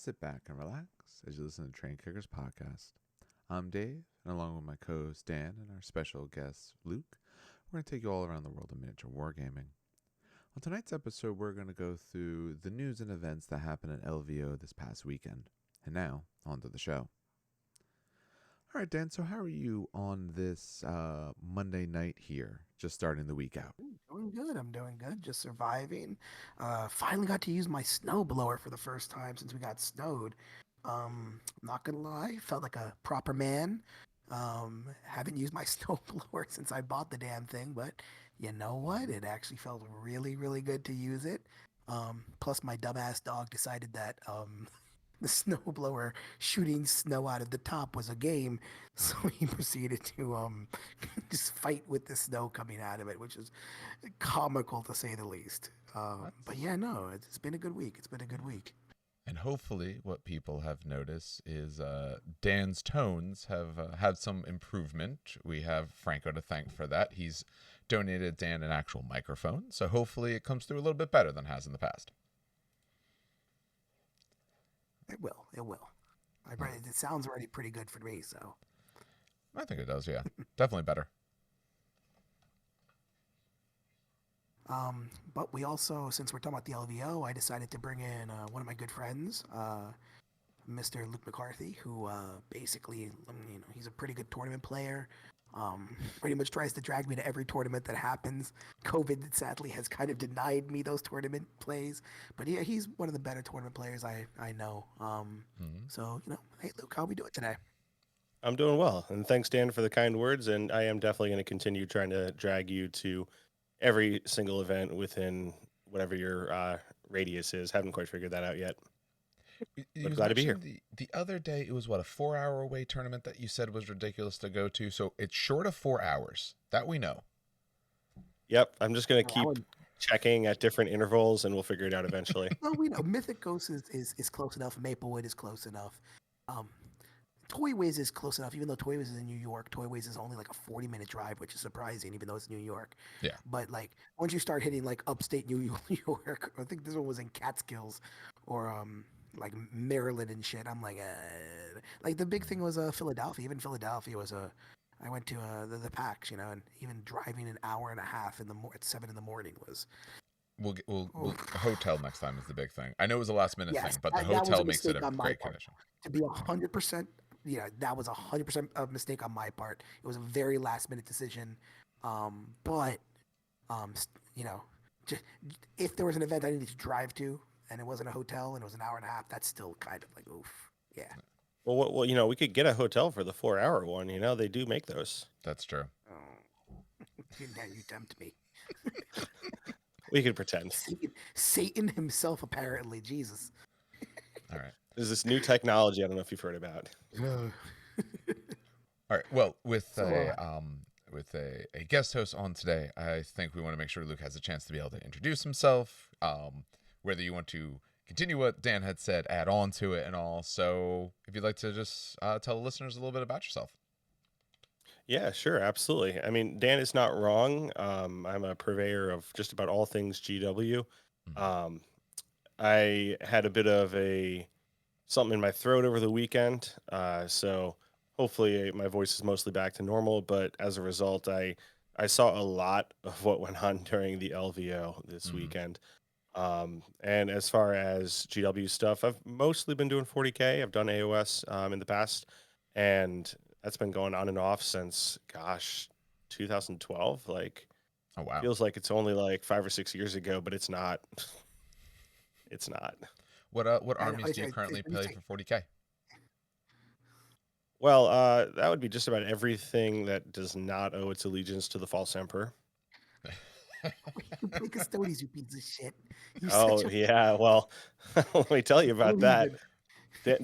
sit back and relax as you listen to Train Kickers Podcast. I'm Dave, and along with my co-host Dan and our special guest Luke, we're going to take you all around the world of miniature wargaming. On tonight's episode, we're going to go through the news and events that happened at LVO this past weekend. And now, on to the show. All right, Dan, so how are you on this Monday night here, just starting the week out? Doing good. I'm doing good. Just surviving. Finally got to use my snow blower for the first time since we got snowed. Not gonna lie, felt like a proper man. Haven't used my snow blower since I bought the damn thing, but you know what? It actually felt really, really good to use it. Plus my dumbass dog decided that the snowblower shooting snow out of the top was a game, so he proceeded to just fight with the snow coming out of it, which is comical to say the least. But That's yeah, no, it's been a good week. It's been a good week. And hopefully, what people have noticed is Dan's tones have had some improvement. We have Franco to thank for that. He's donated Dan an actual microphone, so hopefully it comes through a little bit better than it has in the past. It will. It will. It sounds already pretty good for me. So. I think it does, yeah. Definitely better. But we also, since we're talking about the LVO, I decided to bring in one of my good friends, Mr. Luke McCarthy, who basically, he's a pretty good tournament player. Pretty much tries to drag me to every tournament that happens. COVID sadly has kind of denied me those tournament plays, but yeah, he's one of the better tournament players I know. So hey Luke, how are we doing today? I'm doing well, and thanks, Dan, for the kind words. And I am definitely going to continue trying to drag you to every single event within whatever your radius is. Haven't quite figured that out yet, You but was glad to be here. mentioning the other day, it was what, a 4 hour away tournament that you said was ridiculous to go to. So it's short of 4 hours. That we know. Yep, I'm just going to I keep would, checking at different intervals, and we'll figure it out eventually. well, we know Mythic Ghost is close enough. Maplewood is close enough. Um, Toy Wiz is close enough, even though Toy Wiz is in New York. Toy Wiz is only like a 40-minute drive, which is surprising, even though it's New York. Yeah. But like once you start hitting like upstate New York, I think this one was in Catskills or like Maryland and shit. I'm like the big thing was Philadelphia. Even Philadelphia was a. I went to the PAX, and even driving an hour and a half at 7 in the morning was. We'll hotel next time is the big thing. I know it was a last minute thing, Yes, but the that was hotel a makes it mistake a on my great part. condition. To be 100%, yeah, that was 100% a mistake on my part. It was a very last minute decision. But you know, just, if there was an event I needed to drive to and it wasn't a hotel and it was an hour and a half, that's still kind of like oof, yeah. Well, we could get a hotel for the 4 hour one. They do make those. That's true. Oh, now you tempt me. We could pretend. Satan himself, apparently. Jesus. All right. There's this new technology. I don't know if you've heard about. Ugh. All right. Well, So, with a guest host on today, I think we want to make sure Luke has a chance to be able to introduce himself. Whether you want to continue what Dan had said, add on to it, and all. So, if you'd like to just tell the listeners a little bit about yourself. Yeah, sure, absolutely. I mean, Dan is not wrong. I'm a purveyor of just about all things GW. Mhm. Um, I had a bit of something in my throat over the weekend, so hopefully my voice is mostly back to normal. But as a result, I saw a lot of what went on during the LVO this Mhm. weekend. And as far as GW stuff, I've mostly been doing 40K. I've done AOS in the past, and that's been going on and off since, gosh, 2012. Like, Oh wow. feels like it's only like 5 or 6 years ago, but it's not. It's not. What I, armies do you currently play for 40K? Well, that would be just about everything that does not owe its allegiance to the false emperor. you play custodies, you piece of shit. You Oh such a yeah, well, let me tell you about that. heathen.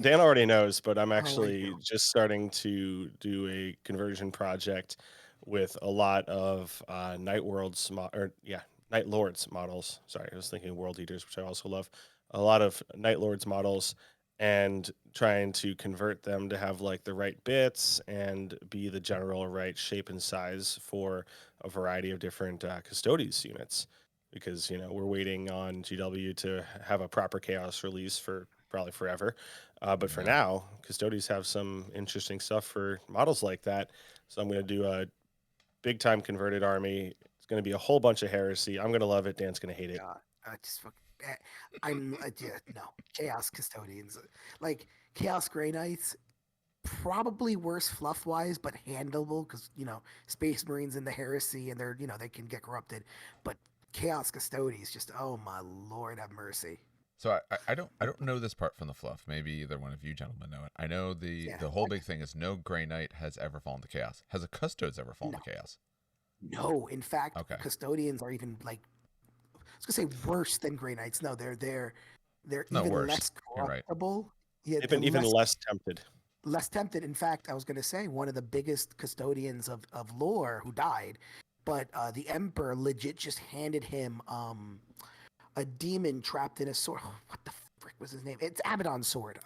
Dan already knows, but I'm Oh, I actually do. just starting to do a conversion project with a lot of Night Lords models. Sorry, I was thinking World Eaters, which I also love. A lot of Night Lords models, and trying to convert them to have like the right bits and be the general right shape and size for a variety of different Custodes units. Because we're waiting on GW to have a proper Chaos release for probably forever. But for Yeah. now, Custodians have some interesting stuff for models like that. So I'm going to do a big time converted army. It's going to be a whole bunch of heresy. I'm going to love it. Dan's going to hate it. God, I just fucking, yeah, no, Chaos Custodians, like Chaos Grey Knights, probably worse fluff wise, but handleable because Space Marines and the Heresy, and they're they can get corrupted, but Chaos Custodians, just oh my lord, have mercy. So I don't know this part from the fluff. Maybe either one of you gentlemen know it. I know the Yeah, whole big thing is no Grey Knight has ever fallen to chaos. Has a Custodes ever fallen no, to chaos? no. In fact, Okay. Custodians are even like I was gonna say worse than Grey Knights. No, they're No, even worse. less You're right. corruptible. Yeah, They've they're been even less tempted. less tempted. In fact, I was going to say one of the biggest custodians of lore who died, but the Emperor legit just handed him a demon trapped in a sword. Oh, what the frick was his name? It's Abaddon's sword.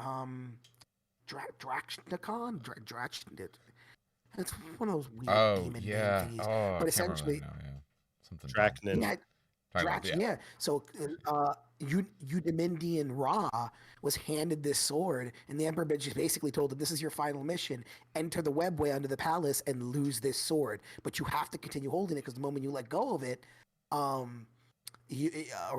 Drachnicon? It's one of those weird Oh demon name yeah. thingies. Oh, I But can't remember essentially, that now. Yeah, something dumb. Dracnin. yeah, Yeah. yeah. So Eudamindian Ra was handed this sword, and the Emperor just basically told him, "This is your final mission: enter the webway under the palace and lose this sword. But you have to continue holding it because the moment you let go of it, or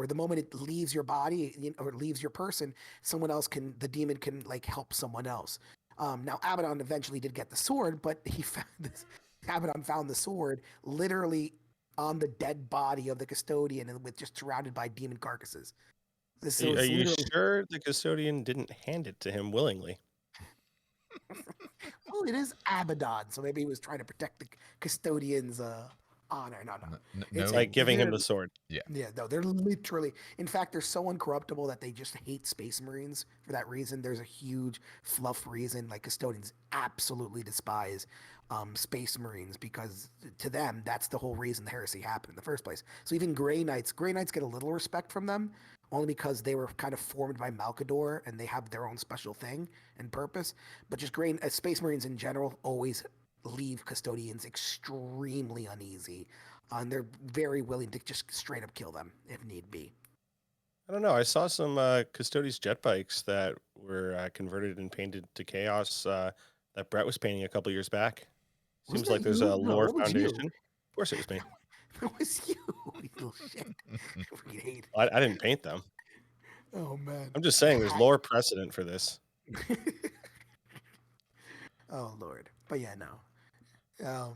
the moment it leaves your body or leaves your person, the demon can like help someone else." Now Abaddon eventually did get the sword, but Abaddon found the sword literally on the dead body of the custodian and with just surrounded by demon carcasses. Are you sure the Custodian didn't hand it to him willingly? Well, it is Abaddon, so maybe he was trying to protect the custodian's honor. No. No, Like giving him the sword. Yeah. No, they're literally. In fact, they're so uncorruptible that they just hate Space Marines for that reason. There's a huge fluff reason. Like custodians absolutely despise Space Marines because to them that's the whole reason the heresy happened in the first place. So even Grey Knights get a little respect from them only because they were kind of formed by Malkador and they have their own special thing and purpose. But just Space Marines in general always leave custodians extremely uneasy. And they're very willing to just straight up kill them if need be. I don't know. I saw some Custodes jet bikes that were converted and painted to chaos that Brett was painting a couple years back. Seems like there's a lore foundation. Of course it was me. It was you, you little shit. I hate. I didn't paint them. Oh man. I'm just saying there's lore precedent for this. Oh Lord. But yeah, no.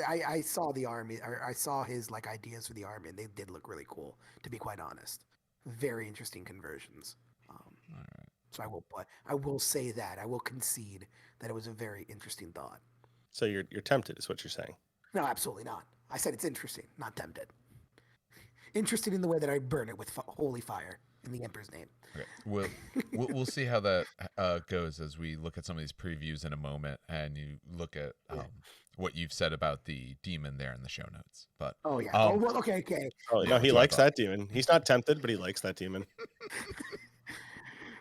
I saw the army. I saw his like ideas for the army, and they did look really cool. To be quite honest, very interesting conversions. All right. So I will say that I will concede that it was a very interesting thought. So you're tempted, is what you're saying. No, absolutely not. I said it's interesting, not tempted. Interested in the way that I burn it with holy fire in the Emperor's name. Okay. We'll see how that goes as we look at some of these previews in a moment, and you look at what you've said about the demon there in the show notes. But oh yeah, well, okay. Oh no, he likes that demon. He's not tempted, but he likes that demon.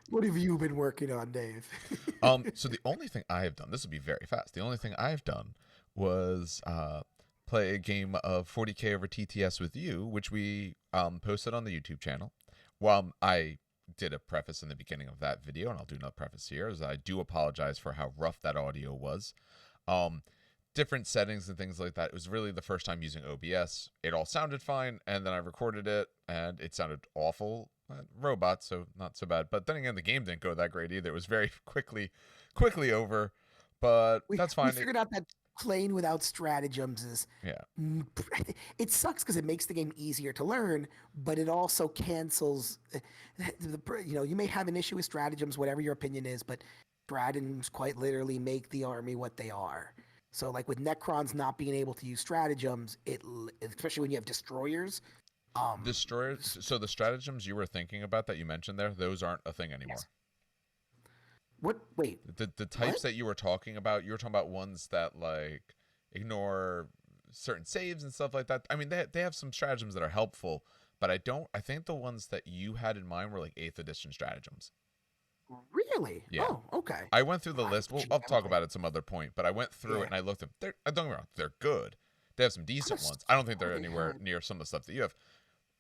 What have you been working on, Dave? So the only thing I have done, this will be very fast. The only thing I've done was play a game of 40K over TTS with you, which we posted on the YouTube channel. Well, I did a preface in the beginning of that video, and I'll do another preface here, as I do apologize for how rough that audio was. Different settings and things like that. It was really the first time using OBS. It all sounded fine, and then I recorded it, and it sounded awful. Robots, so not so bad. But then again, the game didn't go that great either. It was very quickly over, but that's fine. We figured out that playing without stratagems is it sucks because it makes the game easier to learn, but it also cancels you may have an issue with stratagems, whatever your opinion is, but stratagems quite literally make the army what they are. So like with Necrons not being able to use stratagems, especially when you have destroyers. Destroyers. So the stratagems you were thinking about that you mentioned there, those aren't a thing anymore. Yes. What? Wait. The types that you were talking about ones that like ignore certain saves and stuff like that. I mean, they have some stratagems that are helpful, but I think the ones that you had in mind were like 8th edition stratagems. Really? Yeah. Oh, okay. I went through the list. I'll talk about it some other point, but I went through it and I looked at them. Don't get me wrong, they're good. They have some decent ones. I don't think they're anywhere near some of the stuff that you have.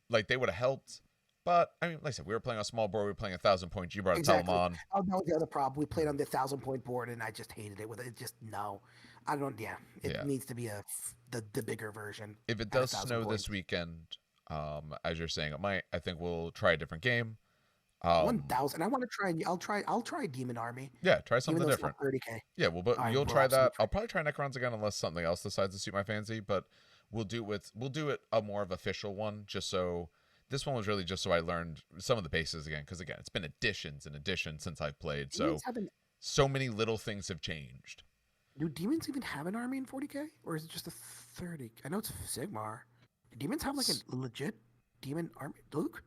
Like, they would have helped. But I mean, like I said, we were playing a small board. We were playing 1,000 points. You brought a Exactly. Telemon. Oh, that was the other problem. We played on the 1,000 point board, and I just hated it. With it, just no. I don't. Yeah, it Yeah. needs to be the bigger version. If it at does 1,000 snow points. this weekend, as you're saying it might, I think we'll try a different game. 1,000. I want to try. I'll try Demon Army, Yeah, try even something though it's different. not 30K. Yeah, well, but I you'll will try that. absolutely try. I'll probably try Necrons again unless something else decides to suit my fancy. But we'll do it a more of official one, just so this one was really just so I learned some of the bases again. Because again, it's been additions and additions since I've played. Demons have So many little things have changed. Do demons even have an army in 40K, or is it just a 30? I know it's Sigmar. Do demons have like a legit demon army, Luke?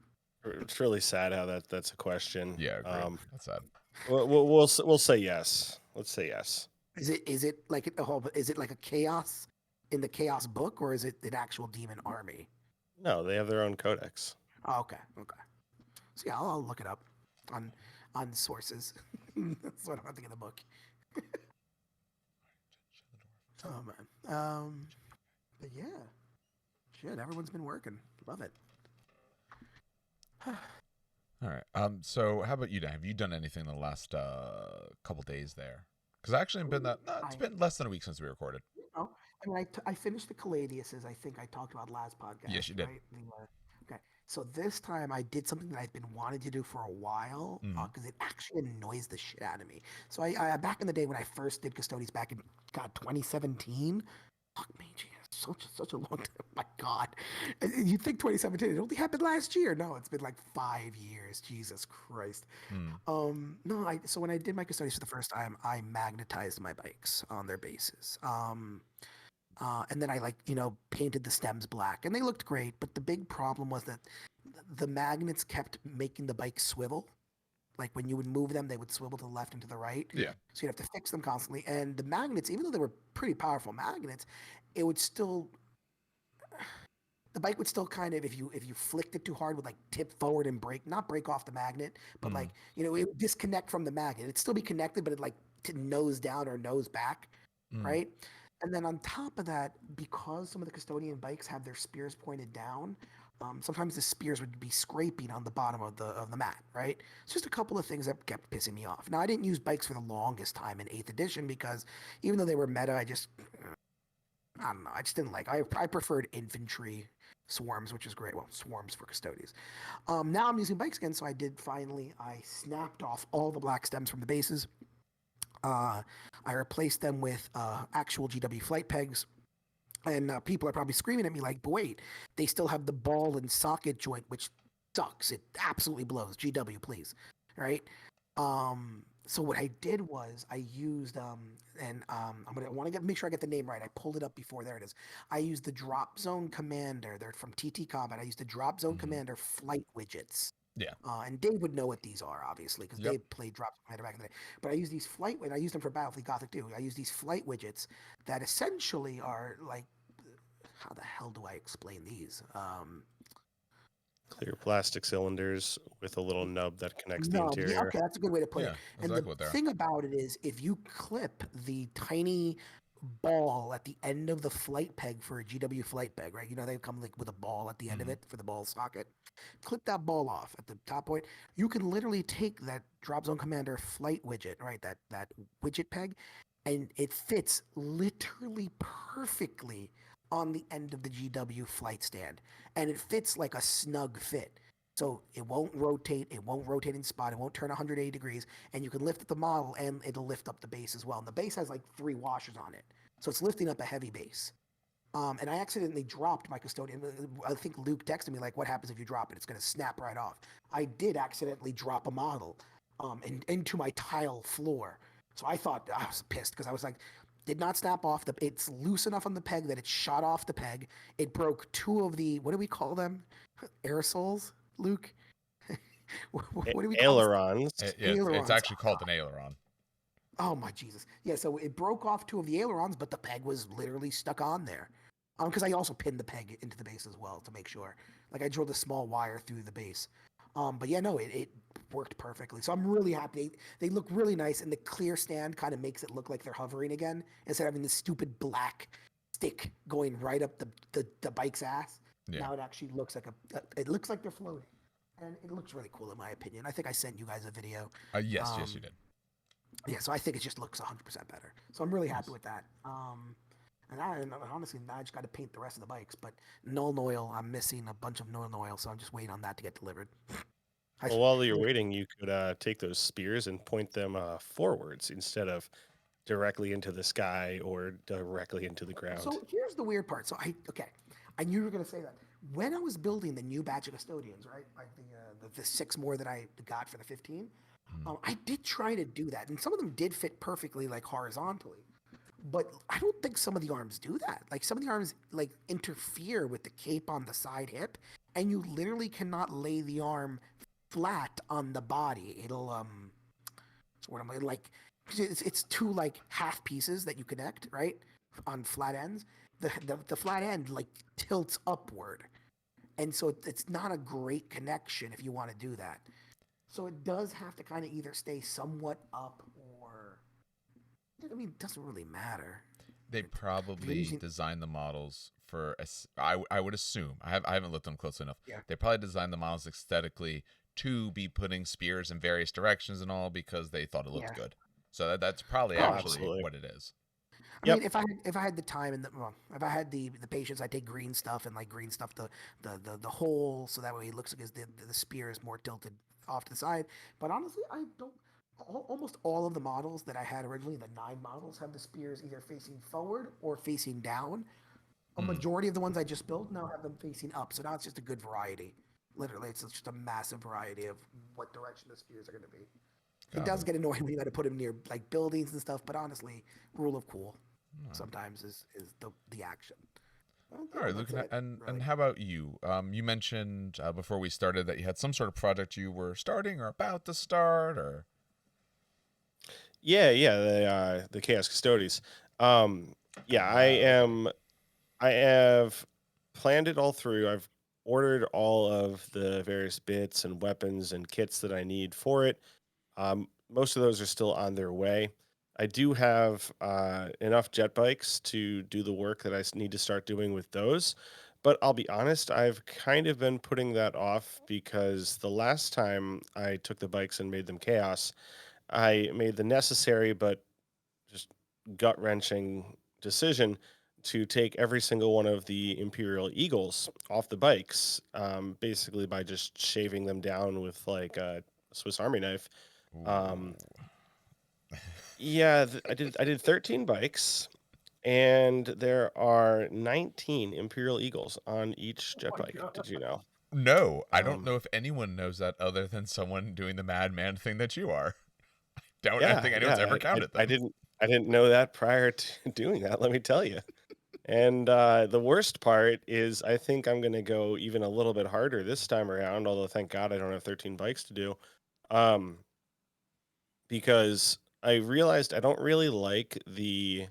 It's really sad how that's a question. Yeah, agreed. That's sad. We'll say yes. Let's say yes. Is it like is it like a chaos in the chaos book, or is it an actual demon army? No, they have their own codex. Oh, okay. So yeah, I'll look it up on sources. That's what I'm thinking of the book. Oh man. But yeah, shit. Everyone's been working. Love it. All right. So how about you, Dan? Have you done anything in the last couple days there? Because I actually been that. No, it's been less than a week since we recorded. I mean, I finished the Caladiuses. I think I talked about last podcast. Yes, you did. Right? Okay. So this time I did something that I've been wanting to do for a while because it actually annoys the shit out of me. So I back in the day when I first did Custodies back in 2017. Fuck me, geez, such a long time. My God, you think 2017? It only happened last year. No, it's been like 5 years. Jesus Christ. No, so when I did my Custodies for the first time, I magnetized my bikes on their bases. And then I painted the stems black, and they looked great. But the big problem was that the magnets kept making the bike swivel. Like when you would move them, they would swivel to the left and to the right. Yeah. So you'd have to fix them constantly. And the magnets, even though they were pretty powerful magnets, it would still, the bike would still kind of, if you flicked it too hard, would like tip forward and not break off the magnet, but it would disconnect from the magnet. It'd still be connected, but it like to nose down or nose back, right? And then on top of that, because some of the custodian bikes have their spears pointed down, sometimes the spears would be scraping on the bottom of the mat, right? It's just a couple of things that kept pissing me off. Now, I didn't use bikes for the longest time in 8th edition because even though they were meta, I just didn't like. I preferred infantry swarms, which is great. Well, swarms for custodies. Now I'm using bikes again, so I snapped off all the black stems from the bases. I replaced them with actual GW flight pegs. And people are probably screaming at me like, but wait, they still have the ball and socket joint, which sucks. It absolutely blows. GW, please. Right? So what I did was I used, I want to make sure I get the name right. I pulled it up before. There it is. I used the Drop Zone Commander. They're from TT Combat. I used the Drop Zone Commander flight widgets. Yeah. And Dave would know what these are, obviously, because Dave played Drop Zone Commander back in the day. But I use these and I used them for Battlefield Gothic too. I use these flight widgets that essentially are like, how the hell do I explain these? Clear plastic cylinders with a little nub that connects the interior. Yeah, okay, that's a good way to put it. And exactly the thing about it is, if you clip the tiny ball at the end of the flight peg for a GW flight peg, right? You know, they come like with a ball at the end of it for the ball socket. Clip that ball off at the top point. You can literally take that Drop Zone Commander flight widget, right? That widget peg, and it fits literally perfectly on the end of the GW flight stand, and it fits like a snug fit. So it won't rotate in spot, it won't turn 180 degrees, and you can lift up the model and it'll lift up the base as well. And the base has like 3 washers on it, so it's lifting up a heavy base. And I accidentally dropped my custodian. I think Luke texted me like, what happens if you drop it? It's going to snap right off. I did accidentally drop a model into my tile floor. So I thought, I was pissed because I was like, did not snap off. It's loose enough on the peg that it shot off the peg. It broke 2 of the, what do we call them? Aerosols, Luke? what do we call ailerons? It's actually called an aileron. Oh my Jesus. Yeah, so it broke off 2 of the ailerons, but the peg was literally stuck on there. Because I also pinned the peg into the base as well to make sure. Like I drilled a small wire through the base. But yeah, no, it worked perfectly. So I'm really happy. They look really nice, and the clear stand kind of makes it look like they're hovering again instead of having this stupid black stick going right up the bike's ass. Yeah. Now it actually looks like it looks like they're floating. and it looks really cool in my opinion. I think I sent you guys a video. Yes, Um, yes, you did. yeah, so I think it just looks 100% better. So I'm really happy Nice. with that. And honestly, now I just got to paint the rest of the bikes. But Null Oil, I'm missing a bunch of Null Oil, so I'm just waiting on that to get delivered. I, Well, s- while you're waiting, you could take those spears and point them forwards instead of directly into the sky or directly into the ground. so here's the weird part. I knew you were gonna say that. When I was building the new batch of custodians, right, like the 6 more that I got for the 15, Mm. I did try to do that, and some of them did fit perfectly, like horizontally. But I don't think some of the arms do that. Like some of the arms like interfere with the cape on the side hip, and you literally cannot lay the arm flat on the body. It'll so what am I like? It's two like half pieces that you connect right on flat ends. The flat end like tilts upward, and so it's not a great connection if you want to do that. So it does have to kind of either stay somewhat up or I mean, it doesn't really matter. They If you're probably using, designed the models for I would assume I haven't looked at them closely enough. yeah. They probably designed the models aesthetically to be putting spears in various directions and all because they thought it looked Yeah. good. So that's probably Oh, actually Probably. absolutely. what it is. I mean, Yep. if I had the time and if I had the patience, I'd take green stuff and like green stuff the hole so that way it looks like the spear is more tilted off to the side. But honestly, I don't. Almost all of the models that I had originally, the 9 models, have the spears either facing forward or facing down. A Mm, majority of the ones I just built now have them facing up. So now it's just a good variety. Literally, it's just a massive variety of what direction the spears are going to be. It got does it. get annoying when you got to put them near like buildings and stuff, but honestly, rule of cool All right. sometimes is the action. All Yeah, right, Luke, that's it. and Really. how about you? You mentioned before we started that you had some sort of project you were starting or about to start, or Yeah, yeah, the Chaos Custodies. Um, yeah, okay. I have planned it all through. I've ordered all of the various bits and weapons and kits that I need for it. Most of those are still on their way. I do have enough jet bikes to do the work that need to start doing with those. But I'll be honest, I've kind of been putting that off because the last time I took the bikes and made them chaos, I made the necessary but just gut wrenching decision to take every single one of the Imperial Eagles off the bikes, basically by just shaving them down with like a Swiss Army knife. Ooh. Um, yeah, I did 13 bikes, and there are 19 Imperial Eagles on each jet Oh my bike. god. Did you know? No, I don't Um, know if anyone knows that other than someone doing the madman thing that you are. Don't I yeah, think anyone's yeah, ever counted them. I didn't know that prior to doing that. Let me tell you. And the worst part is, I think I'm going to go even a little bit harder this time around. Although, thank God, I don't have 13 bikes to do, um, because I realized I don't really like the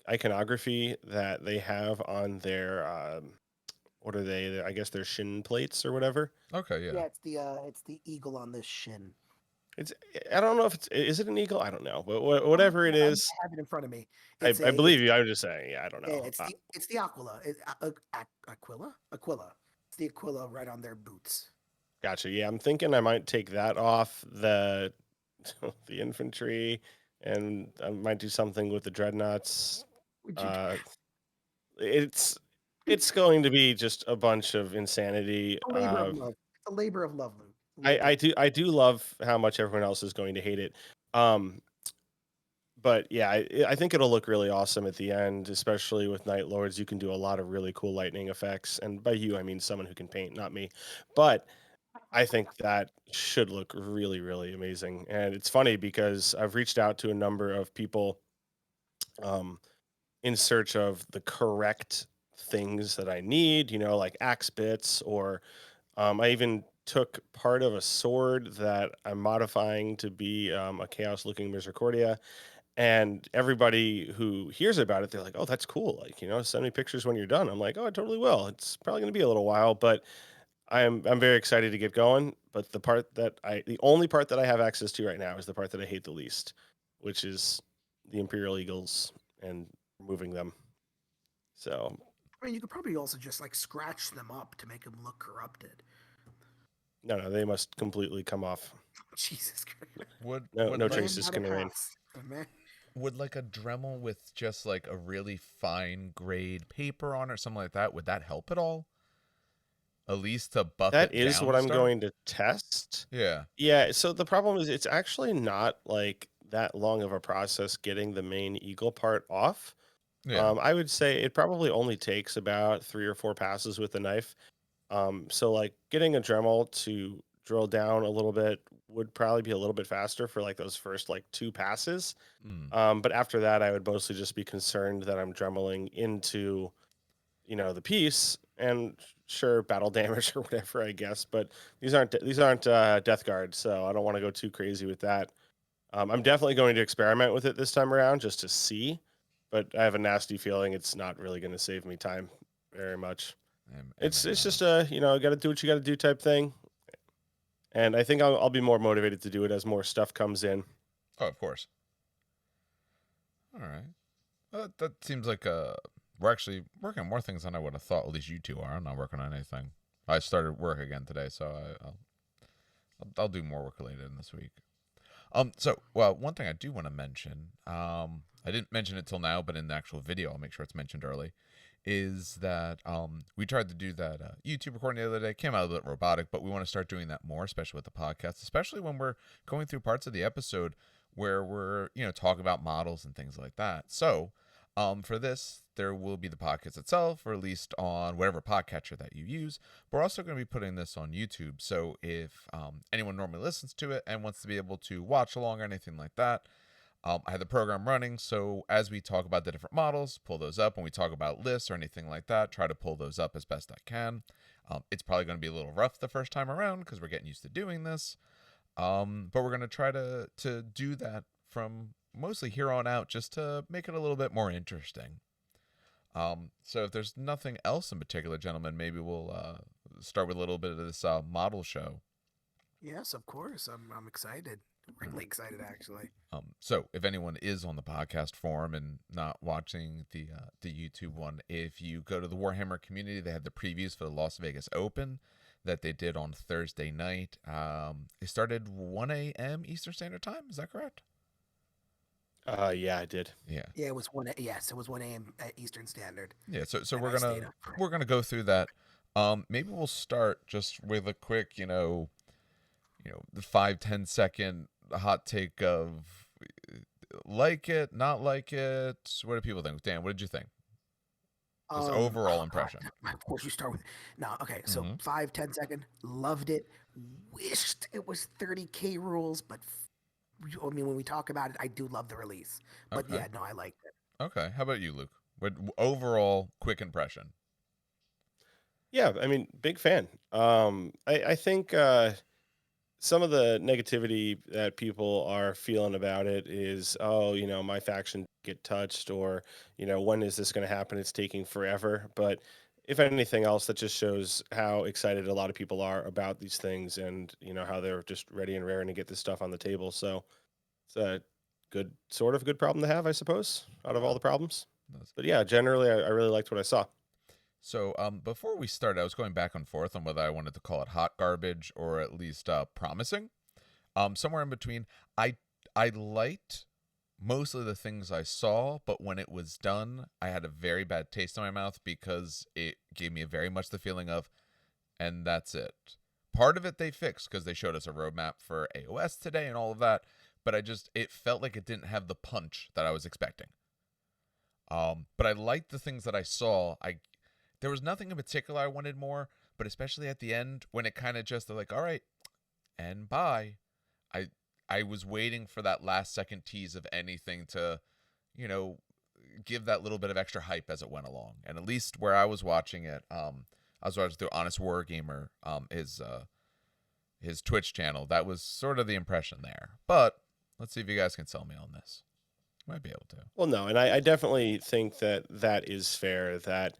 iconography that they have on their what are they? I guess they're shin plates or whatever. Okay, yeah. Yeah, it's the eagle on this shin. It's I don't know if it's is it an eagle? I don't know, but whatever it I is, have it in front of me. I believe It's you. I'm just saying, yeah, I don't yeah, know. it's the Aquila. Aquila. It's the Aquila right on their boots. Gotcha. Yeah, I'm thinking I might take that off the infantry, and I might do something with the dreadnoughts. Would you? Uh, it's it's going to be just a bunch of insanity. A labor of love. It's a labor of love, Luke. I Labor. do love how much everyone else is going to hate it. Um, but yeah, I think it'll look really awesome at the end, especially with Night Lords. You can do a lot of really cool lightning effects, and by you I mean someone who can paint, not me. But I think that should look really, really amazing. And it's funny because I've reached out to a number of people um, in search of the correct things that I need, like axe bits, or I even took part of a sword that I'm modifying to be a chaos looking misericordia. And everybody who hears about it, they're like, oh, that's cool. Like, send me pictures when you're done. I'm like, oh, I totally will. It's probably going to be a little while, but I'm very excited to get going, but the only part that I have access to right now is the part that I hate the least, which is the Imperial Eagles and removing them. So I mean, you could probably also just like scratch them up to make them look corrupted. No, they must completely come off. Jesus Christ. Would No, would no The like man traces got a can remain. pass. The man. would like a Dremel with just like a really fine grade paper on it or something like that, would that help at all? At least to buff That it is down what to I'm start? going to test. Yeah. Yeah, so the problem is it's actually not like that long of a process getting the main eagle part off. Yeah. I would say it probably only takes about 3 or 4 passes with the knife. So like getting a Dremel to drill down a little bit would probably be a little bit faster for like those first like 2 passes. Mm. But after that, I would mostly just be concerned that I'm dremeling into, the piece, and sure, battle damage or whatever, I guess. But these aren't death guards, so I don't want to go too crazy with that. I'm definitely going to experiment with it this time around just to see, but I have a nasty feeling it's not really going to save me time very much. It It's may it's not. just a got to do what you got to do type thing, and I think I'll be more motivated to do it as more stuff comes in. Oh, of course. All right. That seems like we're actually working on more things than I would have thought. At least you two are. I'm not working on anything. I started work again today, so I'll do more work later in this week. So well, one thing I do want to mention, I didn't mention it till now, but in the actual video, I'll make sure it's mentioned early, is that we tried to do that YouTube recording the other day. Came out a bit robotic, but we want to start doing that more, especially with the podcast, especially when we're going through parts of the episode where we're talking about models and things like that. So for this, there will be the podcast itself, or at least on whatever podcatcher that you use. But we're also going to be putting this on YouTube. So if anyone normally listens to it and wants to be able to watch along or anything like that, I have the program running. So as we talk about the different models, pull those up. When we talk about lists or anything like that, try to pull those up as best I can. It's probably going to be a little rough the first time around because we're getting used to doing this. But we're going to try to do that from mostly here on out just to make it a little bit more interesting. So if there's nothing else in particular, gentlemen, maybe we'll start with a little bit of this model show. Yes, of course. I'm excited. Really excited, actually. So if anyone is on the podcast forum and not watching the YouTube one, if you go to the Warhammer community, they had the previews for the Las Vegas Open that they did on Thursday night. It started 1 a.m. Eastern Standard Time. Is that correct? Yeah, I did. Yeah. Yeah, it was 1. Yes, it was 1 a.m. at Eastern Standard. Yeah. So And we're I stayed gonna up. we're gonna go through that. Maybe we'll start just with a quick, the 5-10 second hot take of like it, not like it. What do people think? Dan, what did you think? Just overall Oh, impression. God. Of course, you start with. No, okay. So Mm-hmm. 5, 10 second. Loved it. Wished it was 30K rules, but I mean, when we talk about it, I do love the release. But Okay. yeah, no, I liked it. Okay. How about you, Luke? What overall quick impression? Yeah, I mean, big fan. I think some of the negativity that people are feeling about it is, oh, my faction get touched, or when is this going to happen? It's taking forever. But if anything else, that just shows how excited a lot of people are about these things, and how they're just ready and raring to get this stuff on the table. So it's a good problem to have, I suppose, out of all the problems. But yeah, generally, I really liked what I saw. So before we started, I was going back and forth on whether I wanted to call it hot garbage or at least promising. Somewhere in between. I liked mostly the things I saw, but when it was done, I had a very bad taste in my mouth because it gave me very much the feeling of, and that's it. Part of it they fixed because they showed us a roadmap for AOS today and all of that, but it felt like it didn't have the punch that I was expecting. But I liked the things that I saw. There was nothing in particular I wanted more, but especially at the end when it kind of just, they're like, all right, and bye. I was waiting for that last second tease of anything to, give that little bit of extra hype as it went along. And at least where I was watching it, I was watching through Honest Wargamer, his Twitch channel. That was sort of the impression there. But let's see if you guys can sell me on this. Might be able to. Well, no, and I definitely think that is fair. That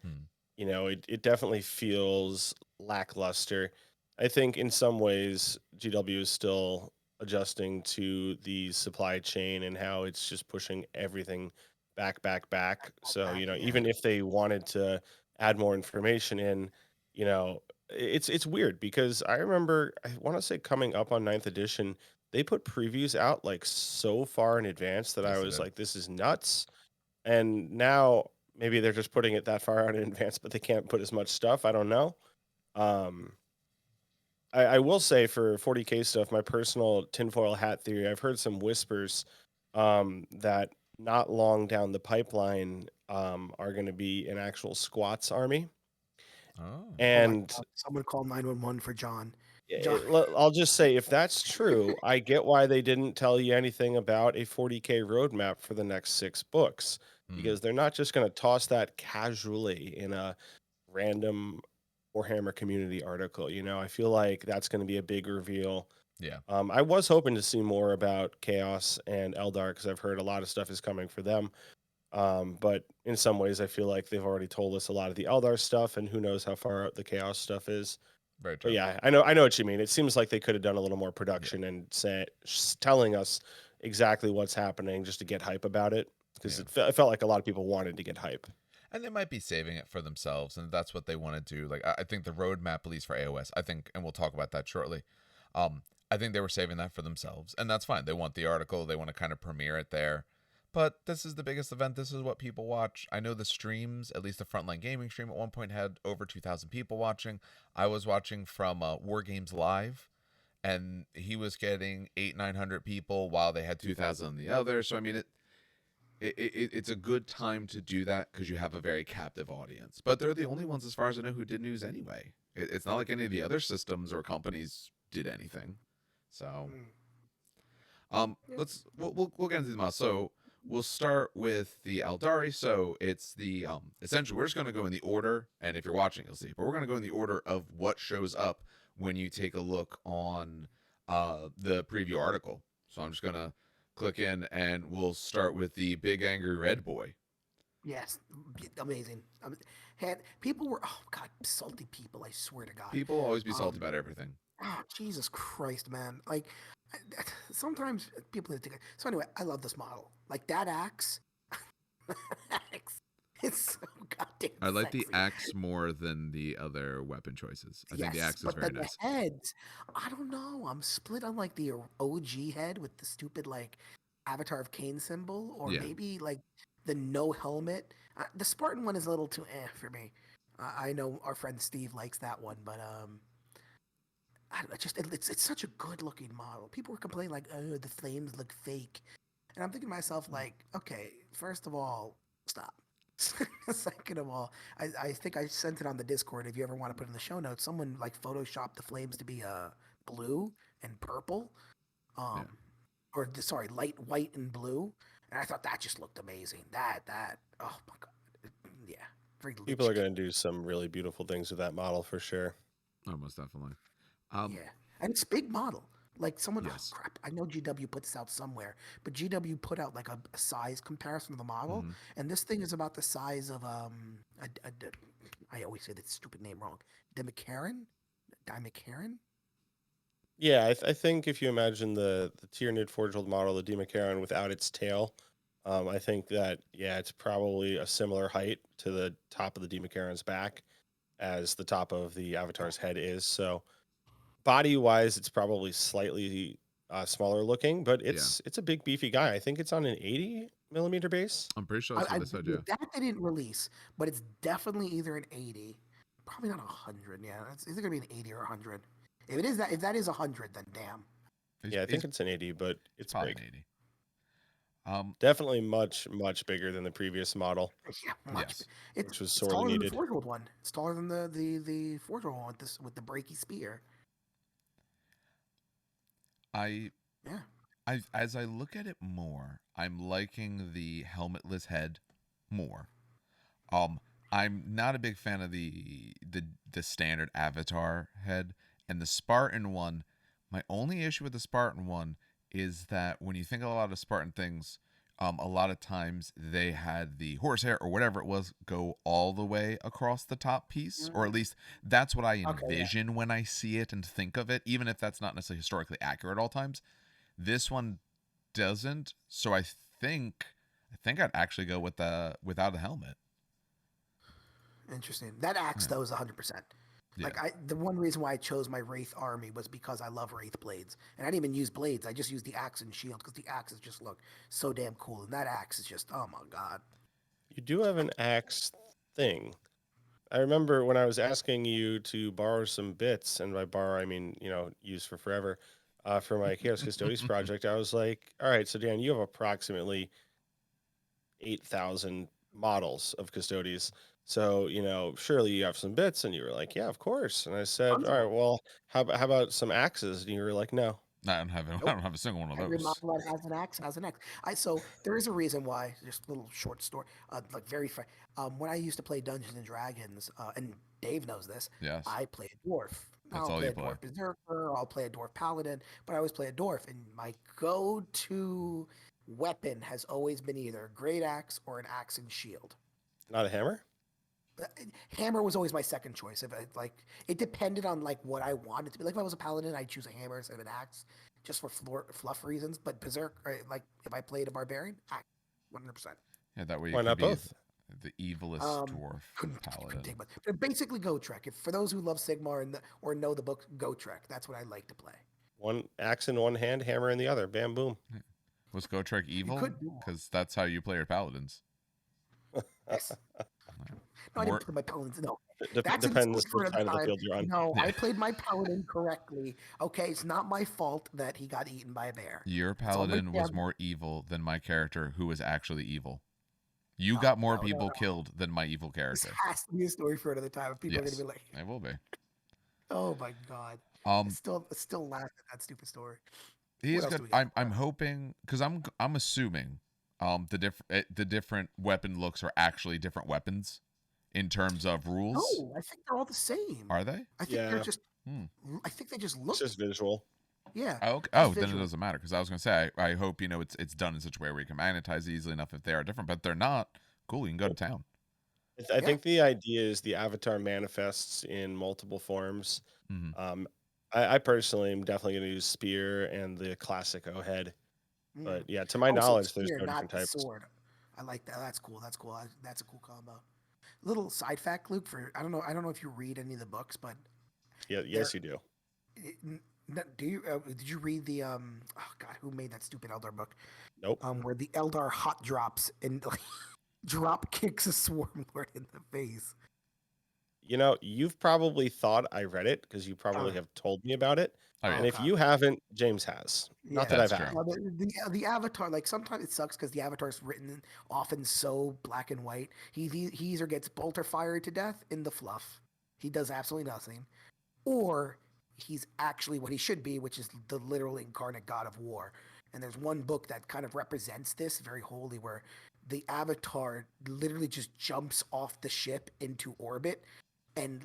it definitely feels lackluster. I think in some ways GW is still adjusting to the supply chain and how it's just pushing everything back. So, Back, yeah. even if they wanted to add more information in, you know, it's weird because I remember I want to say coming up on ninth edition, they put previews out like so far in advance that I Yes, they was did. like, this is nuts. And now maybe they're just putting it that far out in advance, but they can't put as much stuff. I don't know. Um, I will say for 40K stuff, my personal tinfoil hat theory, I've heard some whispers that not long down the pipeline are going to be an actual squats army. Oh. Oh my And God! Someone call 911 for John. John. I'll just say, if that's true, I get why they didn't tell you anything about a 40K roadmap for the next 6 books, Hmm. because they're not just going to toss that casually in a random Warhammer community article. I feel like that's going to be a big reveal. Yeah. I was hoping to see more about Chaos and Eldar because I've heard a lot of stuff is coming for them. But in some ways, I feel like they've already told us a lot of the Eldar stuff, and who knows how far out the Chaos stuff is. Very But true. yeah, I know what you mean. It seems like they could have done a little more Yeah. production and telling us exactly what's happening just to get hype about it, because Yeah. it felt like a lot of people wanted to get hype. And they might be saving it for themselves, and that's what they want to do. Like I think the roadmap, at least for AOS, I think, and we'll talk about that shortly. I think they were saving that for themselves, and that's fine. They want the article, they want to kind of premiere it there. But this is the biggest event. This is what people watch. I know the streams, at least the Frontline Gaming stream, at one point had over 2,000 people watching. I was watching from War Games Live, and he was getting 900 people while they had 2,000 on the other. So I mean, it's a good time to do that because you have a very captive audience. But they're the only ones, as far as I know, who did news anyway. It's not like any of the other systems or companies did anything. So, we'll get into the model. So we'll start with the Eldari. So it's the essentially we're just going to go in the order, and if you're watching, you'll see. But we're going to go in the order of what shows up when you take a look on the preview article. So I'm just gonna click in, and we'll start with the big angry red boy. Yes, amazing. People were, oh God, salty people. I swear to God. People always be salty about everything. Oh, Jesus Christ, man! Like, sometimes people need to take it. So anyway, I love this model. Like that axe. Axe. It's so goddamn I like the sexy. axe more than the other weapon choices. I think the Yes, axe is but very then nice. the heads, I don't know. I'm split on like the OG head with the stupid like Avatar of Cain symbol, or Yeah. maybe like the no helmet. The Spartan one is a little too for me. I know our friend Steve likes that one, but I don't know, it's such a good looking model. People were complaining like, oh, the flames look fake, and I'm thinking to myself like, okay, first of all, stop. Second of all, I think I sent it on the Discord. If you ever want to put it in the show notes, someone like photoshopped the flames to be blue and purple, Yeah. sorry, light white and blue, and I thought that just looked amazing. That oh my God, yeah, very People Lich are King. going to do some really beautiful things with that model for sure. Almost definitely. Yeah, and it's big model. Like someone, oh Yes. crap, I know GW put this out somewhere, but GW put out like a size comparison of the model, Mm-hmm. and this thing is about the size of I always say that stupid name wrong. Demicaran, Dimicaran. Yeah, I think if you imagine the Tyranid Forgehold model, the Demacaron without its tail, I think that, yeah, it's probably a similar height to the top of the Demacaron's back as the top of the Avatar's head is. So body wise, it's probably slightly smaller looking, but it's a big beefy guy. I think it's on an 80mm base. I'm pretty sure that's what they said. Yeah. That they didn't release, but it's definitely either an 80, probably not 100. Yeah, it's either gonna be an 80 or 100. If that is 100, then damn. Yeah, I think it's an 80, but it's probably big. an 80. Definitely much bigger than the previous model, Yeah, much. Yes. which was It's sorely taller than the needed. Forge World one. It's taller than the Forge World one with the breaky spear. I Yeah. as I look at it more, I'm liking the helmetless head more. I'm not a big fan of the standard Avatar head, and the Spartan one. My only issue with the Spartan one is that when you think of a lot of Spartan things, a lot of times they had the horsehair or whatever it was go all the way across the top piece, or at least that's what I Okay, yeah. envision when I see it and think of it, even if that's not necessarily historically accurate all times. This one doesn't, so I think I'd actually go without a helmet. Interesting. That axe Yeah. though is 100%. Yeah. The one reason why I chose my Wraith army was because I love Wraith blades, and I didn't even use blades. I just used the axe and shield because the axes just look so damn cool, and that axe is just, oh my god. You do have an axe thing. I remember when I was asking you to borrow some bits, and by borrow I mean use for forever, for my Chaos Custodes project. I was like, all right, so Dan, you have approximately 8,000 models of Custodes. So, surely you have some bits. And you were like, yeah, of course. And I said, Tons all of right, them. well, how about some axes? And you were like, no. I don't have I Nope. don't have a single one of Every those. model that has an axe has an axe. So there is a reason why. Just a little short story, when I used to play Dungeons and Dragons, and Dave knows this, Yes. I play a dwarf. Now That's I'll all play you a play. dwarf berserker, I'll play a dwarf paladin, but I always play a dwarf. And my go-to weapon has always been either a great axe or an axe and shield. Not a hammer? Hammer was always my second choice. If it depended on what I wanted to be. Like if I was a paladin, I'd choose a hammer instead of an axe, just for fluff reasons. But berserk, if I played a barbarian, axe, 100%. Yeah, that way you Why could not be both? the evilest dwarf paladin. But basically, Go Trek. For those who love Sigmar or know the book Go Trek, that's what I like to play. One axe in one hand, hammer in the other. Bam, boom. Was Gotrek evil? could do more. Because that's how you play your paladins. Yes. No, I More- didn't play my paladins. No, that's a Depends story for what another side of the time. field you're on. No, Yeah. I played my paladin correctly. Okay, it's not my fault that he got eaten by a bear. Your It's all my paladin was dad- more evil than my character, who was actually evil. You got more people killed than my evil This character. has to be a story for another time. People are Yes, gonna be like, it will be. "Oh my god!" I still laugh at that stupid story. He What is else do good. we got? I'm hoping, because I'm assuming the different weapon looks are actually different weapons in terms of rules. No, I think they're all the same. Are they? I think they're Yeah. just. I think they just look. It's just visual. Yeah. Oh, okay. just Then it visual. doesn't matter, because I was gonna say I hope it's done in such a way where you can magnetize easily enough if they are different, but they're not. Cool, you can go to town. I think the idea is the avatar manifests in multiple forms. Mhm. I personally am definitely going to use spear and the classic O-head. But yeah, to my Oh, so knowledge, there's spear, no not different the types. sword. I like that. That's cool. That's cool. That's a cool combo. Little side fact, Luke. I don't know if you read any of the books, but Yeah, yes, you do. do you? Did you read the Oh God, who made that stupid Eldar book? Nope. Where the Eldar hot drops and drop kicks a swarm lord in the face. You've probably thought I read it because you probably have told me about it. Oh, yeah. And if you haven't, James has. Not that I've That's asked. true. The avatar, sometimes it sucks because the avatar is written often so black and white. He either gets bolter fired to death in the fluff, he does absolutely nothing, or he's actually what he should be, which is the literal incarnate god of war. And there's one book that kind of represents this very wholly, where the avatar literally just jumps off the ship into orbit and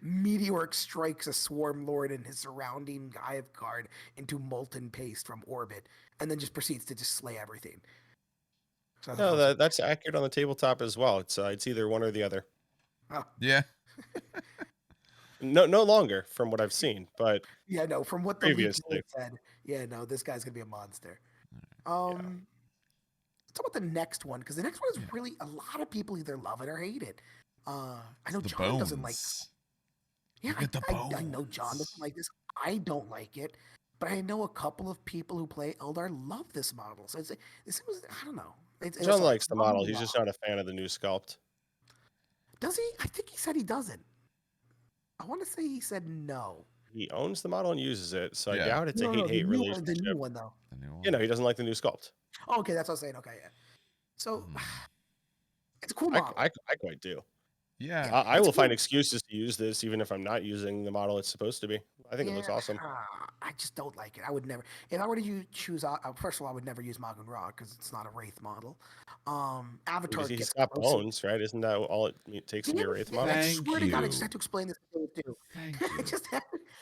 meteoric strikes a swarm lord and his surrounding hive guard into molten paste from orbit, and then just proceeds to just slay everything. So No, that's accurate on the tabletop as well. It's either one or the other. Yeah. No longer from what I've seen, but yeah, no, from what the leak previously. said, yeah, no, this guy's gonna be a monster. Let's talk about the next one, because the next one is really, a lot of people either love it or hate it. I know The John doesn't like. bones. Yeah, Look at the I know John doesn't like this. I don't like it, but I know a couple of people who play Eldar love this model. So it seems, I don't know. John likes the model. He's just not a fan of the new sculpt. Does he? I think he said he doesn't. I want to say he said no. He owns the model and uses it, so I Yeah. doubt it's a hate-hate relationship. The new one, though. The new one. He doesn't like the new sculpt. Oh, okay, that's what I was saying. Okay, yeah. So it's a cool model. I quite do. Yeah. I will find excuses to use this even if I'm not using the model it's supposed to be. I think it looks awesome. I just don't like it. I would never. If I were to choose, first of all, I would never use Magun Ra because it's not a Wraith model. Avatar Because he's gets got closer. bones, right? Isn't that all it takes to be a Wraith model? I Thank swear to God, I you. just had to explain this to Dave too. Thank you.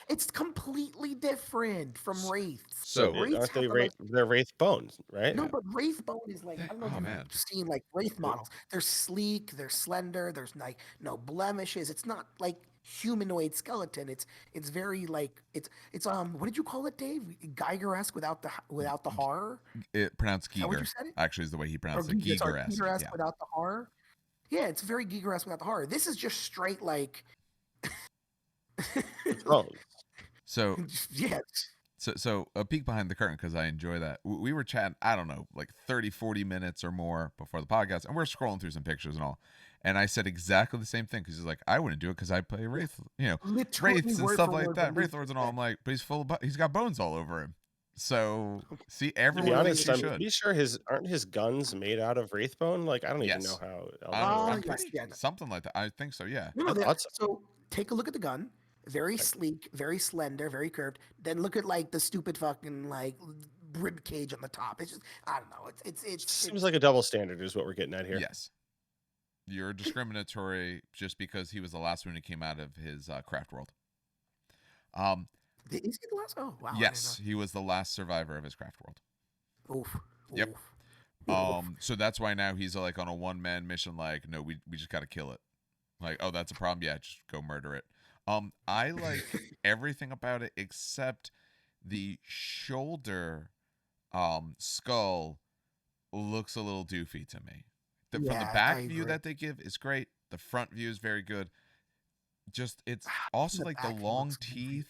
It's completely different from Wraiths. So, Wraiths aren't they have Wraith? They're Wraith bones, right? No, but Wraith bone is like, I don't know if man. you've seen like Wraith models. They're sleek, they're slender, there's like no blemishes. It's not like humanoid skeleton. It's very like it's what did you call it, Dave? Geiger-esque without the horror? It pronounced Is that what Giger. you said it? Actually, is the way he Or pronounced it. Giger-esque. Giger-esque Yeah. without the horror. Yeah, it's very Giger-esque without the horror. This is just straight like Oh, So Yeah. So a peek behind the curtain, because I enjoy that. We were chatting, I don't know, like 30, 40 minutes or more before the podcast, and we're scrolling through some pictures and all. And I said exactly the same thing, because he's like, I wouldn't do it because I play Yeah. Wraith, Literally Wraiths and word stuff for like word that, what Luke Wraith Lords and just all. said. I'm like, but he's got bones all over him. So see, to be everyone Literally. thinks honest, you I'm should. pretty sure aren't his guns made out of wraithbone? Like, I don't even know Yes. how I'm Eldar work. I'm Yes, pretty yeah. something like that. I think so, yeah. No, I no. thought so. So take a look at the gun. Very Like, sleek, very slender, very curved. Then look at like the stupid fucking like rib cage on the top. It's just I don't know. seems like a double standard is what we're getting at here. Yes. You're discriminatory just because he was the last one who came out of his craft world. Is he the last? Oh wow, I didn't Yes, he was the last survivor of his craft world. know. Oof. Yep. Oof. So that's why now he's like on a one-man mission. Like, no, we just got to kill it. Like, oh, that's a problem. Yeah, just go murder it. I like everything about it except the shoulder, skull looks a little doofy to me. From the Yeah, I back view agree. that they give is great. The front view is very good. Just it's also The like the back view long looks goofy. teeth,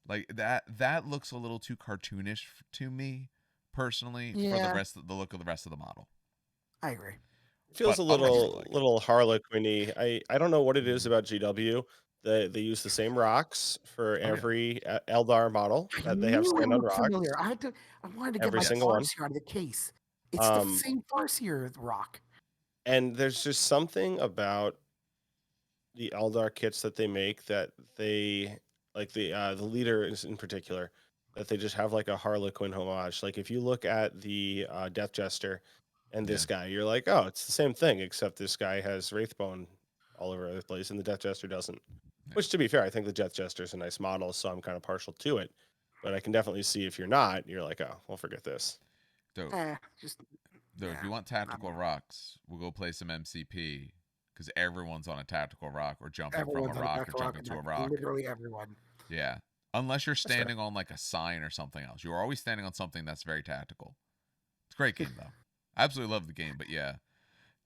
like that looks a little too cartoonish to me personally for Yeah, the look of the rest of the model. I agree. Feels But a otherwise, I little like it. little Harlequin-y. I don't know what it is Mm. about GW. They use the same rocks for Oh yeah, every Eldar model I that they have knew it stand on looked rocks. familiar. I wanted to get Every my yes, single one. Farseer out of the case. It's the Um, same Farseer rock. and there's just something about the Eldar kits that they make that they like the leaders in particular that they just have like a Harlequin homage. Like if you look at the Death Jester and yeah, this guy, you're like, oh, it's the same thing except this guy has Wraithbone all over the place and the Death Jester doesn't. yeah. Which to be fair, I think the Death Jester is a nice model, so I'm kind of partial to it. But I can definitely see if you're not, you're like, oh, well, forget this. Though, Just if yeah. you want I don't tactical know. rocks, we'll go play some MCP because everyone's on a tactical rock or jumping from a Everyone's on a rock or back rock, jumping and to a that rock. literally everyone. Yeah, unless you're That's fair. standing on like a sign or something else. You're always standing on something that's very tactical. It's a great game though. I absolutely love the game, but yeah,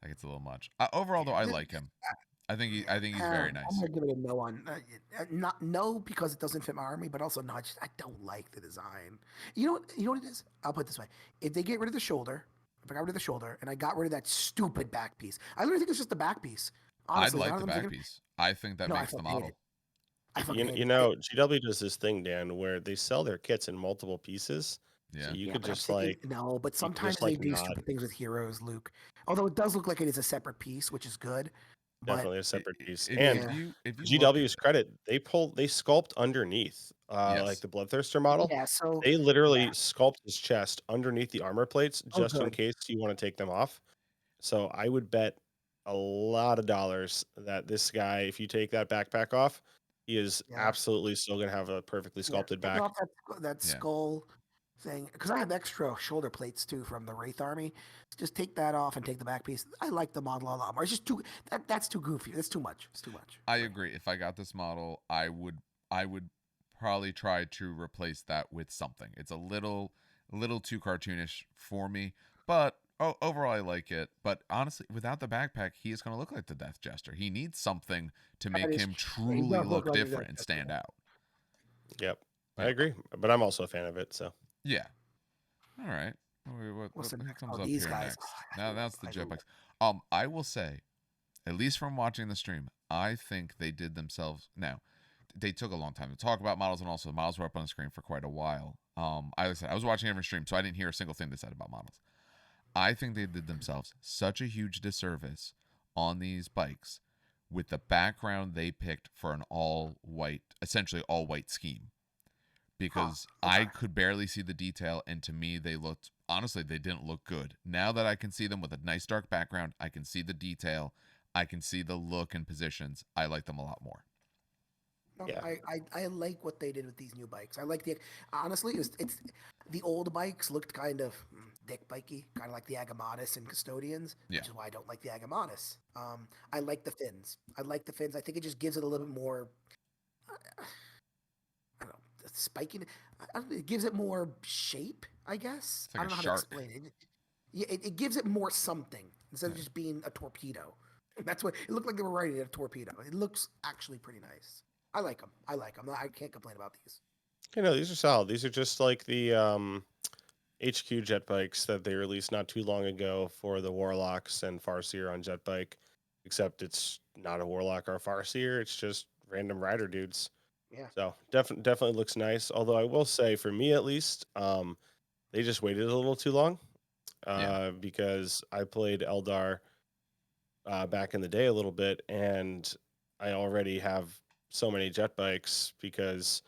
like it's a little much. Overall, Yeah, though, I like him. I think he's very I'm nice. gonna give it a no on not no because it doesn't fit my army, but also no. I don't like the design. You know what it is. I'll put it this way: if they get rid of the shoulder, if I got rid of the shoulder and I got rid of that stupid back piece, I literally think it's just the back piece. I'd Honestly, now like that the I'm back thinking, piece. I think that no, I makes the fucking hate it. model. I fucking hate You it. know, GW does this thing, Dan, where they sell their kits in multiple pieces. So Yeah, you Yeah, could but I'm just thinking like no. But you could sometimes just they like do not stupid things with heroes, Luke. Although it does look like it is a separate piece, which is good. But definitely a separate piece. And yeah, if you look at GW's credit, they sculpt underneath, like yes, the Bloodthirster model. yeah. So They literally yeah. sculpt his chest underneath the armor plates Oh, just in good. case you want to take them off. So I would bet a lot of dollars that this guy, if you take that backpack off, he is Yeah. absolutely still gonna have a perfectly Yeah, sculpted take back. off that yeah, skull thing because I have extra shoulder plates too from the Wraith army. Just take that off and take the back piece. I like the model a lot more. It's just that's too goofy. That's too much. It's too much I for me. agree. If I got this model, I would probably try to replace that with something. It's a little too cartoonish for me, but overall I like it. But honestly, without the backpack, he is going to look like the Death Jester. He needs something to That make is him true. He truly does look look like a different Death and Jester. stand out. Yep, I Yeah, agree, but I'm also a fan of it. So yeah. All right. What's the Who next? comes Oh, up these here guys. next? I Now do love. that's the I do love. jetpacks. I will say, at least from watching the stream, I think they did themselves. Now, they took a long time to talk about models, and also the models were up on the screen for quite a while. Like I said, I was watching every stream, so I didn't hear a single thing they said about models. I think they did themselves such a huge disservice on these bikes with the background they picked for an all white, essentially all white scheme. Huh. Because I Okay. could barely see the detail, and to me, they looked honestly, they didn't look good. Now that I can see them with a nice dark background, I can see the detail, I can see the look and positions. I like them a lot more. No, yeah, I like what they did with these new bikes. I like the honestly, it's the old bikes looked kind of dick bikey, kind of like the Agamatis and Custodians, Yeah, which is why I don't like the Agamatis. I like the fins. I like the fins. I think it just gives it a little bit more. I don't know, spiking. It gives it more shape. I guess it's I like a don't know how to shark. explain it. Yeah, it gives it more something instead of Yeah. just being a torpedo. That's what it looked like. They were writing a torpedo. It looks actually pretty nice. I like them. I can't complain about these. These are solid. These are just like the HQ jet bikes that they released not too long ago for the Warlocks and Farseer on jet bike, except it's not a Warlock or a Farseer. It's just random rider dudes. Yeah. So definitely looks nice. Although I will say, for me at least, they just waited a little too long. Because I played Eldar back in the day a little bit, and I already have so many jet bikes because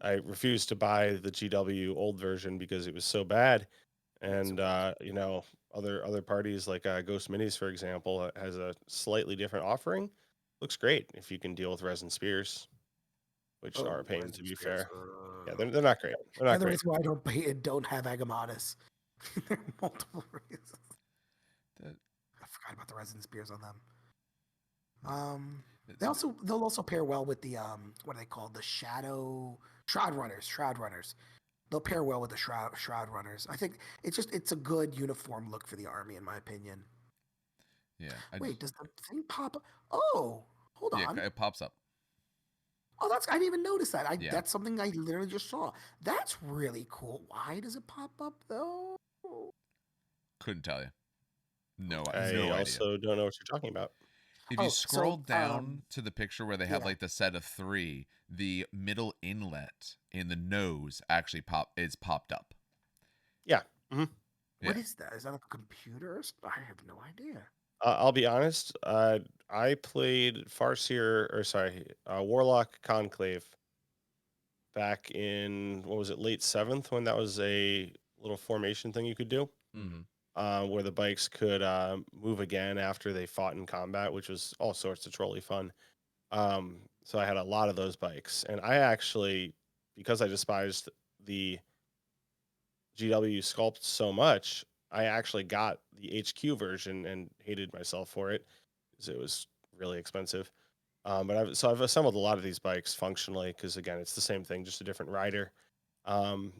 I refused to buy the GW old version because it was so bad. And other parties like Ghost Minis, for example, has a slightly different offering. Looks great if you can deal with resin spears, which are a pain to Resin be Spears. fair. Yeah, they're not great. They're not Another great. reason why I don't have Agamatus. There are multiple reasons. That, I forgot about the resin spears on them. it's- They'll also pair well with the what are they called? The shadow shroud runners. Shroud runners. They'll pair well with the shroud runners. I think it's a good uniform look for the army, in my opinion. yeah. Wait, does the thing pop up? Oh, hold on. It pops up. Oh, I didn't even notice that. Yeah. That's something I literally just saw. That's really cool. Why does it pop up though? Couldn't tell you. No I idea. also don't know what you're talking about. If you Oh, scroll so, down to the picture where they have yeah. like the set of 3, the middle inlet in the nose actually popped up. Yeah. Mm-hmm. What Yeah. is that? Is that like a computer? I have no idea. I'll be honest. I played Farseer, or sorry, Warlock Conclave back in, what was it, late 7th, when that was a little formation thing you could do, where the bikes could move again after they fought in combat, which was all sorts of trolly fun. So I had a lot of those bikes, and I actually, because I despised the GW sculpt so much, I actually got the HQ version and hated myself for it because it was really expensive. But I've assembled a lot of these bikes functionally because, again, it's the same thing, just a different rider. Um,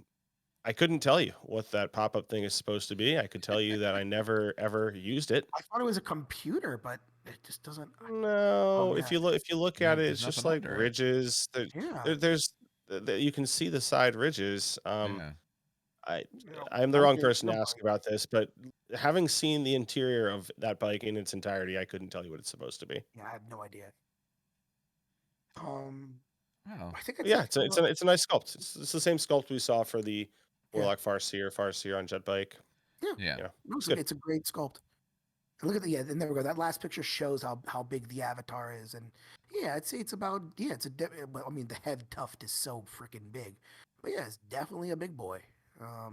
I couldn't tell you what that pop up thing is supposed to be. I could tell you that I never ever used it. I thought it was a computer, but it just doesn't. No, Man. if you look at it, There's it's just nothing like under it. ridges. Yeah. There's you can see the side ridges. Yeah. I'm the I wrong did person to too, ask about this, but having seen the interior of that bike in its entirety, I couldn't tell you what it's supposed to be. Yeah, I have no idea. Wow. I think But it's yeah, like it's a nice sculpt. It's the same sculpt we saw for the Yeah. Warlock Farseer on jet bike. Yeah. No, It's good. it's a great sculpt. And look at and there we go. That last picture shows how big the avatar is, and yeah, it's about well, I mean, the head tuft is so freaking big, but yeah, it's definitely a big boy. Yeah.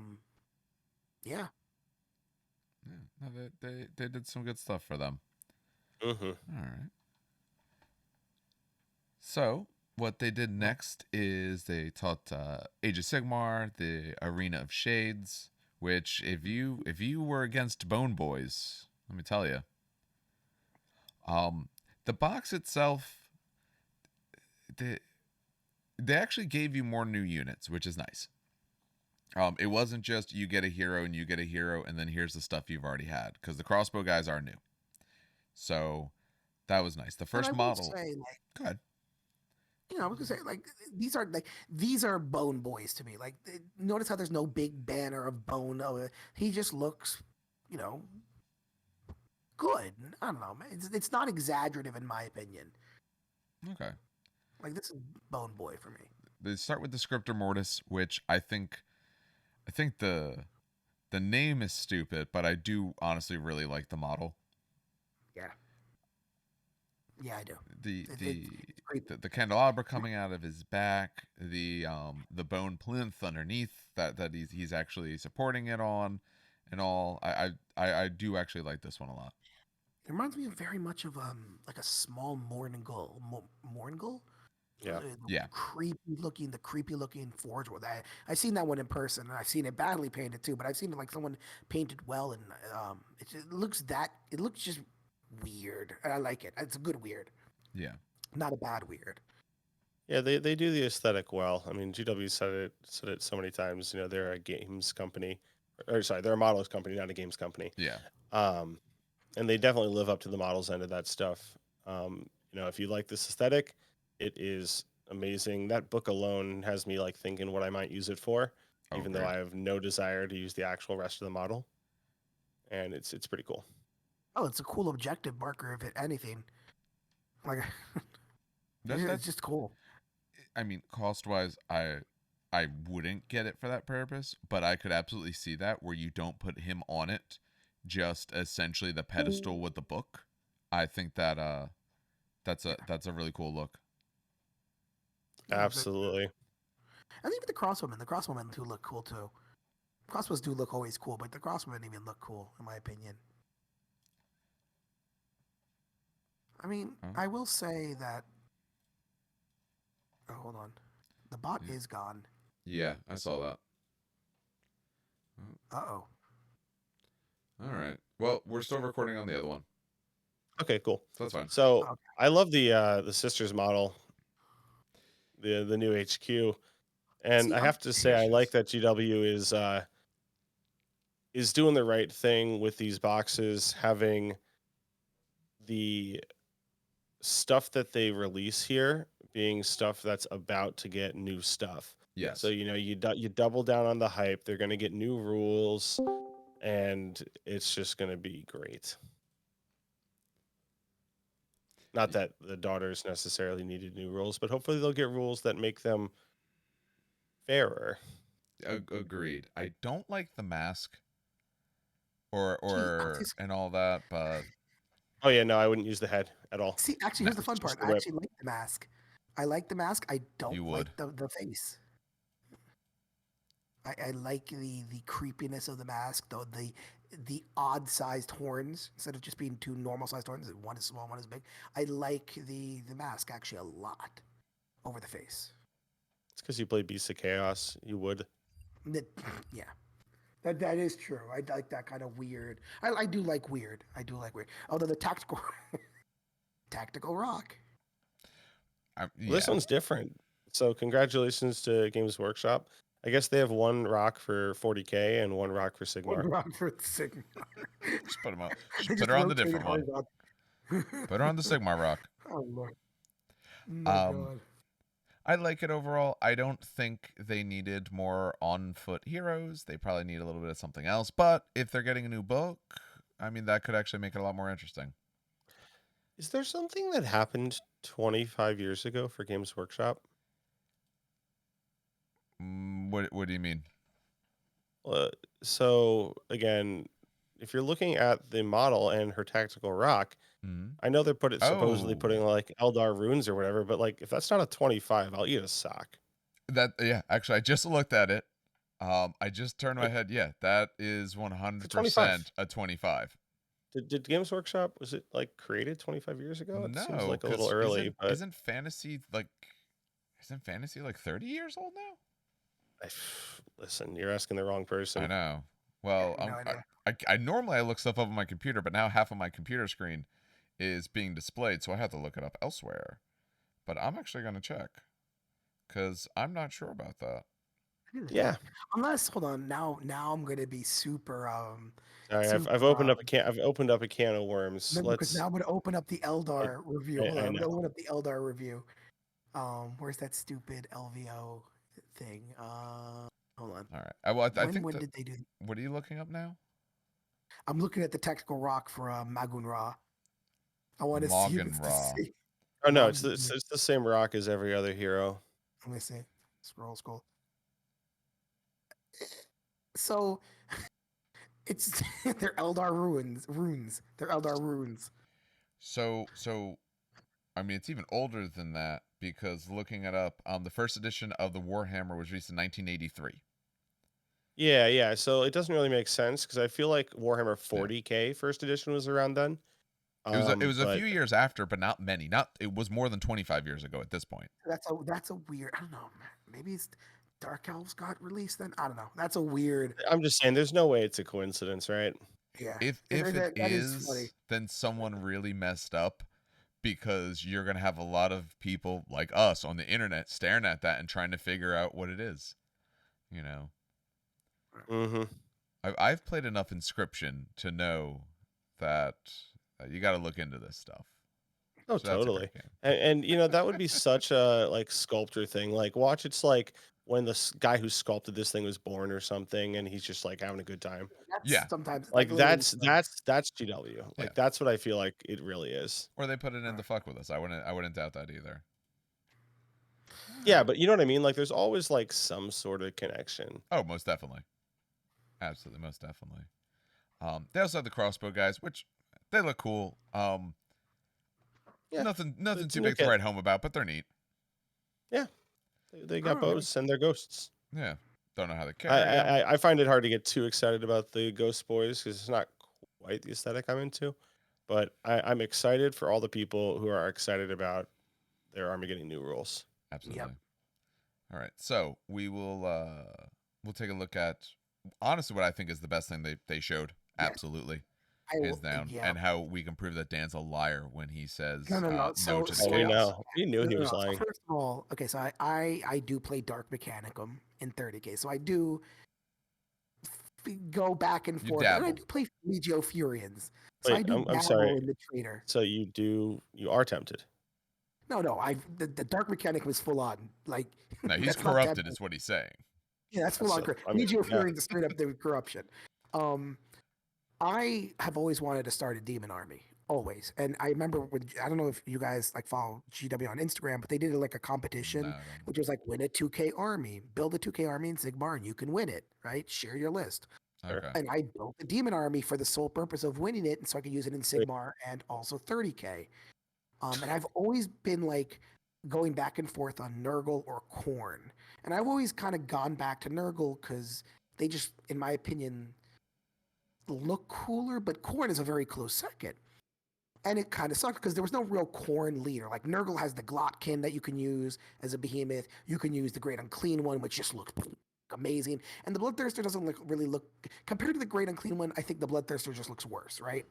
Yeah. No, they did some good stuff for them. Mm-hmm. All right. So what they did next is they taught Age of Sigmar, the Arena of Shades, which if you were against Bone Boys, let me tell you, the box itself, they actually gave you more new units, which is nice. It wasn't just you get a hero and you get a hero and then here's the stuff you've already had, because the crossbow guys are new. So that was nice. The first model. Say, Go ahead. I was gonna say these are Bone Boys to me. Like, notice how there's no big banner of Bone. He just looks, good. I don't know, man. It's not exaggerative in my opinion. Okay. Like, this is Bone Boy for me. They start with the Scriptor Mortis, which I think the name is stupid, but I do honestly really like the model. Yeah. Yeah, I do. The candelabra coming out of his back, the bone plinth underneath that he's actually supporting it on, and all. I do actually like this one a lot. It reminds me very much of like a small Morningle. Morningle? Yeah. Yeah. The creepy looking Forge World. I've seen that one in person, and I've seen it badly painted too. But I've seen it like someone painted well, and it looks just weird. And I like it. It's a good weird. Yeah. Not a bad weird. Yeah, they do the aesthetic well. I mean, GW said it so many times. They're a games company, or sorry, they're a models company, not a games company. Yeah. And they definitely live up to the models end of that stuff. If you like this aesthetic, it is amazing. That book alone has me like thinking what I might use it for, even though great. I have no desire to use the actual rest of the model. And it's pretty cool. Oh, it's a cool objective marker, if it anything. Like, it's That's just cool. I mean, cost wise, I wouldn't get it for that purpose, but I could absolutely see that where you don't put him on it, just essentially the pedestal with the book. I think that that's a really cool look. Yeah, Absolutely. and even the crosswomen do look cool too. Crossbows do look always cool, but the crosswomen even look cool, in my opinion. I mean, I will say that. Oh, hold on. The bot is gone. Yeah, I saw that. Uh-oh. All right. Well, we're still recording on the other one. Okay, cool. So that's fine. So Okay. I love the sisters model, the new HQ, and See, I have to say I like that GW is doing the right thing with these boxes, having the stuff that they release here being stuff that's about to get new stuff. Yes. So you double down on the hype. They're going to get new rules, and it's just going to be great. Not that the daughters necessarily needed new rules, but hopefully they'll get rules that make them fairer. Agreed. I don't like the mask or and all that, but Oh yeah, no, I wouldn't use the head at all. See, actually, here's the fun part. Just the I whip. actually like the mask. I like the mask. I don't You would. like the face. I like the creepiness of the mask, though the odd sized horns instead of just being two normal sized horns. One is small, one is big. I like the mask actually a lot over the face. It's because you play Beasts of Chaos. You would. Yeah, that is true. I like that kind of weird. I do like weird. I do like weird. Although the tactical rock. Well, this one's different. So congratulations to Games Workshop. I guess they have one rock for 40K and one rock for Sigmar. One rock for Sigmar. Just put them up. Just put her on the different one. Put her on the Sigmar rock. Oh Lord. My God. I like it overall. I don't think they needed more on-foot heroes. They probably need a little bit of something else. But if they're getting a new book, I mean, that could actually make it a lot more interesting. Is there something that happened 25 years ago for Games Workshop? What do you mean? So again, if you're looking at the model and her tactical rock, I know they're supposedly putting like Eldar runes or whatever, but like if that's not a 25, I'll eat a sock. Actually, I just looked at it. I just turned my head. Yeah, that is 100% a 25. Did Games Workshop, was it like created 25 years ago? It seems like a little early, but isn't fantasy like 30 years old now? Listen, you're asking the wrong person. I know. Well, I normally I look stuff up on my computer, but now half of my computer screen is being displayed, so I have to look it up elsewhere. But I'm actually going to check because I'm not sure about that. Yeah. Unless, hold on, now I'm gonna be super. Sorry, I've opened up a can. I've opened up a can of worms. Because now I'm gonna open up the Eldar review. Hold on, I'm gonna open up the Eldar review. Where's that stupid LVO thing? Hold on. All right. Well, I think when did they do? What are you looking up now? I'm looking at the tactical rock for Magun Ra. I want to see if it's the same. Oh no, it's the same rock as every other hero. Let me see. Scroll. So it's they're Eldar runes. They're Eldar runes. So I mean, it's even older than that because looking it up, the first edition of the Warhammer was released in 1983. Yeah. So it doesn't really make sense because I feel like Warhammer 40K first edition was around then. It was a few years after, but not many. It was more than 25 years ago at this point. That's a weird. I don't know. Maybe it's Dark Elves got released then. I don't know. That's a weird. I'm just saying, there's no way it's a coincidence, right? Yeah. If it is, then someone really messed up because you're gonna have a lot of people like us on the internet staring at that and trying to figure out what it is. You know. Mm-hmm. I've played enough Inscription to know that you got to look into this stuff. Oh, So that's a totally. great game. And you know, that would be such a like sculptor thing. Like, watch, it's like when the guy who sculpted this thing was born or something, and he's just like having a good time. That's Yeah. sometimes like Like literally. that's GW. Yeah. Like that's what I feel like it really is. Or they put it in Right. the fuck with us. I wouldn't doubt that either. Yeah, but you know what I mean? Like there's always like some sort of connection. Oh, most definitely. Absolutely, most definitely. They also have the crossbow guys, which they look cool. Yeah. Nothing It's a too new big to kit. write home about, but they're neat. Yeah. They got Alright. bows and they're ghosts. Yeah. Don't know how they I, carry them. I find it hard to get too excited about the Ghost Boys because it's not quite the aesthetic I'm into. But I'm excited for all the people who are excited about their army getting new rules. Absolutely. All right. So we'll take a look at honestly what I think is the best thing they showed. Yes. Absolutely. I Hands down. yeah. And how we can prove that Dan's a liar when he says No. no So to the Oh, we chaos. know. We knew he No. was So lying. first of all, okay, so I do play Dark Mechanicum in 30K, so I do go back and You forth, and I dabble. do play Legio Furians. So Wait, I do I'm dabble sorry. in the trader. So you are tempted. No, the Dark Mechanicum is full on. Like No, he's that's not corrupted temple. is what he's saying. Yeah, that's full on. I mean, Legio yeah. Furians is straight up the corruption. I have always wanted to start a demon army. Always. And I remember when I don't know if you guys like follow GW on Instagram, but they did like a competition, No, I don't. which was like win a 2K army, build a 2K army in Sigmar, and you can win it, right? Share your list. Okay. And I built the demon army for the sole purpose of winning it, and so I could use it in Sigmar and also 30K. And I've always been like going back and forth on Nurgle or Khorne, and I've always kind of gone back to Nurgle because they just, in my opinion, look cooler. But Khorne is a very close second. And it kind of sucked because there was no real Khorne leader. Like Nurgle has the Glotkin that you can use as a behemoth. You can use the Great Unclean one, which just looks amazing. And the Bloodthirster doesn't really look compared to the Great Unclean one. I think the Bloodthirster just looks worse, right?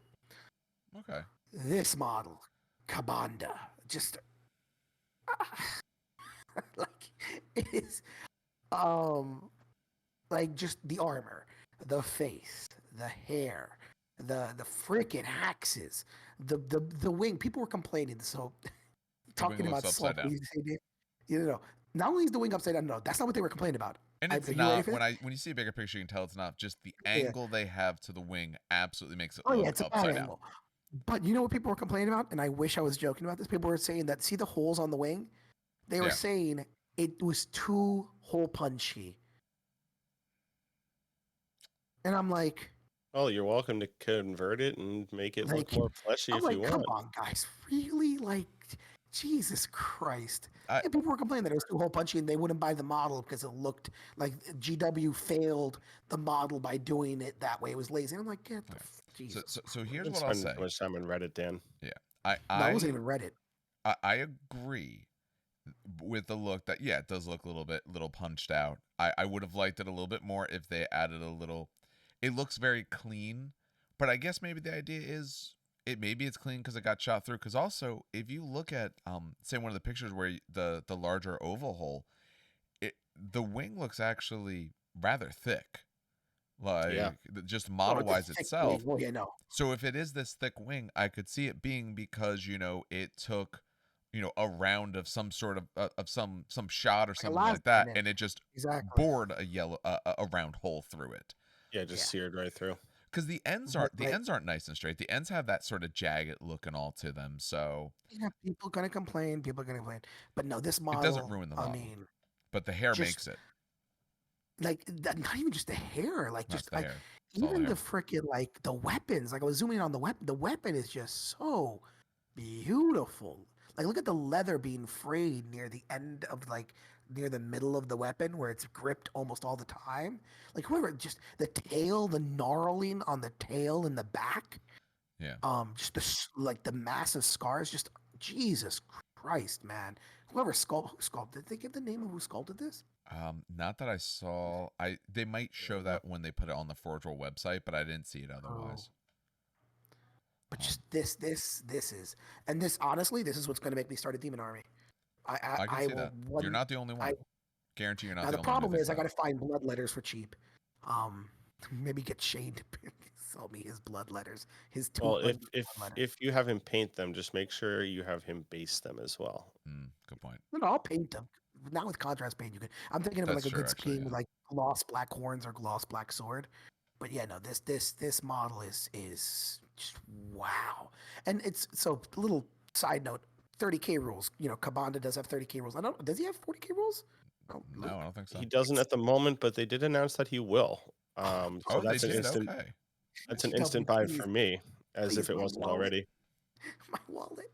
Okay. This model, Kabanda, just like it is, like just the armor, the face, the hair, the freaking axes, the wing. People were complaining. So talking looks about upside Salt, down. you know, not only is the wing upside down, no, that's not what they were complaining about. And it's Are you ready not for this? when you see a bigger picture, you can tell it's not just the Yeah. angle they have to the wing absolutely makes it Oh look yeah, it's a bad upside down. angle. But you know what people were complaining about? And I wish I was joking about this. People were saying that see the holes on the wing? They were Yeah. saying it was too hole punchy. And I'm like, Oh, you're welcome to convert it and make it look Like, more fleshy I'm if like, you come want. on, guys, really? Like, Jesus Christ! I- And people were complaining that it was too hole punchy, and they wouldn't buy the model because it looked like GW failed the model by doing it that way. It was lazy. And I'm like, get the Jesus. So here's It's what I'll spending say. too much time on Reddit, Dan. I No, I wasn't even Reddit. I agree with the look that it does look a little punched out. I would have liked it a little bit more if they added a little. It looks very clean, but I guess maybe the idea is maybe it's clean because it got shot through. Because also, if you look at say one of the pictures where the larger oval hole, the wing looks actually rather thick, like just model wise itself. Well, yeah, no. So if it is this thick wing, I could see it being because it took a round of some sort of some shot or something like that, and it just bored a round hole through it. Yeah, just seared right through. Because the ends aren't nice and straight. The ends have that sort of jagged look and all to them. So yeah, people gonna complain. But no, this model. It doesn't ruin the model. I mean, but the hair makes it. Like not even just the hair, like Not just the like hair. It's all even the the freaking like the weapons. Like I was zooming in on the weapon. The weapon is just so beautiful. Like look at the leather being frayed near the end of near the middle of the weapon where it's gripped almost all the time. Like whoever just the tail, the gnarling on the tail in the back. Yeah. Just the massive scars. Just Jesus Christ, man. Whoever sculpted. Did they give the name of who sculpted this? Not that I saw. They might show that when they put it on the Forge World website, but I didn't see it otherwise. But just this is, and this honestly, this is what's going to make me start a demon army. I can see that. You're not the only one. Guarantee you're not now the the only one. problem is I got to find blood letters for cheap. Maybe get Shane to tell me his blood letters, his 2 Well, blood letters. if you have him paint them, just make sure you have him base them as well. Good point. No, I'll paint them. Not with contrast paint. You could. I'm thinking of That's like a true, good actually, scheme with yeah. like gloss black horns or gloss black sword. But yeah, no, this model is just wow. And it's so little side note, 30K rules. You know, Kabanda does have 30K rules. I don't. Does he have 40K rules? Oh, No, I don't think so. He doesn't at the moment, but they did announce that he will. So Oh, they that's an did? instant. Okay. That's an GW, instant buy please, for me, as if please, it my wasn't wallet, already. my wallet.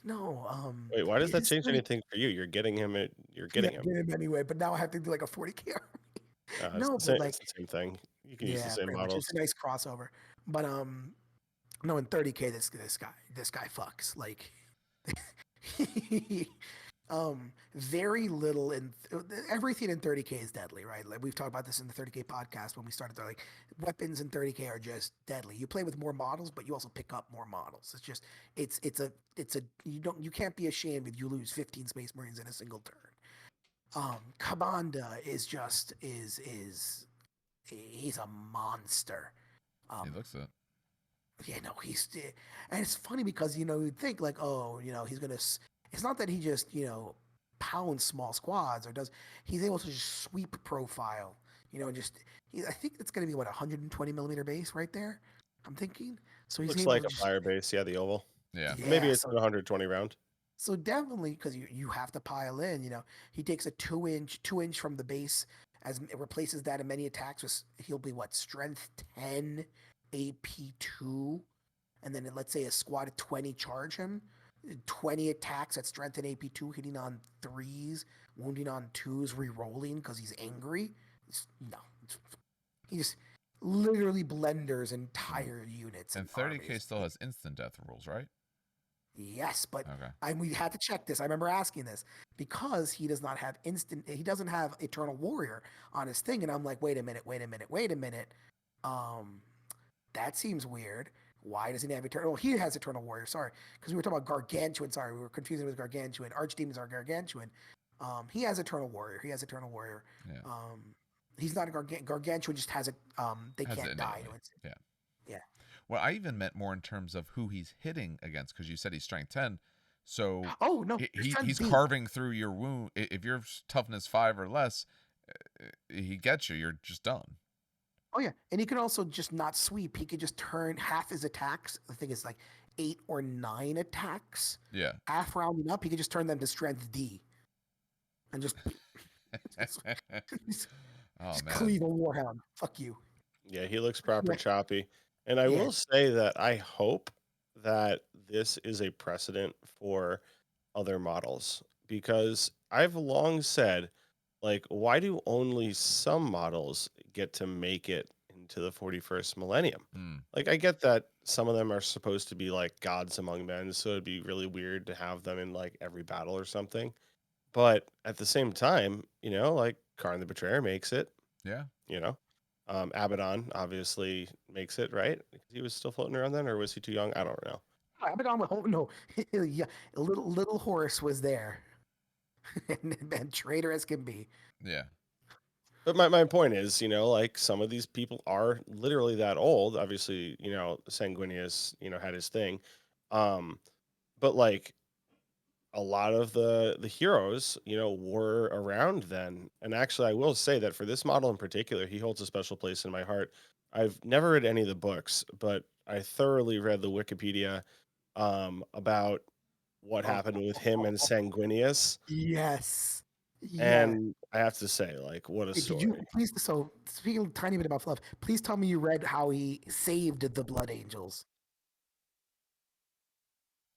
No, Wait, why does that his change 30 anything for you? You're getting him. You're yeah, getting him. get him anyway. But now I have to do like a 40K army. It's No, the but same. like It's the same thing. You can use the yeah, same pretty much. It's models. a nice crossover. But no, in 30K, this guy fucks like. Very little in everything in 30K is deadly, right? Like we've talked about this in the 30K podcast when we started. Like weapons in 30K are just deadly. You play with more models, but you also pick up more models. It's just it's a you can't be ashamed if you lose 15 Space Marines in a single turn. Kabanda is just is he's a monster. He Um, looks it. yeah, no, and it's funny because you'd think like, oh, he's gonna. It's not that he just pounds small squads or does. He's able to just sweep profile, and just. I think it's gonna be what 120 millimeter base right there. I'm thinking. So he's Looks able like to a just. fire base. Yeah, the oval. Yeah. Maybe Yeah, it's 120 round. so definitely because you have to pile in. He takes a 2 inch from the base as it replaces that in many attacks. He'll be what strength 10, AP 2. And then let's say a squad of 20 charge him, 20 attacks at strength and AP 2, hitting on 3s, wounding on 2s, re-rolling because he's angry. He just literally blenders entire units. And 30K still has instant death rules, right? Yes, but Okay. we had to check this. I remember asking this because he does not have he doesn't have Eternal Warrior on his thing. And I'm like, wait a minute. That seems weird. Why doesn't he have Eternal? He has Eternal Warrior. Sorry, because we were talking about Gargantuan. Sorry, we were confusing it with Gargantuan. Archdemons are Gargantuan. He has Eternal Warrior. Yeah. He's not a Gargantuan. Just has a. They Has can't it die. innately. Yeah. Yeah. Well, I even meant more in terms of who he's hitting against, because you said he's strength 10. So Oh no, he's carving through your wound. If you're toughness 5 or less, he gets you. You're just done. Oh yeah, and he can also just not sweep. He could just turn half his attacks. The thing is like 8 or 9 attacks. Yeah. Half rounding up, he could just turn them to strength D, and just Oh man. cleave a warhound. Fuck you. Yeah, he looks proper Yeah. choppy. And I Yeah. will say that I hope that this is a precedent for other models, because I've long said, like, why do only some models get to make it into the 41st millennium? Like, I get that some of them are supposed to be like gods among men, so it'd be really weird to have them in like every battle or something. But at the same time, like Karn the Betrayer makes it. Yeah. Abaddon obviously makes it, right? Because he was still floating around then, or was he too young? I don't know. Abaddon with no, yeah, little Horus was there, and traitor as can be. Yeah. But my point is, like some of these people are literally that old. Obviously, Sanguinius, had his thing. But like a lot of the heroes, were around then. And actually, I will say that for this model in particular, he holds a special place in my heart. I've never read any of the books, but I thoroughly read the Wikipedia about what happened with him and Sanguinius. Yes. Yeah. And I have to say, like, what a Did story. you please? So speaking a tiny bit about Fluff, please tell me you read how he saved the Blood Angels.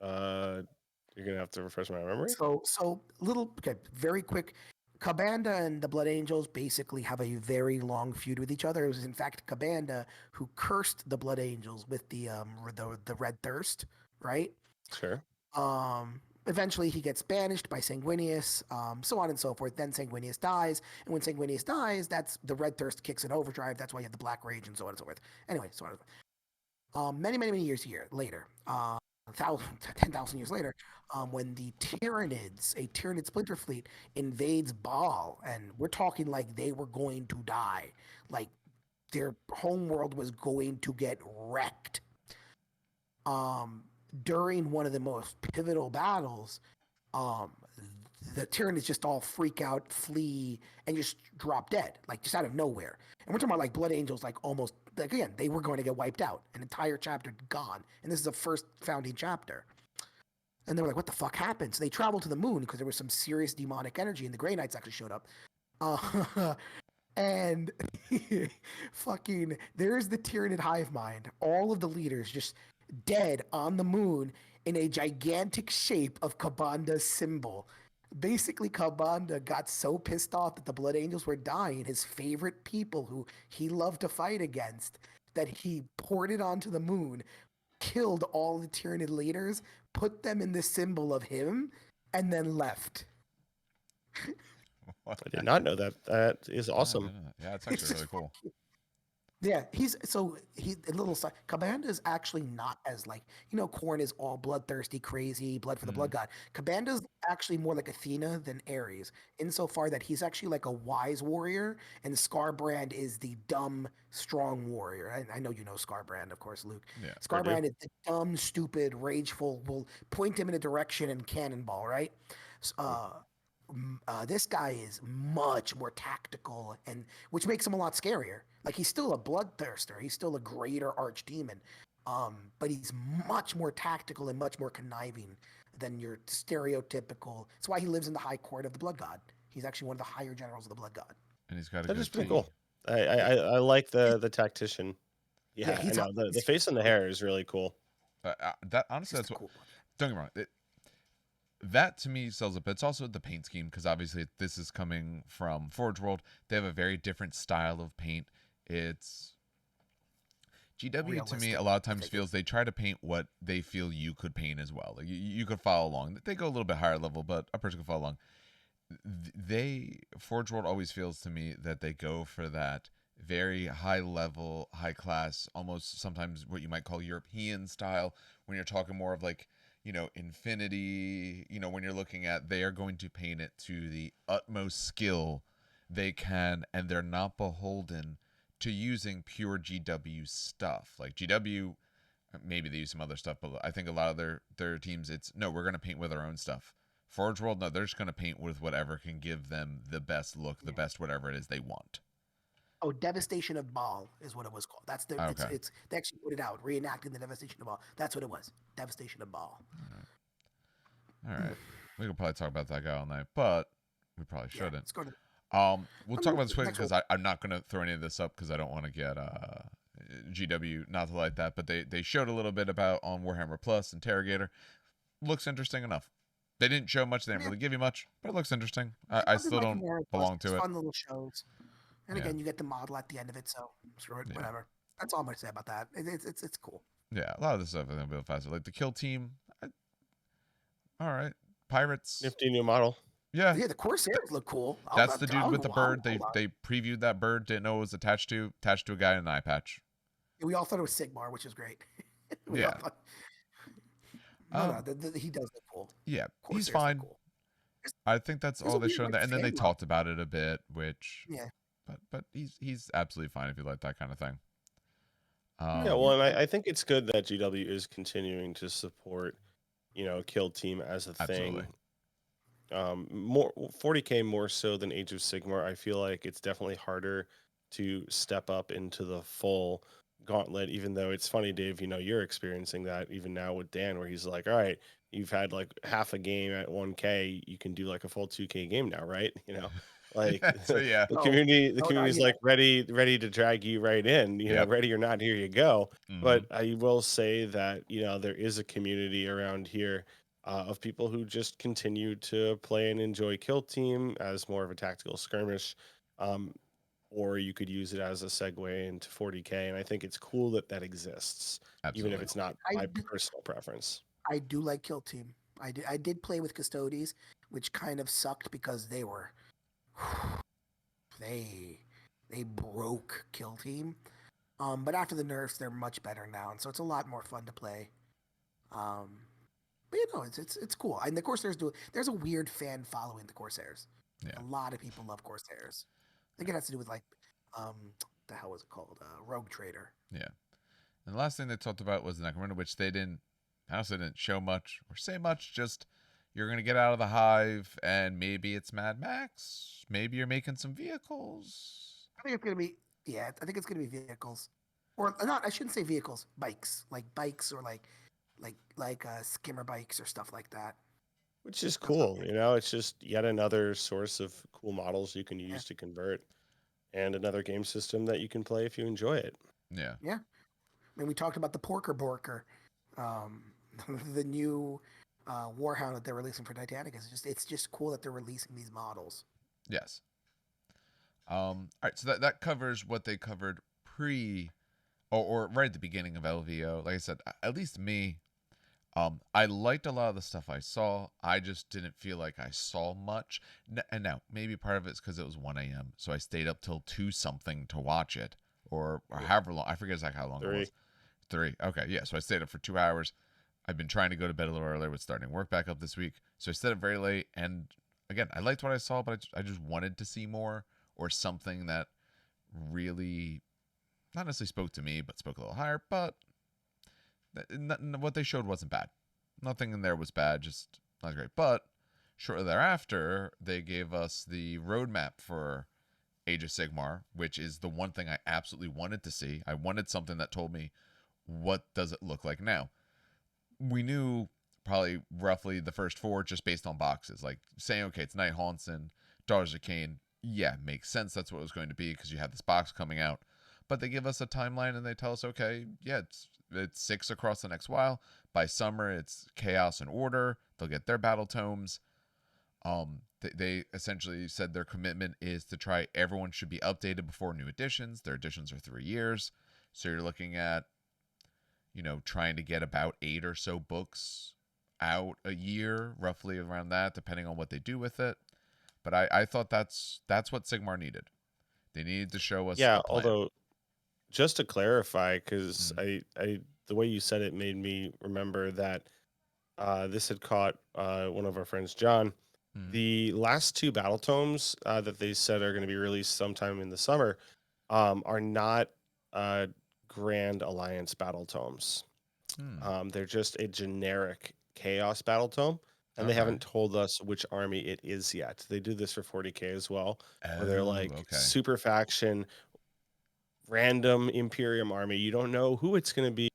You're gonna have to refresh my memory. So little okay, very quick. Kabanda and the Blood Angels basically have a very long feud with each other. It was in fact Kabanda who cursed the Blood Angels with the Red Thirst, right? Sure. Eventually he gets banished by Sanguinius, so on and so forth. Then Sanguinius dies, and when Sanguinius dies, that's the Red Thirst kicks in overdrive. That's why you have the Black Rage and so on and so forth. Anyway, so on and so forth. Many years later, 10,000 years later, when the Tyranids, a Tyranid splinter fleet, invades Baal, and we're talking like they were going to die. Like their home world was going to get wrecked. During one of the most pivotal battles, um, the Tyranids just all freak out, flee, and just drop dead, like just out of nowhere. And we're talking about like Blood Angels, like almost like again, they were going to get wiped out, an entire chapter gone, and this is the first founding chapter. And they were like, "What the fuck happened?" So they traveled to the moon because there was some serious demonic energy, and the Grey Knights actually showed up. And fucking, there's the Tyranid hive mind. All of the leaders just dead on the moon in a gigantic shape of Kabanda's symbol. Basically, Kabanda got so pissed off that the Blood Angels were dying, his favorite people who he loved to fight against, that he poured it onto the moon, killed all the Tyranid leaders, put them in the symbol of him, and then left. I did not know that. That is Yeah, awesome. yeah, it's actually really cool. Yeah, a little side. Kabanda is actually not as like, Korn is all bloodthirsty, crazy, blood for the blood god. Kabanda's actually more like Athena than Ares, insofar that he's actually like a wise warrior, and Scarbrand is the dumb, strong warrior. I know you know Scarbrand, of course, Luke. Yeah. Scarbrand is the dumb, stupid, rageful, will point him in a direction and cannonball, right? This guy is much more tactical, and which makes him a lot scarier. Like he's still a bloodthirster, he's still a greater archdemon, but he's much more tactical and much more conniving than your stereotypical. That's why he lives in the high court of the blood god. He's actually one of the higher generals of the blood god. And he's got a That good is pretty team. cool. I like the tactician. Yeah, I he's know the face and the hair is really cool. That honestly, that's what. Don't get me wrong. That to me sells up. It's also the paint scheme, because obviously this is coming from Forge World. They have a very different style of paint. It's GW to me a lot of times feels they try to paint what they feel you could paint as well. Like you could follow along. They go a little bit higher level, but a person can follow along. Forge World always feels to me that they go for that very high level, high class, almost sometimes what you might call European style, when you're talking more of like, Infinity, when you're looking at, they are going to paint it to the utmost skill they can, and they're not beholden to using pure GW stuff. Like GW, maybe they use some other stuff, but I think a lot of their teams, it's, no, we're going to paint with our own stuff. Forge World, no, they're just going to paint with whatever can give them the best look, the best whatever it is they want. Oh, Devastation of Baal is what it was called. That's the Okay. It's they actually put it out, reenacting the Devastation of Baal. That's what it was. Devastation of Baal. All right. We could probably talk about that guy all night, but we probably shouldn't. Let's go to we'll talk about this quickly, because I'm not going to throw any of this up because I don't want to get GW not to like that. But they showed a little bit about on Warhammer Plus Interrogator. Looks interesting enough. They didn't show much. They didn't really give you much, but it looks interesting. I still don't belong to it. Fun little shows. And again, you get the model at the end of it, so screw it, whatever. That's all I'm gonna say about that. It's cool. Yeah, a lot of this stuff is gonna be a little faster. Like the kill team, all right. Pirates, nifty new model. Yeah, the Corsairs look cool. That's the dude with the bird. They previewed that bird. Didn't know it was attached to a guy in an eye patch. We all thought it was Sigmar, which is great. Yeah. He does look cool. Yeah, Corsairs he's fine. cool. I think that's all they showed there, and then they talked about it a bit, which but he's absolutely fine if you like that kind of thing. And I think it's good that GW is continuing to support, kill team as a thing. More 40K more so than Age of Sigmar. I feel like it's definitely harder to step up into the full gauntlet, even though it's funny, Dave, you're experiencing that even now with Dan, where he's like, all right, you've had like half a game at 1K, you can do like a full 2K game now, right? Like so, yeah. the community's like ready to drag you right in, ready or not, here you go. Mm-hmm. But I will say that, there is a community around here of people who just continue to play and enjoy Kill Team as more of a tactical skirmish. Or you could use it as a segue into 40K. And I think it's cool that exists, even if it's not my personal preference. I do like Kill Team. I did play with Custodes, which kind of sucked because they were they broke Kill Team. But after the nerfs, they're much better now, and so it's a lot more fun to play. But it's cool. And the Corsairs there's a weird fan following the Corsairs. Yeah. A lot of people love Corsairs. I think it has to do with like the hell was it called? Rogue Trader. Yeah. And the last thing they talked about was the Necromunda, which they honestly didn't show much or say much. Just you're going to get out of the hive, and maybe it's Mad Max. Maybe you're making some vehicles. I think it's gonna be I think it's gonna be vehicles, or not. I shouldn't say vehicles. Bikes, like bikes, or like skimmer bikes or stuff like that. Which is That's what- cool. It's just yet another source of cool models you can Yeah, use to convert, and another game system that you can play if you enjoy it. Yeah. yeah. I mean, we talked about the Porker Borker, um, the new Warhound that they're releasing for Titanic. It's just cool that they're releasing these models. Yes. All right. So that covers what they covered or right at the beginning of LVO. Like I said, at least me, I liked a lot of the stuff I saw. I just didn't feel like I saw much. And now maybe part of it's because it was 1 a.m. So I stayed up till 2 something to watch it, or however long. I forget exactly how long it 3. was. 3. Okay, yeah. So I stayed up for 2 hours. I've been trying to go to bed a little earlier with starting work back up this week. So I stayed up very late. And again, I liked what I saw, but I just wanted to see more, or something that really not necessarily spoke to me, but spoke a little higher. But what they showed wasn't bad. Nothing in there was bad, just not great. But shortly thereafter, they gave us the roadmap for Age of Sigmar, which is the one thing I absolutely wanted to see. I wanted something that told me, what does it look like now? We knew probably roughly the first 4 just based on boxes. Like saying, okay, it's Night Haunson, Daughters of Cain. Yeah, makes sense. That's what it was going to be because you have this box coming out. But they give us a timeline and they tell us, okay, yeah, it's 6 across the next while. By summer, it's Chaos and Order. They'll get their battle tomes. They essentially said their commitment is to try everyone should be updated before new editions. Their editions are 3 years. So you're looking at, trying to get about 8 or so books out a year, roughly around that, depending on what they do with it. But I thought that's what Sigmar needed. They needed to show us Yeah, a plan. although just to clarify, because Mhm. I the way you said it made me remember that this had caught one of our friends, John. Mhm. The last 2 battle tomes that they said are going to be released sometime in the summer are not uh, Grand Alliance battle tomes. They're just a generic Chaos battle tome, and they Okay. haven't told us which army it is yet. They do this for 40K as well, where they're Oh, like okay. super faction, random Imperium army. You don't know who it's going to be,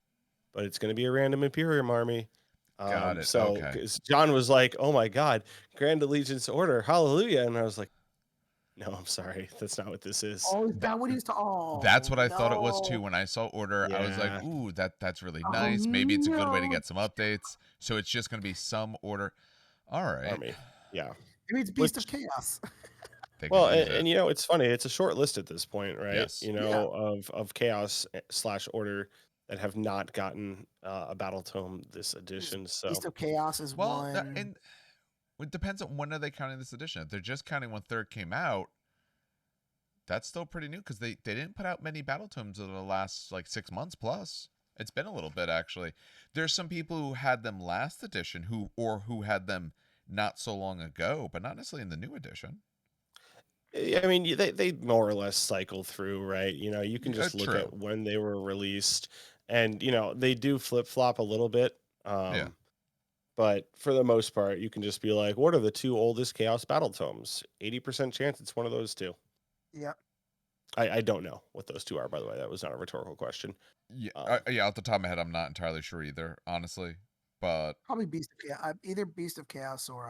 but it's going to be a random Imperium army. Got it. So Okay. 'cause John was like, "Oh my God, Grand Allegiance Order, hallelujah!" And I was like, "No, I'm sorry, that's not what this is." Oh, is That that what he was? that's Oh what I thought it was too. no! When I saw Order, I was like, Yeah, "Ooh, that's really Oh nice. Maybe it's a good way to no! get some updates." So it's just going to be some Order. All right. army. Yeah, Maybe it's Beast of which Chaos. They could well, use and it. it's funny. It's a short list at this point, right? Yes. Yeah. Of Chaos slash Order that have not gotten a battle tome this There's edition. So Beast of Chaos is Well, one. and it depends on when are they counting this edition. If they're just counting when 3rd came out, that's still pretty new because they didn't put out many battle tomes over the last like 6 months plus. It's been a little bit actually. There's some people who had them last edition who had them not so long ago, but not necessarily in the new edition. I mean, they more or less cycle through, right? You can just look True. at when they were released, and they do flip flop a little bit. Yeah. But for the most part, you can just be like, what are the 2 oldest Chaos battle tomes? 80% chance it's one of those 2. Yep. I don't know what those 2 are, by the way. That was not a rhetorical question. Yeah, Um, yeah. Off the top of my head, I'm not entirely sure either, honestly. But Probably Beast of Chaos. Either Beast of Chaos or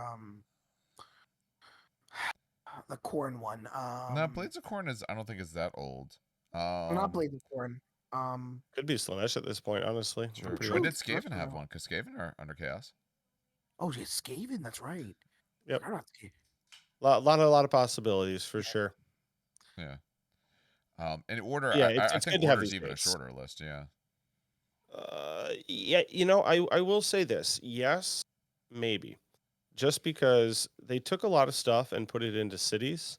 the Corn one. no, Blades of Corn I don't think is that old. Not Blades of Corn. could be Slanesh at this point, honestly. I'm Sure. Oh, pretty When true. did Slash Skaven was have out. one? Because Skaven are under Chaos. Oh, yeah, Skaven. That's right. Yep. Forgot about Skaven. A lot of possibilities for sure. Yeah. In Order, Yeah, I it's think good to have Order's these even a dates. shorter list. Yeah. Yeah, I will say this. Yes, maybe. Just because they took a lot of stuff and put it into cities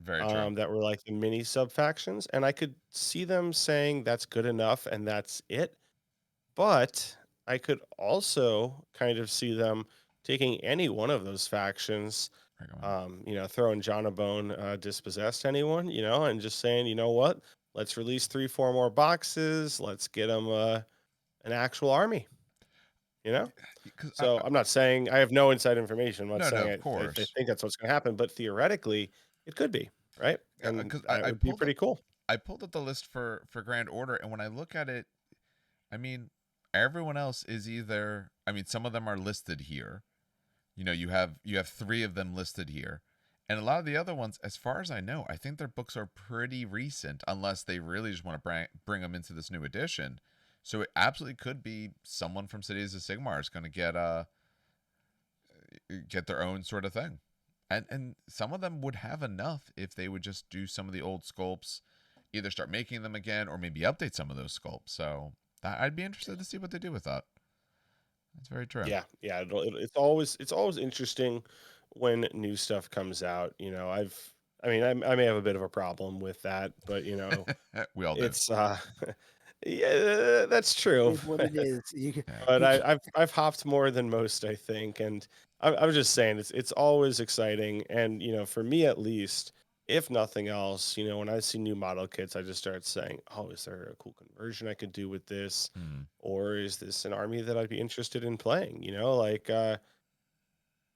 Very true. that were like the mini sub factions, and I could see them saying that's good enough and that's it. But I could also kind of see them taking any one of those factions, Recommend. throwing John a bone, dispossessed anyone, and just saying, you know what? let's release 3-4 more boxes. Let's get them an actual army. You know. Because So I'm not saying I have no inside information. I'm not no, no, saying of I course. think that's what's going to happen, but theoretically, it could be, right? And Because that would be pretty cool. I pulled up the list for Grand Order, and when I look at it, I mean, everyone else is either. I mean, some of them are listed here. You know, you have 3 of them listed here, and a lot of the other ones, as far as I know, I think their books are pretty recent, unless they really just want to bring them into this new edition. So it absolutely could be someone from Cities of Sigmar is going to get their own sort of thing. And some of them would have enough if they would just do some of the old sculpts, either start making them again or maybe update some of those sculpts. So I'd be interested to see what they do with that. That's very true. Yeah, yeah. It's always interesting when new stuff comes out. I mean, I may have a bit of a problem with that, but We all do. it's yeah, that's true. Is what it is. Yeah. But You can't, I've hopped more than most, I think, and I'm just saying it's always exciting, and for me at least, if nothing else, when I see new model kits, I just start saying, oh, is there a cool conversion I could do with this, Mm. or is this an army that I'd be interested in playing? Like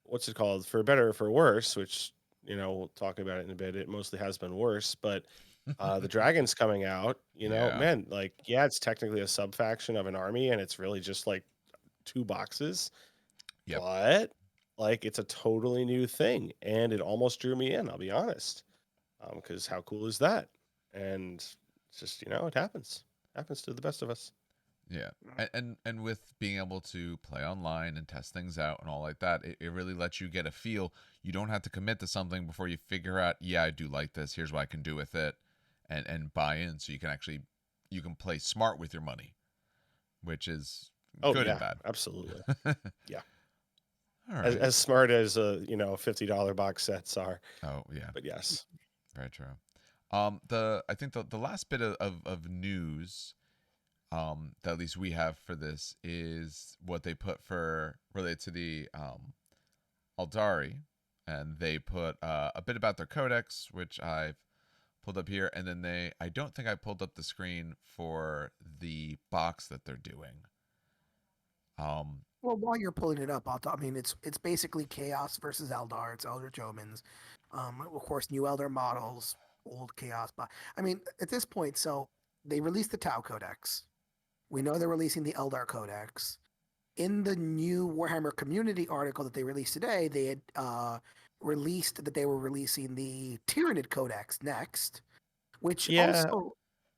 what's it called? For better or for worse, which we'll talk about it in a bit. It mostly has been worse, but the dragon's coming out. Yeah. Man, like yeah, it's technically a sub faction of an army, and it's really just like 2 boxes, Yep. but like it's a totally new thing, and it almost drew me in. I'll be honest, because how cool is that? And it's just it happens to the best of us. Yeah. And with being able to play online and test things out and all like that, it really lets you get a feel. You don't have to commit to something before you figure out, yeah, I do like this. Here's what I can do with it, and buy in. So you can play smart with your money, which is Oh good and yeah, bad. absolutely. Yeah, All as right. as smart as $50 box sets are, Oh yeah, but yes. very true. I think the last bit of news that at least we have for this is what they put for related to the Eldari, and they put a bit about their codex, which I've pulled up here, and then I don't think I pulled up the screen for the box that they're doing. well, while you're pulling it up, I mean, it's basically Chaos versus Eldar. It's Elder Jomans. Of course, new Elder models, old Chaos. But I mean, at this point, so they released the Tau Codex. We know they're releasing the Eldar Codex. In the new Warhammer Community article that they released today, they had released that they were releasing the Tyrannid Codex next, which Yeah, also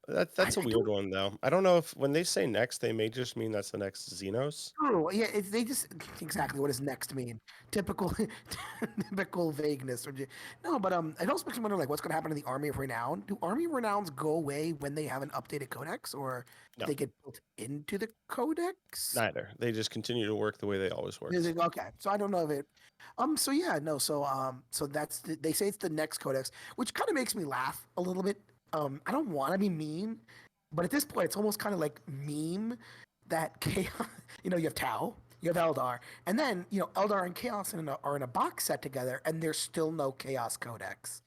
that's a I weird don't one though. I don't know if when they say next, they may just mean that's the next Xenos. know. Yeah, they just exactly what does next mean? Typical, typical vagueness. No, but it also makes me wonder, like, what's going to happen to the Army of Renown? Do Army of Renowns go away when they have an updated codex, or do No, they get built into the codex? neither. They just continue to work the way they always worked. Okay, so I don't know if it. So yeah, no. So that's they say it's the next codex, which kind of makes me laugh a little bit. I don't want to be mean, but at this point, it's almost kind of like meme that chaos. You have Tau, you have Eldar, and then Eldar and Chaos are in a box set together, and there's still no Chaos Codex.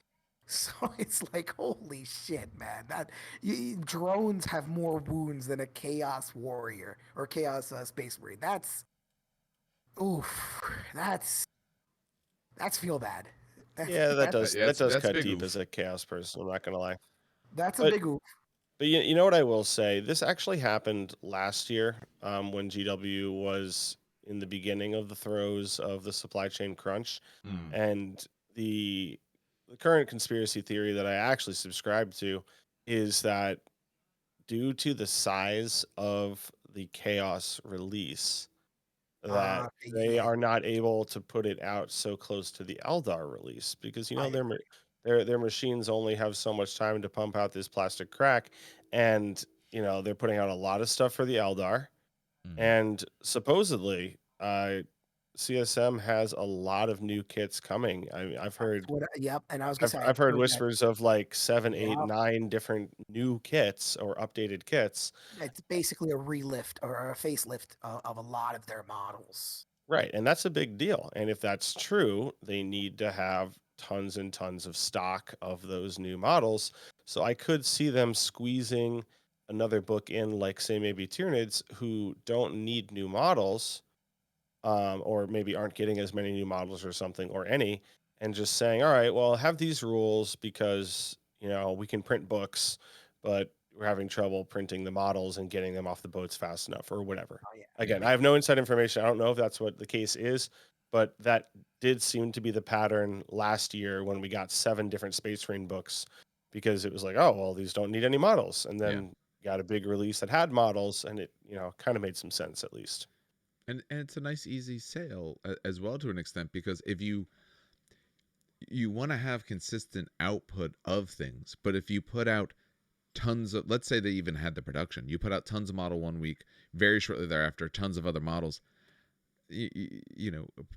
So it's like, holy shit, man! Drones have more wounds than a Chaos Warrior or Chaos Space Marine. Oof, that's feel bad. Yeah, that That's does Yeah, that does that's cut big deep as oof. a chaos person. I'm not gonna lie. that's a But big oof. but you know what I will say? This actually happened last year, when GW was in the beginning of the throes of the supply chain crunch, Mm. and the the current conspiracy theory that I actually subscribe to is that due to the size of the chaos release, that they Yeah, are not able to put it out so close to the Eldar release, because I their machines only have so much time to pump out this plastic crack, and they're putting out a lot of stuff for the Eldar, Mm. and supposedly CSM has a lot of new kits coming. I've that's heard what. Yep, and I was gonna I've say I've heard heard that. whispers of like 7, 8, Yeah, 9 different new kits or updated kits. it's basically a relift or a facelift of a lot of their models. Right, and that's a big deal, and if that's true, they need to have tons and tons of stock of those new models. So I could see them squeezing another book in, like say maybe Tyranids, who don't need new models, or maybe aren't getting as many new models or something, or any, and just saying, all right, well, have these rules because we can print books, but we're having trouble printing the models and getting them off the boats fast enough, or whatever. Oh yeah. Again, Yeah. I have no inside information. I don't know if that's what the case is, but that did seem to be the pattern last year when we got 7 different Space Marine books, because it was like, oh, well, these don't need any models. And Yeah. then got a big release that had models, and it, kind of made some sense at least. And it's a nice easy sale as well to an extent, because if you want to have consistent output of things, but if you put out tons of, let's say they even had the production, you put out tons of model 1 week, very shortly thereafter tons of other models,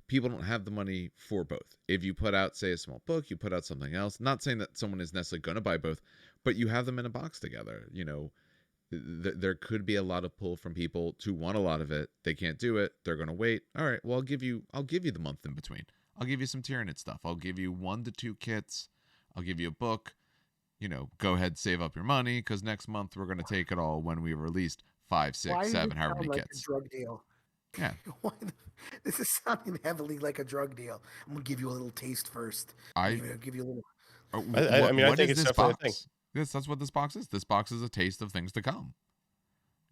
people don't have the money for both. If you put out, say, a small book, you put out something else, not saying that someone is necessarily going to buy both, but you have them in a box together, there could be a lot of pull from people to want a lot of it. They can't do it, they're going to wait. All right, well, I'll give you the month in between. I'll give you some Tyranid stuff. I'll give you 1 to 2 kits. I'll give you a book. Go ahead, save up your money, because next month we're going to take it all when we released 5, 6, 7, however many like kits. a drug deal? Yeah. This is sounding heavily like a drug deal. I'm gonna give you a little taste first. I Give you a little. I mean, I think it's this definitely a thing. box? That's what this box is. This box is a taste of things to come.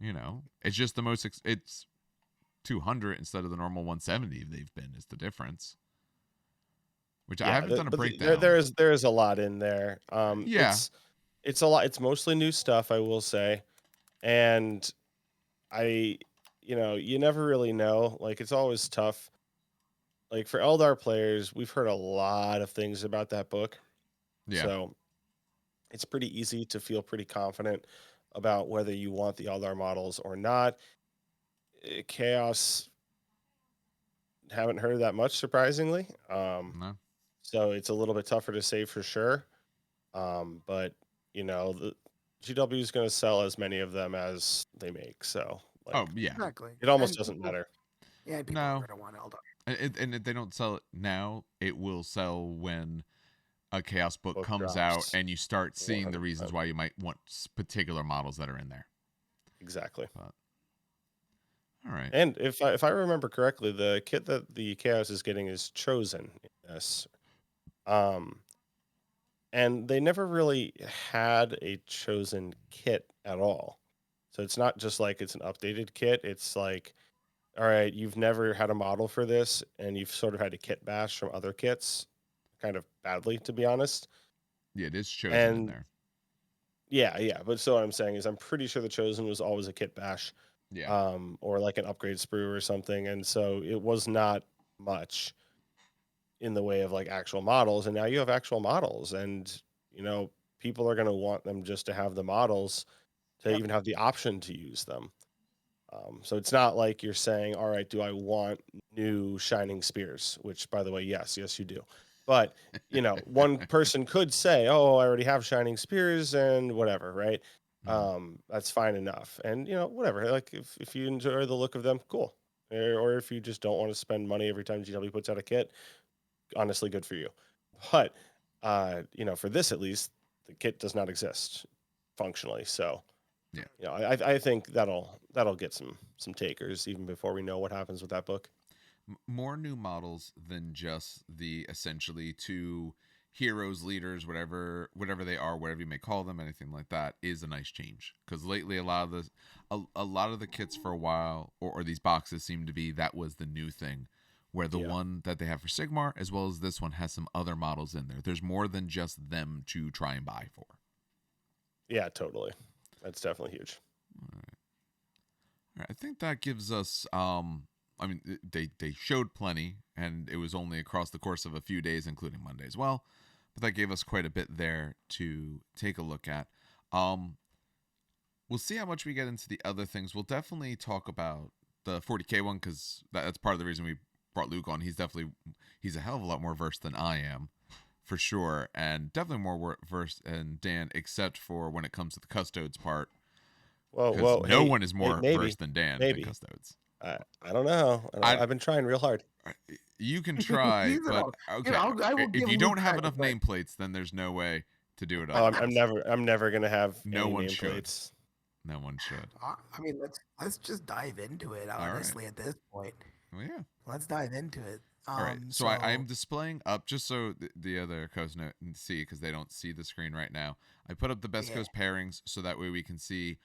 It's just the most. It's 200 instead of the normal 170 they've been. Is the difference? Which I haven't done a breakdown. There is a lot in there. Yeah. It's a lot. It's mostly new stuff, I will say, and you never really know. Like, it's always tough. Like, for Eldar players, we've heard a lot of things about that book. Yeah. So it's pretty easy to feel pretty confident about whether you want the Eldar models or not. Chaos, haven't heard that much, surprisingly. No. So it's a little bit tougher to say for sure. But the GW is going to sell as many of them as they make. So yeah. Exactly. It almost doesn't matter. Yeah, people are gonna want Eldar. And if they don't sell it now, it will sell when a Chaos book comes drops. out and you start seeing 100%. the reasons why you might want particular models that are in there. Exactly. But, all right. And if I remember correctly, the kit that the Chaos is getting is Chosen. Yes. And they never really had a Chosen kit at all. So it's not just like it's an updated kit. It's like, all right, you've never had a model for this, and you've sort of had to kit bash from other kits, kind of badly, to be honest. Yeah, it is Chosen in there. Yeah. But so what I'm saying is, I'm pretty sure the Chosen was always a kit bash. Yeah. Or like an upgrade sprue or something. And so it was not much in the way of like actual models. And now you have actual models, and people are going to want them just to have the models, to even have the option to use them. So it's not like you're saying, all right, do I want new Shining Spears? Which, by the way, yes, you do. But, one person could say, oh, I already have Shining Spears and whatever, right? That's fine enough. And, whatever. Like, if you enjoy the look of them, cool. Or if you just don't want to spend money every time GW puts out a kit, honestly, good for you. But, for this at least, the kit does not exist functionally. So, yeah, I think that'll get some takers even before we know what happens with that book. More new models than just the essentially 2 heroes, leaders, whatever they are, whatever you may call them, anything like that, is a nice change. Because lately, a lot of the kits for a while, or these boxes, seem to be that was the new thing, where the one that they have for Sigmar, as well as this one, has some other models in there. There's more than just them to try and buy for. Yeah, totally. That's definitely huge. All right. I think that gives us. I mean, they showed plenty, and it was only across the course of a few days, including Monday as well. But that gave us quite a bit there to take a look at. We'll see how much we get into the other things. We'll definitely talk about the 40K one, because that's part of the reason we brought Luke on. He's a hell of a lot more versed than I am, for sure, and definitely more versed than Dan, except for when it comes to the custodes part. Well, no one is more versed than Dan than custodes. I don't know. I've been trying real hard. You can try, Use it but all. okay. I will If give you Luke don't have credit, enough but nameplates, then there's no way to do it Oh, otherwise. I'm never gonna have No any one should. nameplates. No one should. I mean, let's just dive into it. All right. Honestly, at this point, Well, yeah. let's dive into it. All right. So I'm displaying up just so the other coast know and see because they don't see the screen right now. I put up the best Yeah. coast pairings so that way we can see,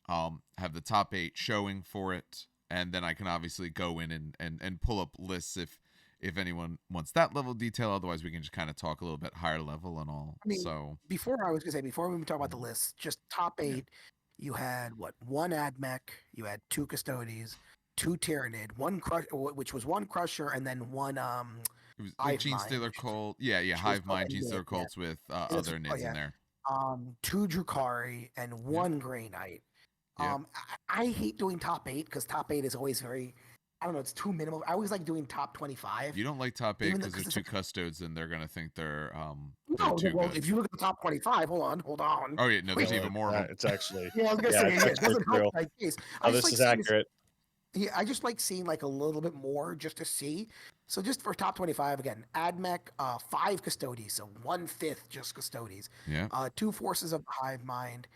have the top 8 showing for it, and then I can obviously go in and pull up lists if anyone wants that level of detail. Otherwise, we can just kind of talk a little bit higher level and all. I mean, So before we talk about the list, just top Yeah. 8, you had what? One Admech, you had 2 Custodes, 2 Tyrannid, one crush, which was 1 Crusher, and then 1 it was Hive Gene Mind, Stealer which Colt. Yeah, was Hive called Mind, Gene Stealer NID, yeah. Colts with And other nids in there. 2 Drukhari and Yep. 1 Grey Knight. Yep. I hate doing top 8 because top 8 is always very, I don't know, it's too minimal. I always like doing top 25. You don't like top 8 Even though- because there's 'cause 2 it's custodes and they're gonna think they're No, too well, good. if you look at the top 25, hold on. Oh yeah, no, there's No, even more of them. It's actually Yeah, I was gonna yeah, say, it's it actually doesn't true. help my case. Oh, this is accurate. I just like seeing like a little bit more just to see. So just for top 25 again, Admech, 5 Custodes, so 1/5 just Custodes. Yeah. 2 Forces of the Hive Mind,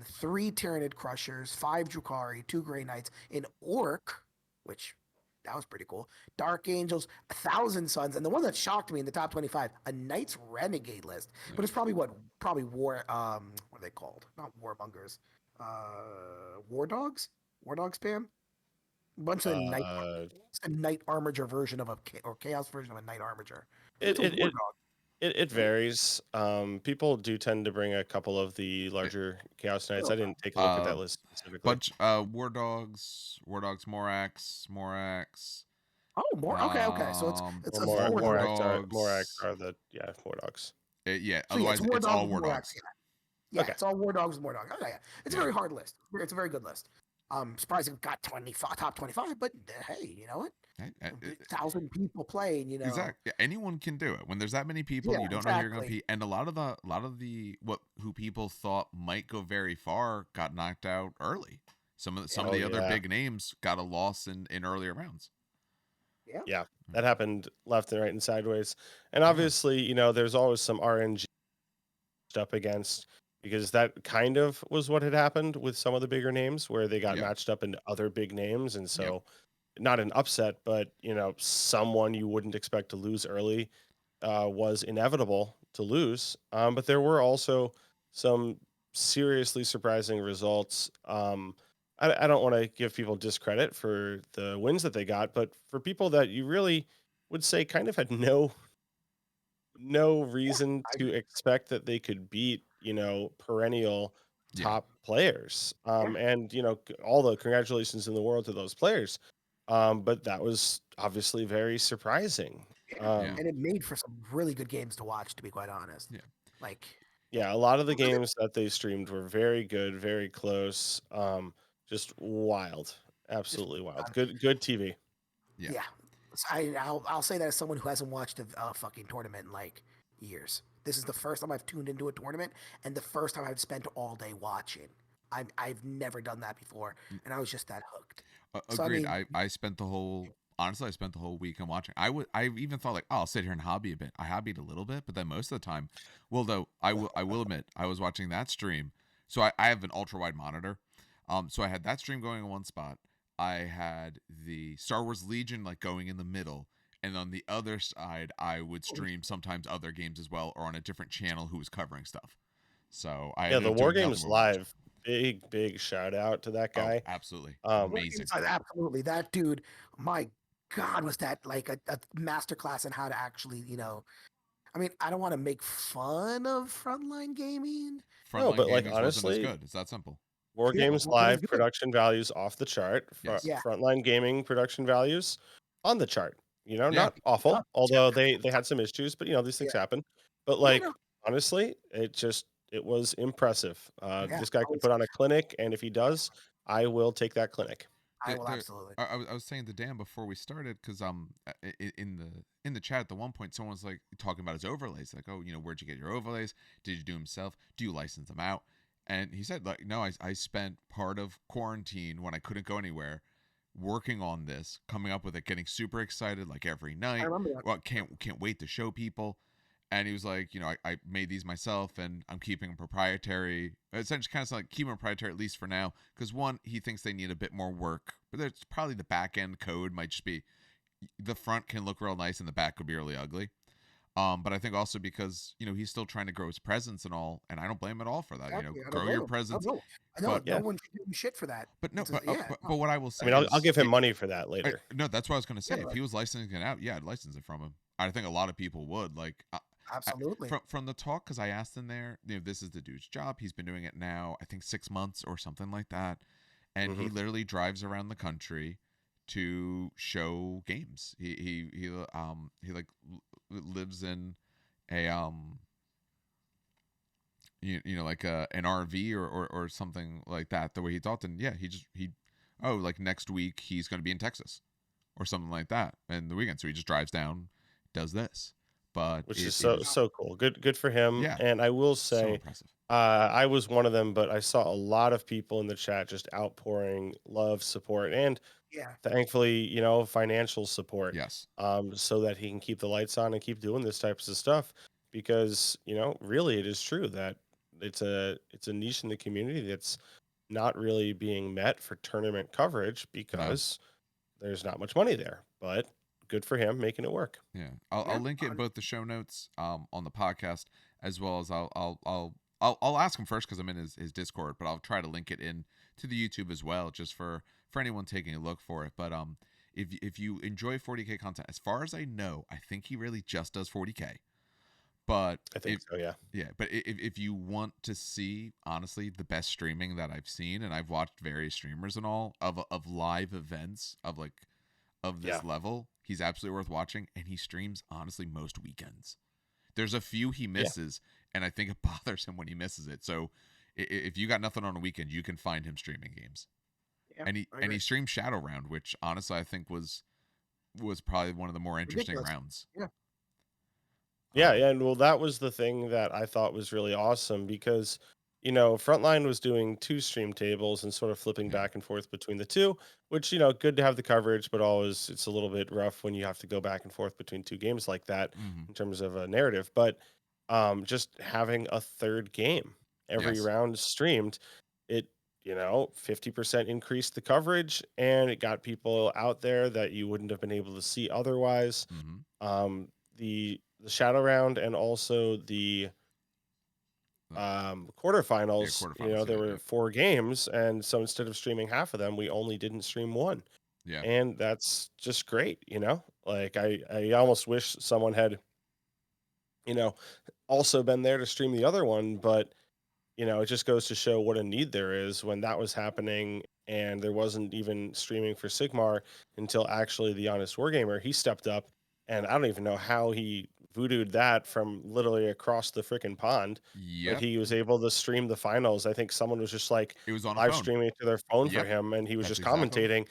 3 Tyrannid Crushers, 5 Drukhari, 2 Grey Knights, an Orc, which that was pretty cool. Dark Angels, 1,000 Suns, and the one that shocked me in the top 25, a Knights Renegade list. But it's probably war, what are they called? Not Warbongers, War Dogs, spam. Bunch of it's a Knight Armiger version of or Chaos version of a Knight Armiger. It It's a War it, Dog. it varies. People do tend to bring a couple of the larger Chaos Knights. I didn't take a look at that list specifically. Bunch War Dogs, Morax. Oh, more okay. So it's a Morax War Dog. are the War Dogs. Yeah. So Otherwise, War it's Dogs all with War Morax, Dogs. Yeah, Okay. it's all War Dogs with War Dogs. Okay, yeah. It's a Yeah. very hard list. It's a very good list. Surprised it got top 25, but hey, you know what? 1,000 people playing, you know. Exactly. Yeah, anyone can do it. When there's that many people, Yeah, you don't know who you're going to exactly. be. And a lot of the who people thought might go very far got knocked out early. Some of the other big names got a loss in earlier rounds. Yeah, that happened left and right and sideways. And obviously, you know, there's always some RNG up against because that kind of was what had happened with some of the bigger names where they got Yep. matched up into other big names. And so not an upset, but, you know, someone you wouldn't expect to lose early was inevitable to lose. But there were also some seriously surprising results. I don't want to give people discredit for the wins that they got, but for people that you really would say kind of had no reason I to agree. expect that they could beat, you know, perennial Yeah. top players. And, you know, all the congratulations in the world to those players. But that was obviously very surprising. And it made for some really good games to watch, to be quite honest. Yeah. Like, Yeah, a lot of the games that they streamed were very good, very close. Just wild, absolutely wild. Good TV. Yeah. So I'll say that as someone who hasn't watched a fucking tournament in like years. This is the first time I've tuned into a tournament, and the first time I've spent all day watching. I've never done that before, and I was just that hooked. So, Agreed. I spent the whole weekend watching. I even thought like, oh, I'll sit here and hobby a bit. I hobbied a little bit, but then most of the time, well, though I will admit I was watching that stream. So I have an ultra wide monitor. So I had that stream going in one spot. I had the Star Wars Legion like going in the middle, and on the other side, I would stream sometimes other games as well, or on a different channel who was covering stuff. So I the War Games Live. Big shout out to that guy. Oh, absolutely amazing. Absolutely, that dude. My God, was that like a masterclass in how to actually, you know. I mean, I don't want to make fun of frontline gaming. No, but like honestly, wasn't as good. It's that simple. War Games Live production values off the chart. Frontline gaming production values on the chart. You know, not awful, although they had some issues, but you know, these things happen. But like honestly, it was impressive. This guy could put on a clinic, and if he does, I will take that clinic. I will absolutely. I was saying to Dan before we started because in the chat at the one point someone was like talking about his overlays, like, oh, you know, where'd you get your overlays? Did you do them yourself? Do you license them out? And he said, like, no, I spent part of quarantine when I couldn't go anywhere working on this, coming up with it, getting super excited like every I night. remember that. Well, can't wait to show people. And he was like, I made these myself, and I'm keeping them proprietary. Essentially, kind of like keeping them proprietary, at least for now, because one, he thinks they need a bit more work, but there's probably the back end code might just be the front can look real nice and the back could be really ugly. But I think also because he's still trying to grow his presence and all, and I don't blame him at all for that. Exactly. I don't Grow blame your him. presence, No, I know but no Yeah. one should give him shit for that. but no, It's just, yeah, but what I will I say mean, I'll is give him money for that later. no, that's what I was going to say. Yeah, If he was licensing it out, yeah, I'd license it from him. I think a lot of people would. Like, absolutely. from the talk, because I asked him there, this is the dude's job. He's been doing it now, I think 6 months or something like that, and he literally drives around the country to show games. He like lives in a like an RV or something like that. The way he thought, and yeah, like next week he's going to be in Texas or something like that, and the weekend, so he just drives down, does this. But Which is so cool. Good for him. Yeah. And I will so say, impressive. I was one of them, but I saw a lot of people in the chat just outpouring love, support, and Yeah. thankfully, financial support, Yes. so that he can keep the lights on and keep doing this types of stuff. Because really, it is true that it's a niche in the community that's not really being met for tournament coverage because there's not much money there. But good for him making it work. Yeah, Yeah, I'll link it in both the show notes on the podcast, as well as I'll ask him first because I'm in his Discord, but I'll try to link it in to the YouTube as well, just for anyone taking a look for it. But if you enjoy 40K content, as far as I know, I think he really just does 40K. But I think so, yeah. Yeah, but if you want to see honestly the best streaming that I've seen, and I've watched various streamers and all of live events of this Yeah. level, he's absolutely worth watching, and he streams honestly most weekends. There's a few he misses, and I think it bothers him when he misses it. So if you got nothing on a weekend, you can find him streaming games. Yeah, And he streamed Shadow Round, which honestly I think was probably one of the more interesting Ridiculous. rounds. Yeah. Yeah, and well, that was the thing that I thought was really awesome because, Frontline was doing 2 stream tables and sort of flipping Yeah. back and forth between the 2, which, good to have the coverage, but always it's a little bit rough when you have to go back and forth between 2 games like that in terms of a narrative. But just having a third game every Yes. round streamed, it 50% increased the coverage, and it got people out there that you wouldn't have been able to see otherwise. The shadow round and also the quarterfinals, quarterfinals, there yeah, were yeah. 4 games, and so instead of streaming half of them, we only didn't stream 1. Yeah. And that's just great. Like I almost wish someone had also been there to stream the other one, but it just goes to show what a need there is when that was happening, and there wasn't even streaming for Sigmar until actually the Honest Wargamer, he stepped up, and I don't even know how he voodooed that from literally across the freaking pond. But Yep. he was able to stream the finals. I think someone was just like It was on a live phone. streaming it to their phone for Yep. him, and he was That's just exactly commentating.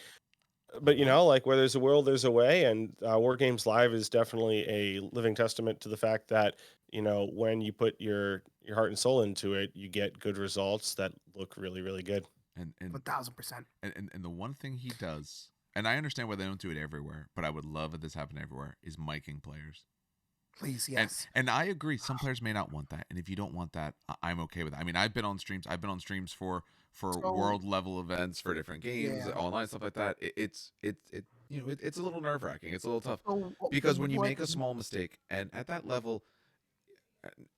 But like where there's a will, there's a way, and War Games Live is definitely a living testament to the fact that when you put your heart and soul into it, you get good results that look really, really good. And 1,000%. and the one thing he does, and I understand why they don't do it everywhere, but I would love if this happened everywhere, is miking players. Please, yes. And I agree, some players may not want that, and if you don't want that, I'm okay with it. I mean, I've been on streams for world level events, for different games, online stuff like that. It's a little nerve wracking. It's a little tough because when you make a small mistake, and at that level,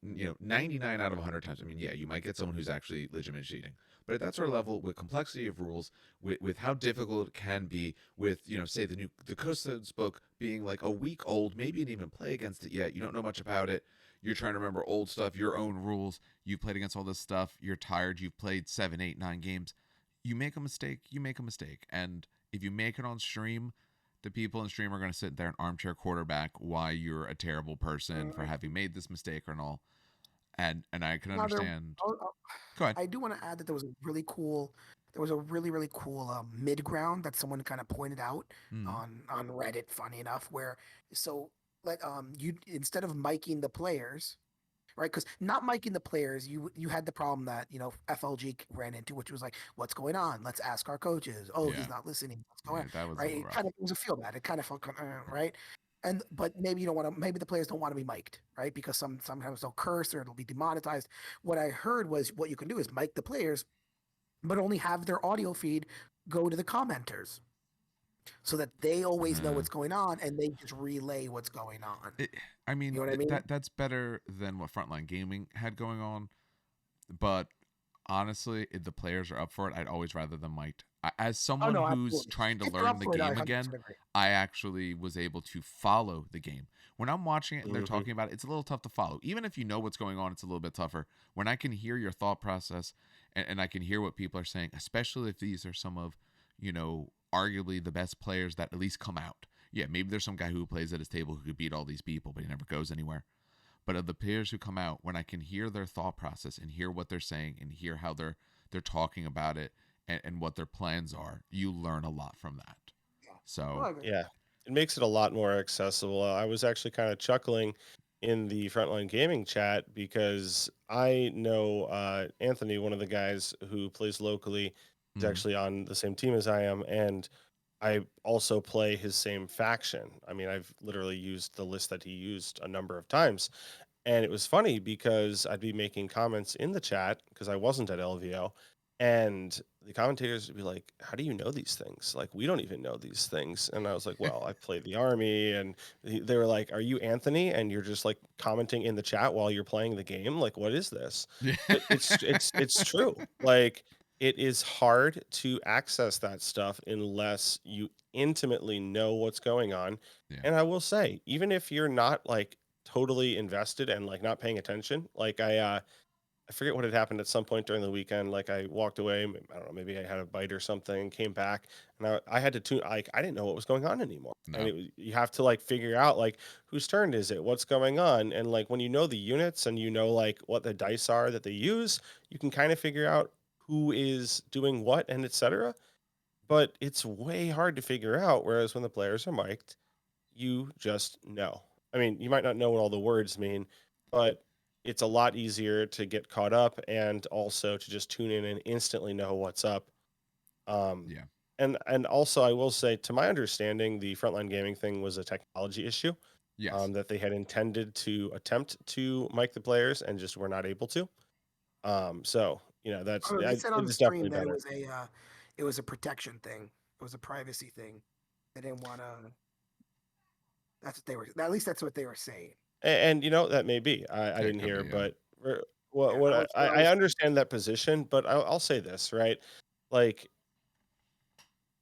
99 out of 100 times, I mean, yeah, you might get someone who's actually legitimate cheating. But at that sort of level, with complexity of rules, with how difficult it can be, with say the Custodes book being like a week old, maybe you didn't even play against it yet. You don't know much about it. You're trying to remember old stuff, your own rules. You've played against all this stuff. You're tired. You've played 7, 8, 9 games. You make a mistake. And if you make it on stream, the people in stream are going to sit there and armchair quarterback why you're a terrible person for having made this mistake or all. And I can understand. Go ahead. I do want to add that there was a really really cool mid ground that someone kind of pointed out on Reddit. Funny enough, where you instead of miking the players, right? Because not miking the players, you had the problem that FLG ran into, which was like, what's going on? Let's ask our coaches. Oh, Yeah. he's not listening. What's going Yeah, on? that was a Right? little It rough. kind of was a feel bad. It kind of felt right. But maybe you don't want to. Maybe the players don't want to be mic'd, right? Because sometimes they'll curse or it'll be demonetized. What I heard was what you can do is mic the players, but only have their audio feed go to the commenters so that they always know Uh, what's going on and they just relay what's going on. it, I You mean, know what I mean? that's better than what Frontline Gaming had going on. But honestly, if the players are up for it, I'd always rather them mic'd. As Oh someone no, who's absolutely. trying to If they're learn up the for it, I game 100% again, agree. I actually was able to follow the game. When I'm watching it and they're Hmm. talking about it, it's a little tough to follow. Even if you know what's going on, it's a little bit tougher. When I can hear your thought process and I can hear what people are saying, especially if these are some of, arguably the best players that at least come out. Yeah, maybe there's some guy who plays at his table who could beat all these people, but he never goes anywhere. But of the players who come out, when I can hear their thought process and hear what they're saying and hear how they're talking about it and what their plans are, you learn a lot from that. Yeah. No, So I agree. Yeah, it makes it a lot more accessible. I was actually kind of chuckling in the Frontline Gaming chat because I know Anthony, one of the guys who plays locally. He's mm, actually on the same team as I am, and I also play his same faction. I mean, I've literally used the list that he used a number of times. And it was funny because I'd be making comments in the chat because I wasn't at LVO, and the commentators would be like, "How do you know these things? Like, we don't even know these things." And I was like, "Well, I played the army." And they were like, "Are you Anthony? And you're just like commenting in the chat while you're playing the game? Like, what is this?" yeah, But it's true. Like, it is hard to access that stuff unless you intimately know what's going on. yeah, And I will say, even if you're not like totally invested and like not paying attention. Like I forget what had happened at some point during the weekend. Like I walked away, I don't know, maybe I had a bite or something, came back, and I had to tune. Like I didn't know what was going on anymore. And no, you have to like figure out like whose turn is it, what's going on, and like when you know the units and you know like what the dice are that they use, you can kind of figure out who is doing what and etc. But it's way hard to figure out. Whereas when the players are mic'd, you just know. I mean, you might not know what all the words mean, but it's a lot easier to get caught up and also to just tune in and instantly know what's up. Um, yeah, and also, I will say, to my understanding, the frontline gaming thing was a technology issue yes, that they had intended to attempt to mic the players and just were not able to. So that's Oh, they said it on is stream definitely that better. it was a protection thing. It was a privacy thing. They didn't want to. That's what they were. At least that's what they were saying. And that may be. I yeah, it didn't could be, hear, yeah, but Yeah, that was what I I was. understand that position, but I'll say this, right? Like,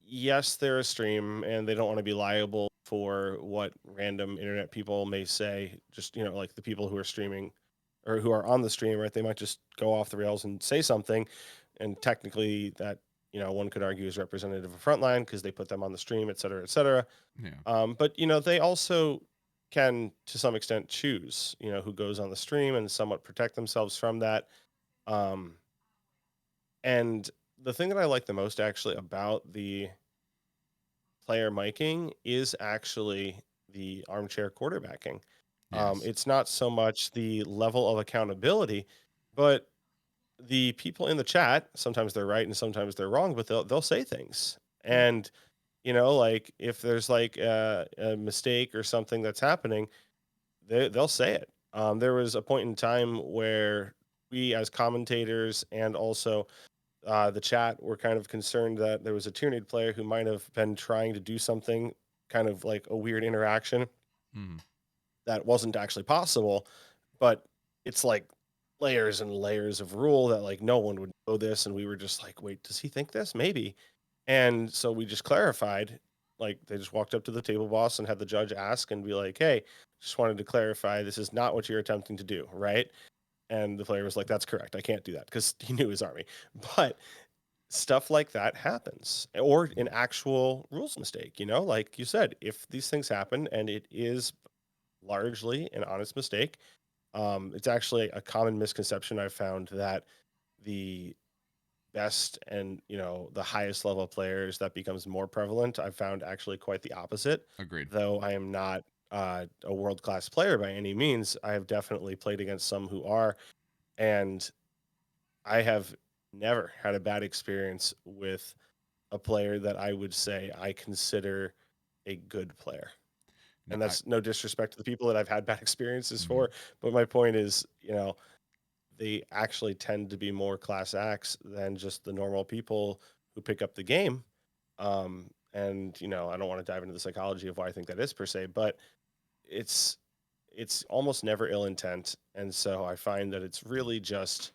yes, they're a stream and they don't want to be liable for what random internet people may say. Just, like the people who are streaming or who are on the stream, right? They might just go off the rails and say something. And technically, that, one could argue is representative of Frontline because they put them on the stream, et cetera, et cetera. yeah, But they also can, to some extent, choose, who goes on the stream and somewhat protect themselves from that. Um, and the thing that I like the most actually about the player miking is actually the armchair quarterbacking. yes, It's not so much the level of accountability, but the people in the chat, sometimes they're right and sometimes they're wrong, but they'll say things. Yeah. And like if there's like a mistake or something that's happening, they'll say it. There was a point in time where we, as commentators, and also the chat, were kind of concerned that there was a Tyranid player who might have been trying to do something, kind of like a weird interaction mm, that wasn't actually possible. But it's like layers and layers of rule that like no one would know this, and we were just like, wait, does he think this? Maybe. And so we just clarified. Like they just walked up to the table boss and had the judge ask and be like, "Hey, just wanted to clarify, this is not what you're attempting to do, right?" And the player was like, "That's correct. I can't do that," because he knew his army. But stuff like that happens, or an yeah, actual rules mistake. Like you said, if these things happen and it is largely an honest mistake, it's actually a common misconception I've found that the best and the highest level players that becomes more prevalent. I've found actually quite the opposite, agreed. though I am not a world-class player by any means. I have definitely played against some who are, and I have never had a bad experience with a player that I would say I consider a good player. No, And that's no disrespect to the people that I've had bad experiences Mhm. for, but my point is, they actually tend to be more class acts than just the normal people who pick up the game. And I don't want to dive into the psychology of why I think that is per se, but it's it's almost never ill intent, and so I find that it's really just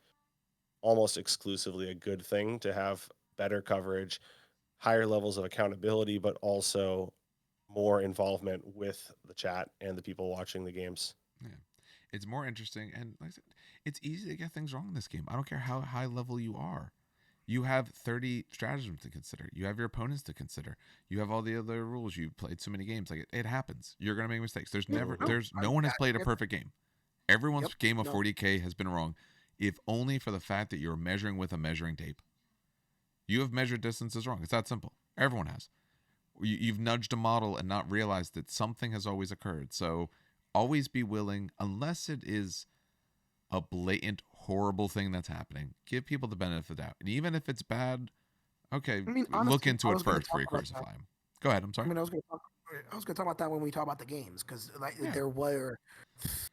almost exclusively a good thing to have better coverage, higher levels of accountability, but also more involvement with the chat and the people watching the games. Yeah. It's more interesting, and like I said, it's easy to get things wrong in this game. I don't care how high level you are. You have 30 stratagems to consider. You have your opponents to consider. You have all the other rules. You've played so many games. Like it happens. You're gonna make mistakes. Mhm. No one has played a perfect game. Everyone's Yep. game of No. 40K has been wrong, if only for the fact that you're measuring with a measuring tape. You have measured distances wrong. It's that simple. Everyone has. You've nudged a model and not realized that something has always occurred. So always be willing, unless it is a blatant, horrible thing that's happening, give people the benefit of the doubt. And even if it's bad, okay, I mean, look honestly, into I it was going to first before talk you about that. crucify him. Go ahead. I'm I sorry. mean, I was going to talk about that when we talk about the games, because like Yeah. there were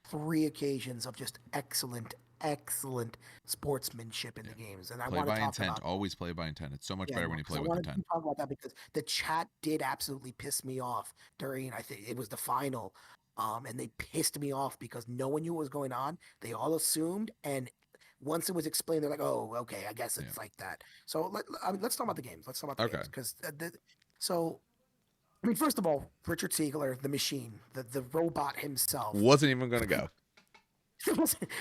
3 occasions of just excellent sportsmanship in Yeah. the games, and I Play want to by talk intent. about. Always play by intent. It's so much Yeah, better no, when you because play I with wanted intent. to talk about that because the chat did absolutely piss me off during. I think it was the final, and they pissed me off because no one knew what was going on. They all assumed, and once it was explained, they're like, "Oh, okay, I guess Yeah. it's like that." So let's talk about the games. Let's talk about the Okay. games because so I mean, first of all, Richard Siegler, the machine, the robot himself. Wasn't even going to go.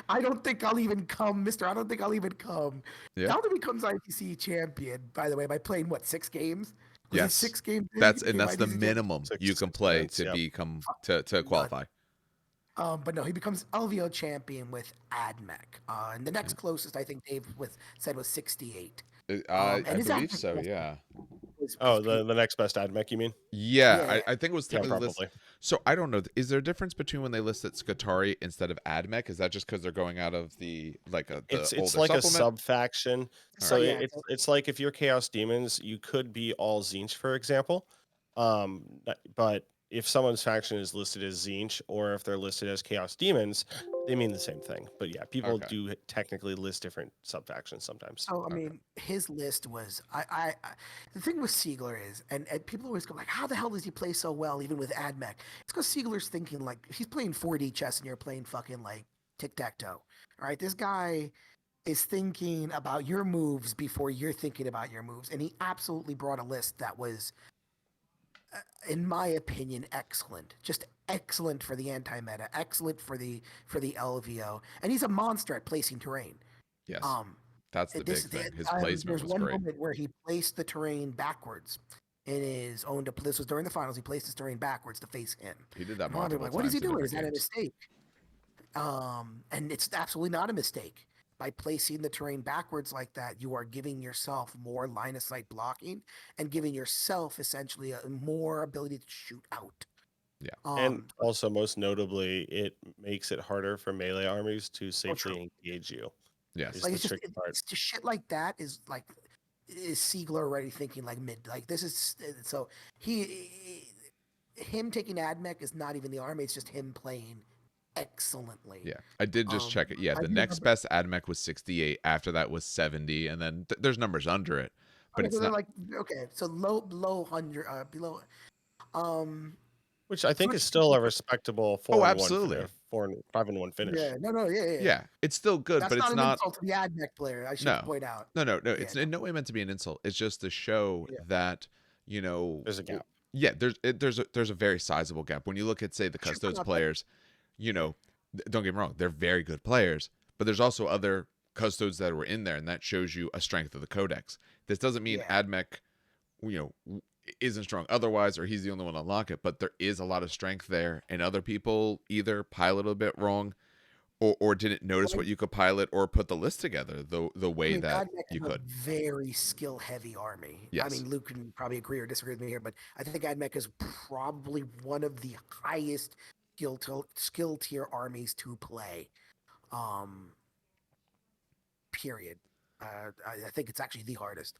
I don't think I'll even come, Mister. I don't think I'll even come. Yeah. Elder becomes ITC champion, by the way, by playing what, 6 games? Was it Yes. 6 games? He That's became the ITC champion. minimum you can Six play events, to yeah. become to Nuts. qualify. But no, he becomes LVO champion with AdMech. And the next Yeah. closest, I think Dave said was 68. I And his believe AdMech so. Yeah. was Oh, the next best ad mech, you mean? Yeah, yeah. I think it was Yeah, typically listed. probably. So I don't know. Is there a difference between when they listed Skatari instead of AdMech? Is that just because they're going out of the the It's older like a supplement? sub faction. All So right. Yeah. it's like if you're Chaos Demons, you could be all Zinch, for example. But if someone's faction is listed as Zinch or if they're listed as Chaos Demons, they mean the same thing. But yeah, people Okay. do technically list different sub factions sometimes. So I Okay. mean, his list was the thing with Siegler is, and people always go like, how the hell does he play so well even with AdMech? It's because Siegler's thinking like he's playing 4D chess and you're playing fucking like tic tac toe. All right, this guy is thinking about your moves before you're thinking about your moves, and he absolutely brought a list that was, in my opinion, excellent. Just excellent for the anti-meta, excellent for the LVO, and he's a monster at placing terrain. Yes, Um, that's the this big thing. His placement there's was one great. moment where he placed the terrain backwards in his own. This was during the finals. He placed his terrain backwards to face him. He did that And a lot of people multiple are like, what is he times in doing? Is different that a games. mistake? And it's absolutely not a mistake. By placing the terrain backwards like that, you are giving yourself more line of sight blocking and giving yourself essentially a more ability to shoot out. Yeah. And But also, most notably, it makes it harder for melee armies to so true. safely engage you. Yes. Is Like the tricky part. it's just shit like that is Siegler already thinking like mid, like this is so him taking AdMech is not even the army, it's just him playing excellently. Yeah, I did just check it. Yeah, I the do next remember. best AdMech was 68. After that was 70, and then there's numbers under it, but Okay, it's so they're not. like okay, so low below 100, below um Which I so think is it's still a respectable Oh, 4-1 absolutely. 5-1 finish. yeah, no, yeah. Yeah, it's still good, That's but not it's an not. insult to the AdMech player, I should No, point out. no. Yeah, It's in no way meant to be an insult. It's just to show yeah. that you know. There's a gap. Yeah, there's a very sizable gap when you look at say the I should point Custodes out that players. You know, don't get me wrong, they're very good players, but there's also other Custodes that were in there, and that shows you a strength of the Codex. This doesn't mean yeah. AdMech, isn't strong otherwise, or he's the only one to unlock it. But there is a lot of strength there, and other people either pilot a bit wrong, or didn't notice Like, what you could pilot or put the list together the I way mean, that AdMech you is a could. very skill-heavy army. I Yes. mean, Luke can probably agree or disagree with me here, but I think AdMech is probably one of the highest skill tier armies to play. Um, period. I think it's actually the hardest.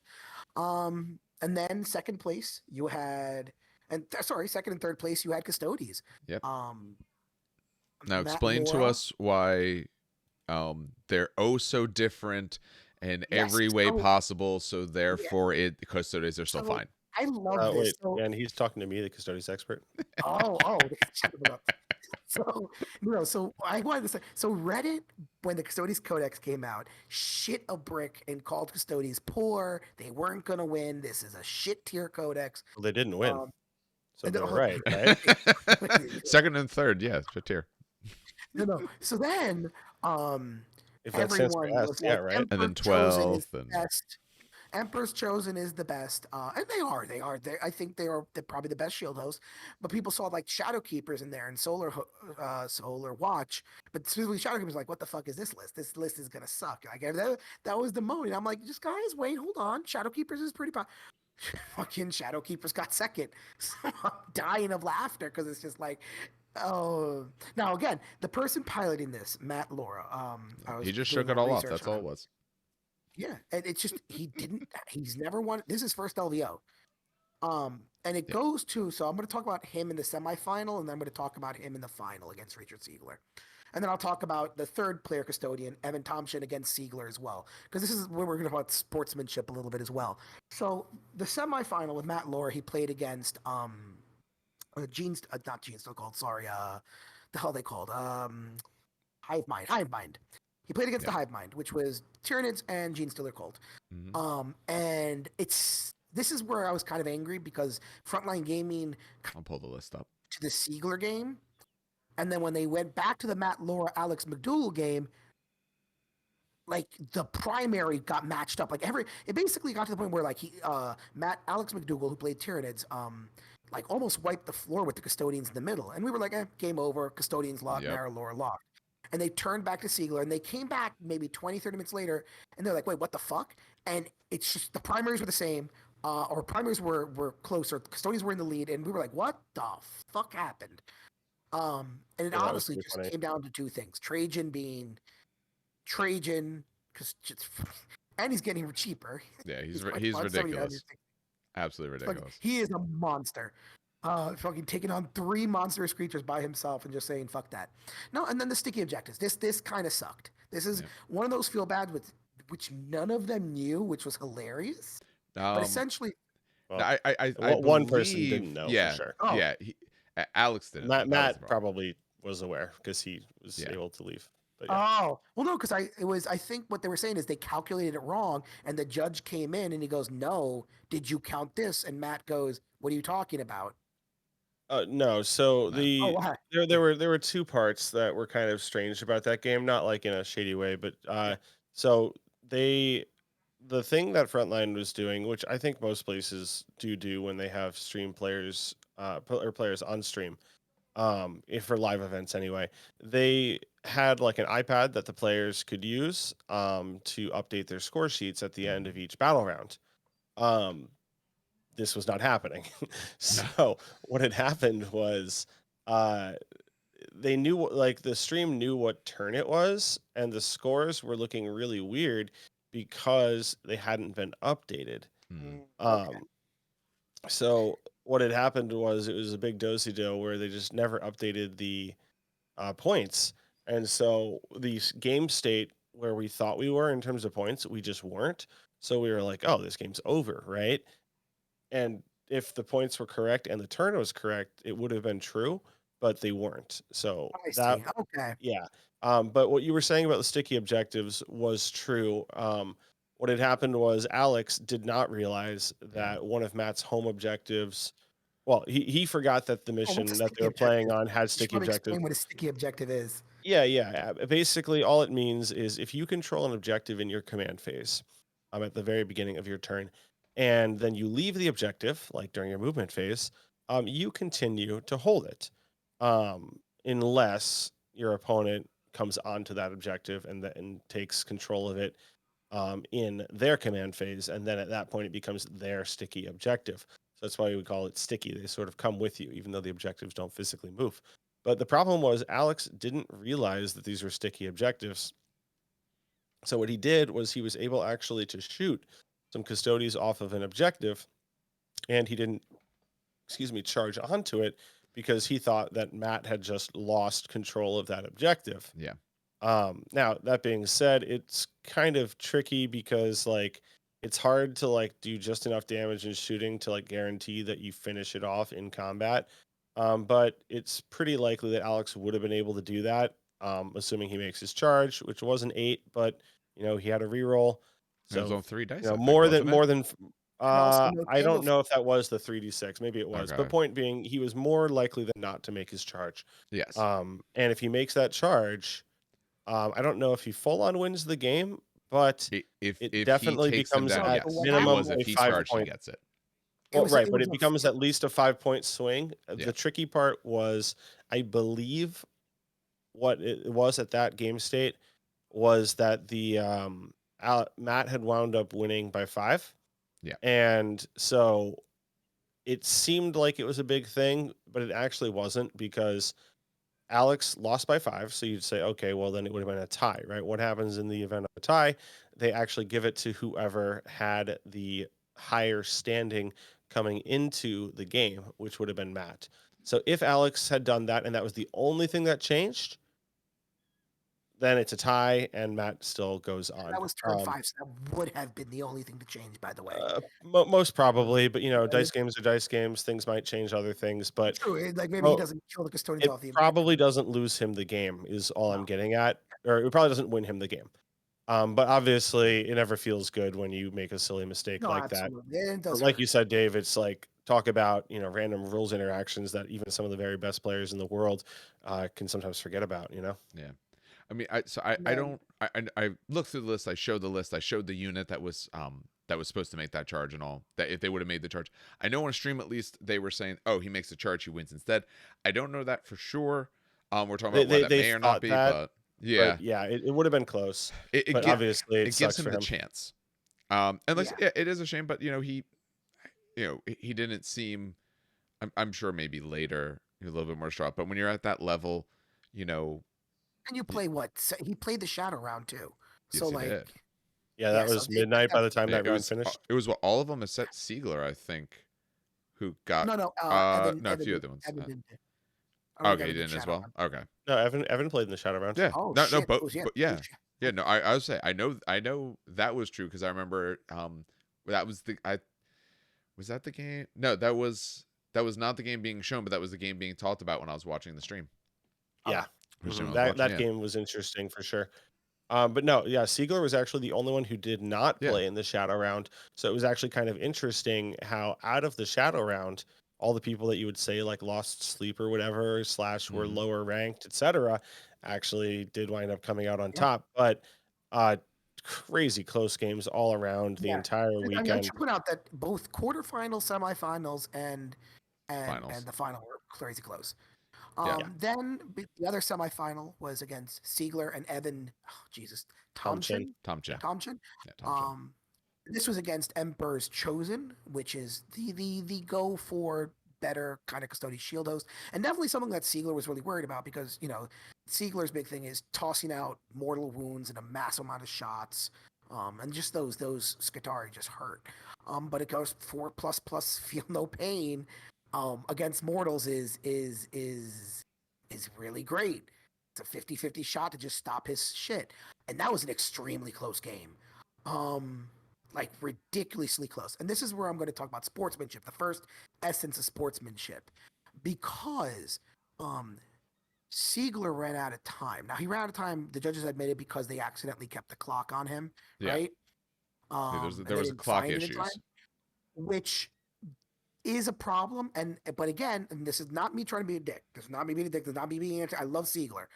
And then second place you had, second and third place you had Custodes. Yep. Um, Now Matt explain to Laura. us why they're oh so different in Yes. every way So possible, so yeah. therefore it custodians are still So fine. I love this. Wait, So and he's talking to me, the custodies expert. shut up. So no, so I wanted to say, so Reddit, when the Custodes Codex came out, shit a brick and called Custodes poor. They weren't gonna win. This is a shit tier codex. Well, they didn't win, Um, so and they were the- right, right? Second and third, yeah, it's tier. no. So then, If that stands for everyone S, was yeah, like, right. And Emperor's then Chosen is 12th the and best. Emperor's Chosen is the best, and they are. I think they're probably the best shield host. But people saw like Shadow Keepers in there and Solar Watch. But specifically, Shadow Keepers like, what the fuck is this list? This list is gonna suck. Like that was the moment. I'm like, just guys, wait, hold on. Shadow Keepers is pretty. Fucking Shadow Keepers got second. So I'm dying of laughter because it's just like, oh. Now again, the person piloting this, Matt Laura. I he was just doing shook it more all off. research That's on all it him. was. Yeah, and it's just he didn't. He's never won. This is his first LVO. And it Yeah. goes to. So I'm going to talk about him in the semifinal, and then I'm going to talk about him in the final against Richard Siegler. And then I'll talk about the third player custodian, Evan Thompson, against Siegler as well, because this is where we're going to talk about sportsmanship a little bit as well. So the semifinal with Matt Laura, he played against not Gene still called. Sorry, the hell they called Hive Mind. He played against Yeah. the Hive Mind, which was Tyranids and Gene Stealer Cold. And this is where I was kind of angry because Frontline Gaming I'll pull the list up. to the Siegler game, and then when they went back to the Matt Laura Alex McDougal game, like the primary got matched up. Like it basically got to the point where like Alex McDougal, who played Tyranids, like almost wiped the floor with the Custodians in the middle, and we were like, game over. Custodians locked, Yep. Matt Laura locked. And they turned back to Siegler, and they came back maybe 20, 30 minutes later, and they're like, wait, what the fuck? And it's just the primaries were the same, or primaries were closer. Custodians were in the lead, and we were like, what the fuck happened? And it Yeah, that was honestly pretty just funny. came down to two things: Trajan, because and he's getting cheaper. Yeah, he's like ridiculous. Absolutely ridiculous. He is a monster. Fucking taking on 3 monstrous creatures by himself and just saying fuck that. No, and then the sticky objectives. This kind of sucked. This is one of those feel bad with which none of them knew, which was hilarious. But essentially, Well, I one person believe, didn't know for yeah, sure. yeah. Alex didn't. That was the Matt problem. probably was aware because he was able to leave. But oh well, no, because I think what they were saying is they calculated it wrong, and the judge came in and he goes, "No, did you count this?" And Matt goes, "What are you talking about?" no. So Oh, wow. there were two parts that were kind of strange about that game, not like in a shady way, but so the thing that Frontline was doing, which I think most places do when they have stream players or players on stream, if for live events anyway, they had like an iPad that the players could use to update their score sheets at the end of each battle round. Um, this was not happening. So what had happened was uh, they knew like the stream knew what turn it was, and the scores were looking really weird because they hadn't been updated. Okay. So what had happened was it was a big dosey do where they just never updated the points, and so the game state where we thought we were in terms of points, we just weren't. So we were like, "Oh, this game's over," right? And if the points were correct and the turn was correct, it would have been true, but they weren't. So I that see. Okay. yeah. But what you were saying about the sticky objectives was true. What had happened was Alex did not realize that one of Matt's home objectives. Well, he forgot that the Oh, what's a mission that they sticky were playing objective? on had You should sticky probably objectives. explain what a sticky objective is. Yeah. Basically, all it means is if you control an objective in your command phase, at the very beginning of your turn, and then you leave the objective, like during your movement phase, you continue to hold it, unless your opponent comes onto that objective and takes control of it in their command phase, and then at that point it becomes their sticky objective. So that's why we call it sticky. They sort of come with you, even though the objectives don't physically move. But the problem was Alex didn't realize that these were sticky objectives. So what he did was he was able actually to shoot some custodies off of an objective, and he didn't, charge onto it because he thought that Matt had just lost control of that objective. Yeah. Now that being said, it's kind of tricky because like it's hard to like do just enough damage in shooting to like guarantee that you finish it off in combat. But it's pretty likely that Alex would have been able to do that, assuming he makes his charge, which was an 8, but he had a reroll. It was So on 3 dice. I think, more wasn't than it? And also no I don't candles. know if that was the 3d6. Maybe it was. Okay. But point being, he was more likely than not to make his charge. Yes. And if he makes that charge, I don't know if he full on wins the game, but If definitely he takes them becomes down, at yes. minimum It was if a he 5 charged, he point. gets it. Well, was- right, it but was it a- becomes at least a 5-point swing. Yeah. The tricky part was, I believe, what it was at that game state was that the Matt had wound up winning by 5. Yeah. And so it seemed like it was a big thing, but it actually wasn't, because Alex lost by 5. So you'd say, okay, well, then it would have been a tie, right? What happens in the event of a tie? They actually give it to whoever had the higher standing coming into the game, which would have been Matt. So if Alex had done that and that was the only thing that changed, then it's a tie and Matt still goes on. That was turn 5, so that would have been the only thing to change, by the way. Most probably, but dice games are dice games. Things might change other things, but True, like maybe he doesn't kill the custodians it off the probably doesn't lose him the game, is all I'm No. getting at. Or it probably doesn't win him the game. But obviously it never feels good when you make a silly mistake No, like absolutely. that. It does But like hurt. you said, Dave, it's like, talk about random rules interactions that even some of the very best players in the world can sometimes forget about. Yeah. I mean, I Yeah. don't. I looked through the list. I showed the list. I showed the unit that was supposed to make that charge and all. That if they would have made the charge, I know on stream at least they were saying, "Oh, he makes the charge, he wins instead." I don't know that for sure. We're talking about why that may or not be, but yeah, But yeah, it would have been close. it But obviously it gives sucks him for the him. chance. And like Yeah. it is a shame, but he didn't seem. I'm sure maybe later a little bit more strong, but when you're at that level, And you play what? He played the shadow round too. Yes, So he like, did. Yeah, that so was midnight by the time that it round was finished. it was what all of them except Siegler, I think, who got no. no, a Evan few other ones. Evan didn't. I don't think Okay, he Evan did didn't as shadow well. round. Okay, No, Evan played in the shadow round. yeah, Oh no, shit! but, it was, but yeah, yeah, no, I would say I know that was true because I remember that was was that the game? No, that was not the game being shown, but that was the game being talked about when I was watching the stream. Yeah. Which Mhm. I was That watching, yeah. game was interesting for sure. But no, yeah, Siegler was actually the only one who did not Yeah. play in the shadow round. So it was actually kind of interesting how out of the shadow round, all the people that you would say like lost sleep or whatever, / were Mhm. lower ranked, etc., actually did wind up coming out on Yeah. top. But crazy close games all around the Yeah. entire I weekend. should point out that both quarterfinals, semifinals, and Finals. the final were crazy close. Yeah. Then the other semifinal was against Siegler and Evan. Oh, Jesus, Thompson. Tom Chin. Thompson. Yeah, Tom Chin. This was against Emperor's Chosen, which is the go for better kind of custody shield host, and definitely something that Siegler was really worried about because Siegler's big thing is tossing out mortal wounds and a massive amount of shots, and just those Skitarii just hurt. But it goes 4++, feel no pain. Against mortals is really great. It's a 50-50 shot to just stop his shit. And that was an extremely close game. Like ridiculously close. And this is where I'm going to talk about sportsmanship, the first essence of sportsmanship. Because Siegler ran out of time. Now he ran out of time, the judges admitted, because they accidentally kept the clock on him, Yeah. right? Yeah, there and was they a didn't clock find it in issues. time, which is a problem. But again, and this is not me trying to be a dick. This is not me being a dick. This is not me being anti. I love Siegler,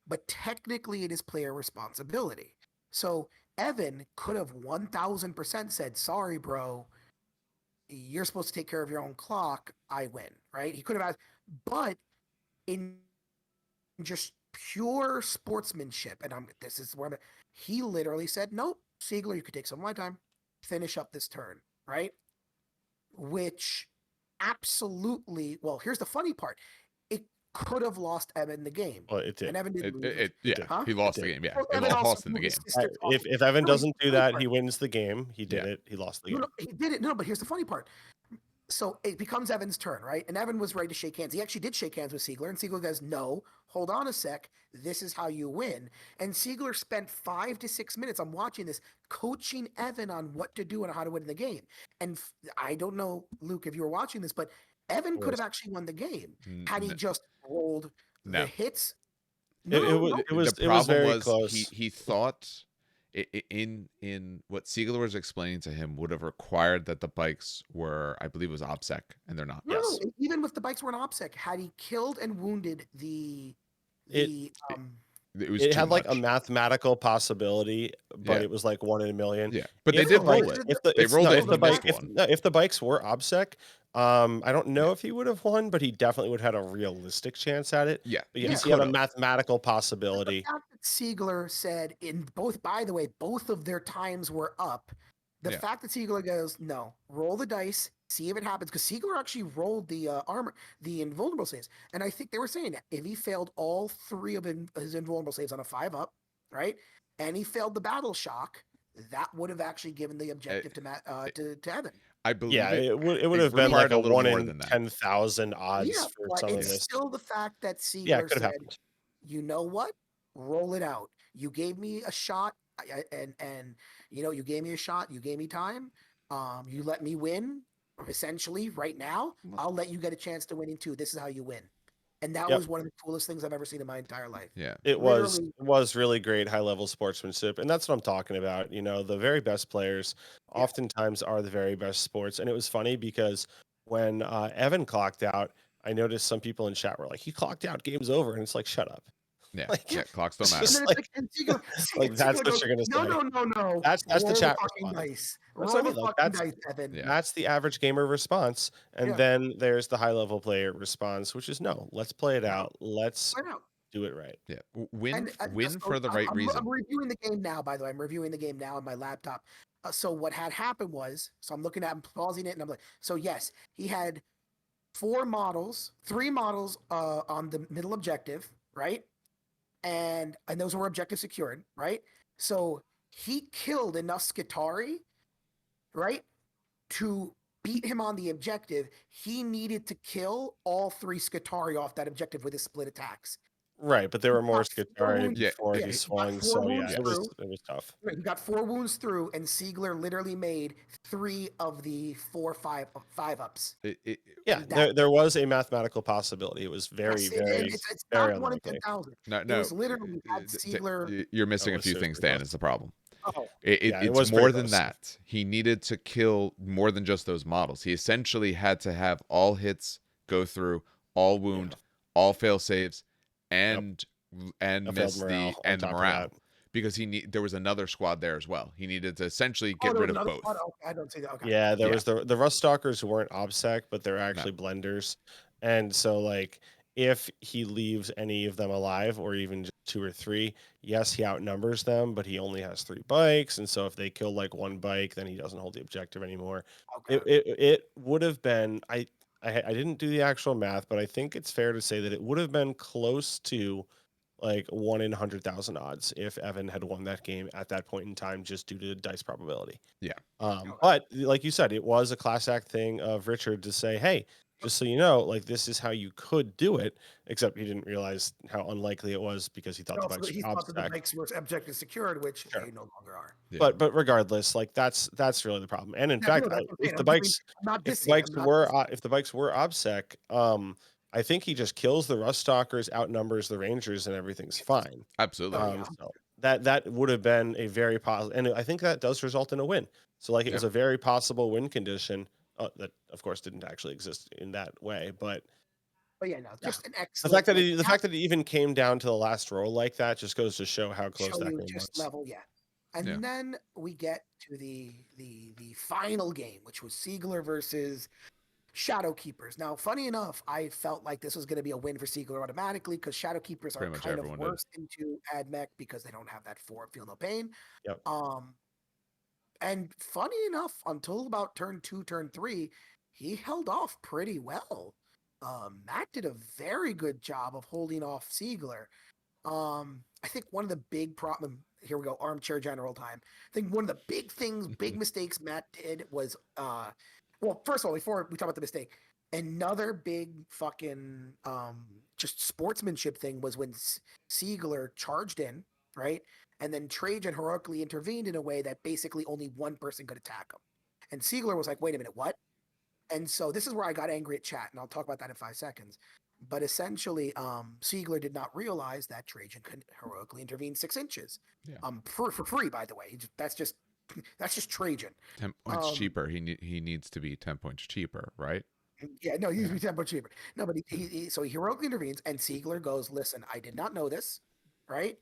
but technically it is player responsibility. So Evan could have 1000% said, "Sorry, bro, you're supposed to take care of your own clock. I win." Right? He could have asked, but in just pure sportsmanship. And this is where he literally said, "Nope, Siegler, you could take some of my time, finish up this turn," right? Which absolutely, well, here's the funny part. It could have lost Evan the game. Well, it did. And Evan didn't lose. It It did. Huh? he lost It the did. game. Yeah, Well, it Evan also lost in the knew his game. sister talking. If Evan No, here's doesn't the do funny that, part. he wins the game. He did Yeah. it. He lost the No, game. no, he did it. No, but here's the funny part. So it becomes Evan's turn, right? And Evan was ready to shake hands. He actually did shake hands with Siegler, and Siegler goes, "No, hold on a sec. This is how you win." And Siegler spent 5 to 6 minutes. I'm watching this, coaching Evan on what to do and how to win the game. And I don't know, Luke, if you were watching this, but Evan could have actually won the game had he just rolled No. the hits. It was The problem very was close. he thought in what Siegler was explaining to him would have required that the bikes were, I believe it was OPSEC, and they're not. No, Yes. even if the bikes were an OPSEC, had he killed and wounded It was it too had like a much. mathematical possibility, but Yeah. it was like 1 in a million. Yeah, but If they the did roll bikes- it. If the, They if, rolled no, it if and the he bike, missed if, one. no, if the bikes were OBSEC, I don't know if he would have won, but he definitely would have had a realistic chance at it. Yeah, But he yes, he had a could've. mathematical the possibility. fact that Siegler said in both, by the way, both of their times were up. The Yeah. fact that Siegler goes, "No, roll the dice, see if it happens," because Siegler actually rolled the the invulnerable saves, and I think they were saying if he failed all 3 of his invulnerable saves on a 5-up, right, and he failed the battle shock, that would have actually given the objective to Evan. I believe Yeah, it. it would it have been like required a a little 1 more in than that. 10,000 odds Yeah, for but some of it's this. still the fact that Yeah, it Siegler could have said, happened. "You know what? Roll it out. You gave me a shot, and you gave me a shot. You gave me time. You let me win. Essentially, right now, I'll let you get a chance to winning too. This is how you win." And that Yep. was one of the coolest things I've ever seen in my entire life. Yeah, It Literally, was really great high level sportsmanship, and that's what I'm talking about. The very best players Yeah. oftentimes are the very best sports. And it was funny because when Evan clocked out, I noticed some people in chat were like, "He clocked out, game's over," and it's like, "Shut up." yeah, Like, yeah. Clocks don't it's matter. and just then it's like, like, and Siegler, like that's Siegler what goes, you're gonna "No, say. no, no, no. That's the Roll the chat fucking response. dice. That's Roll what I the mean. Like fucking that's dice, Evan." Yeah. that's the average gamer response, and Yeah. then there's the high level player response, which is no. Let's play it No. out. Let's Why not? do it right. Yeah, win And win for the right I'm reason. reviewing the game now, by the way. I'm reviewing the game now on my laptop. So what had happened was, so I'm looking at, I'm pausing it, and I'm like, so yes, he had 3 models on the middle objective, right? And those were objective secured, right? So he killed enough Skitari, right, to beat him on the objective. He needed to kill all 3 Skitari off that objective with his split attacks. Right, but there were more got 4 Skitari wounds. before Yeah, he he got swung, 4 so yeah, wounds it was through. tough. Right, he got 4 wounds through, and Siegler literally made 3 of the 4 5 ups. Yeah, That- there was a mathematical possibility. It was very, Yes, very, it's very not 1 in unlikely. 10,000. No, It was no. literally had Siegler. You're missing a was few things, seriously Dan. close. Is the problem. Oh, Yeah, it It's was more pretty than close. that. He needed to kill more than just those models. He essentially had to have all hits go through, all wound, all fail saves, and A miss failed the morale on top of morale that. because there was another squad there as well. He needed to essentially get there rid was of another both. one? Okay, I don't see that. Okay. Yeah, there Yeah. was the Rust Stalkers weren't OBSEC, but they're actually blenders. And so like if he leaves any of them alive or even just 2 or 3, yes, he outnumbers them, but he only has 3 bikes. And so if they kill like 1 bike, then he doesn't hold the objective anymore. Okay. It would have been I didn't do the actual math, but I think it's fair to say that it would have been close to like 1 in 100,000 odds if Evan had won that game at that point in time, just due to dice probability. Yeah. But like you said, it was a class act thing of Richard to say, "Hey, just so you know, like this is how you could do it," except he didn't realize how unlikely it was because he thought the bikes He were thought that the OBSEC. bikes were objective secured, which Sure. they no longer are. Yeah. But regardless, like that's really the problem. And in Yeah, fact, no, that's what I'm if saying. the I'm bikes not if the dissing. bikes I'm not were dissing. if the bikes were OBSEC, I think he just kills the Rust Stalkers, outnumbers the Rangers, and everything's fine. Absolutely. yeah. So that would have been a very positive, and I think that does result in a win. So like it was a very possible win condition that of course didn't actually exist in that way, but yeah, no, just an the excellent. fact that it even came down to the last roll like that just goes to show how close that game was. Level, yeah. And then we get to the final game, which was Siegler versus Shadow Keepers. Now, funny enough, I felt like this was going to be a win for Siegler automatically because Shadow Keepers are Pretty much kind of everyone did. worse into AdMech because they don't have that Feel No Pain. Yep. And funny enough, until about turn 2, turn 3, he held off pretty well. Matt did a very good job of holding off Siegler. I think one of the big problem here we go, armchair general time. I think one of the big things, big mistakes Matt did was well, first of all, before we talk about the mistake, another big fucking just sportsmanship thing was when Siegler charged in, right? And then Trajan heroically intervened in a way that basically only one person could attack him. And Siegler was like, wait a minute, what? And so this is where I got angry at chat, and I'll talk about that in 5 seconds. But essentially, Siegler did not realize that Trajan could heroically intervene 6 inches. Yeah. For free, by the way. That's just Trajan. 10 points cheaper. He needs to be 10 points cheaper, right? Yeah, no, he needs to be 10 points cheaper. No, but he heroically intervenes, and Siegler goes, "Listen, I did not know this, right?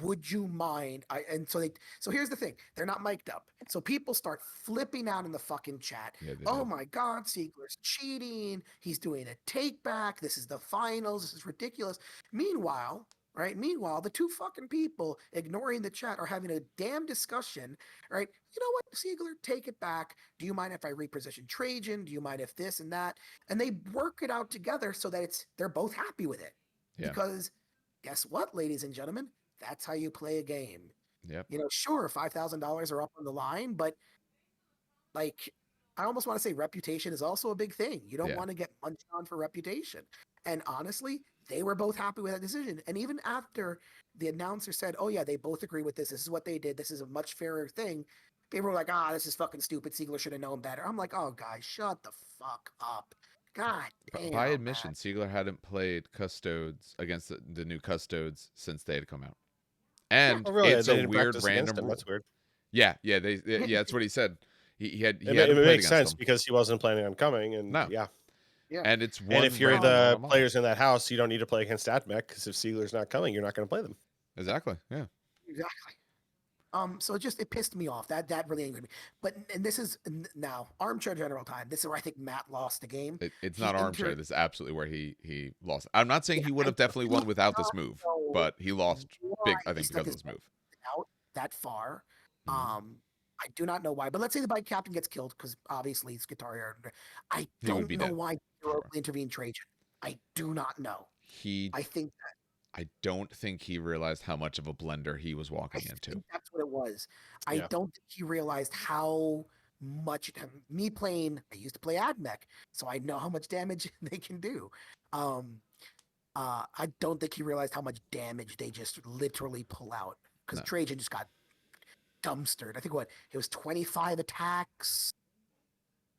Would you mind?" So here's the thing: they're not mic'd up, so people start flipping out in the fucking chat. Yeah, they Oh did. my God, Siegler's cheating. He's doing a take back. This is the finals. This is ridiculous. Meanwhile, the two fucking people ignoring the chat are having a damn discussion, right? You know what, Siegler, take it back. Do you mind if I reposition Trajan? Do you mind if this and that? And they work it out together so that they're both happy with it. Yeah. Because guess what, ladies and gentlemen? That's how you play a game. Yep. Sure, $5,000 are up on the line, but like, I almost want to say reputation is also a big thing. You don't want to get munched on for reputation. And honestly, they were both happy with that decision. And even after the announcer said, oh yeah, they both agree with this. This is what they did. This is a much fairer thing. People were like, this is fucking stupid. Siegler should have known better. I'm like, oh, guys, shut the fuck up. God damn. By admission, Siegler hadn't played Custodes against the new Custodes since they had come out. And really? it's They a didn't weird practice random against him. rule. That's weird. Yeah, that's what he said. He hadn't It played makes against sense them. because he wasn't planning on coming, and No. yeah. And it's one. And if you're random the model. players in that house, you don't need to play against AdMech because if Siegler's not coming, you're not going to play them. Exactly. Yeah. Exactly. So it pissed me off. That really angered me. And this is now armchair general time. This is where I think Matt lost the game. It's not armchair. This is absolutely where he lost. I'm not saying he would have definitely won without this move, but he lost big. I think because of this move. Out that far. I do not know why, but let's say the bike captain gets killed because obviously it's guitar. I don't know why he heroically intervened Trajan. I do not know. I don't think he realized how much of a blender he was walking into. That's what it was. I don't think he realized how much. Me playing, I used to play AdMech, so I know how much damage they can do. I don't think he realized how much damage they just literally pull out because Trajan just got dumpstered. I think it was 25 attacks,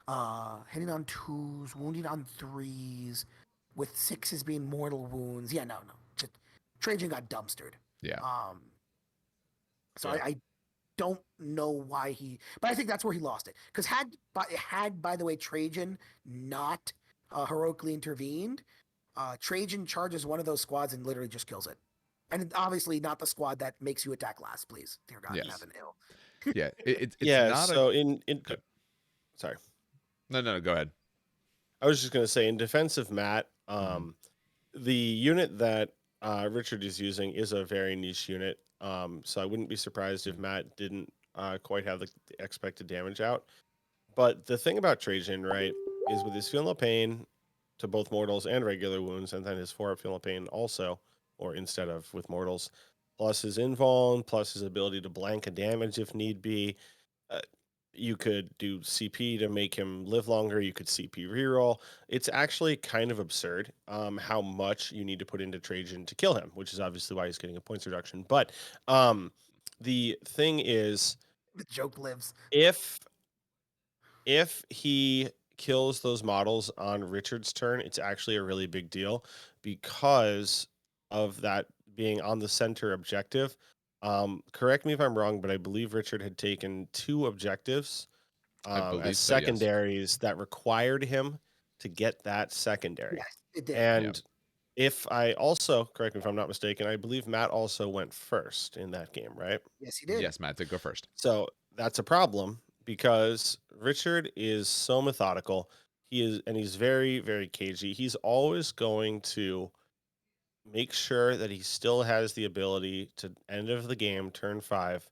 hitting on 2s, wounding on 3s, with 6s being mortal wounds. Yeah, no. Just Trajan got dumpstered. Yeah. I don't know why but I think that's where he lost it. Because by the way, Trajan not heroically intervened, Trajan charges one of those squads and literally just kills it. And obviously not the squad that makes you attack last, please. Dear God, heaven ill. Yeah. It's not so sorry. No, go ahead. I was just going to say, in defense of Matt, the unit that Richard is using is a very niche unit. So I wouldn't be surprised if Matt didn't quite have the expected damage out. But the thing about Trajan, right, is with his Feel No Pain to both mortals and regular wounds, and then his 4-up Feel No Pain also, or instead of with mortals, plus his invuln, plus his ability to blank a damage if need be. You could do CP to make him live longer. You could CP reroll. It's actually kind of absurd how much you need to put into Trajan to kill him, which is obviously why he's getting a points reduction. But the thing is, the joke lives. If he kills those models on Richard's turn, it's actually a really big deal because of that being on the center objective. Correct me if I'm wrong, but I believe Richard had taken 2 objectives as secondaries that required him to get that secondary. Yes, it did. And if I also, correct me if I'm not mistaken, I believe Matt also went first in that game, right? Yes, he did. Yes, Matt did go first. So that's a problem because Richard is so methodical. he's very, very cagey. He's always going to make sure that he still has the ability to end of the game, turn 5,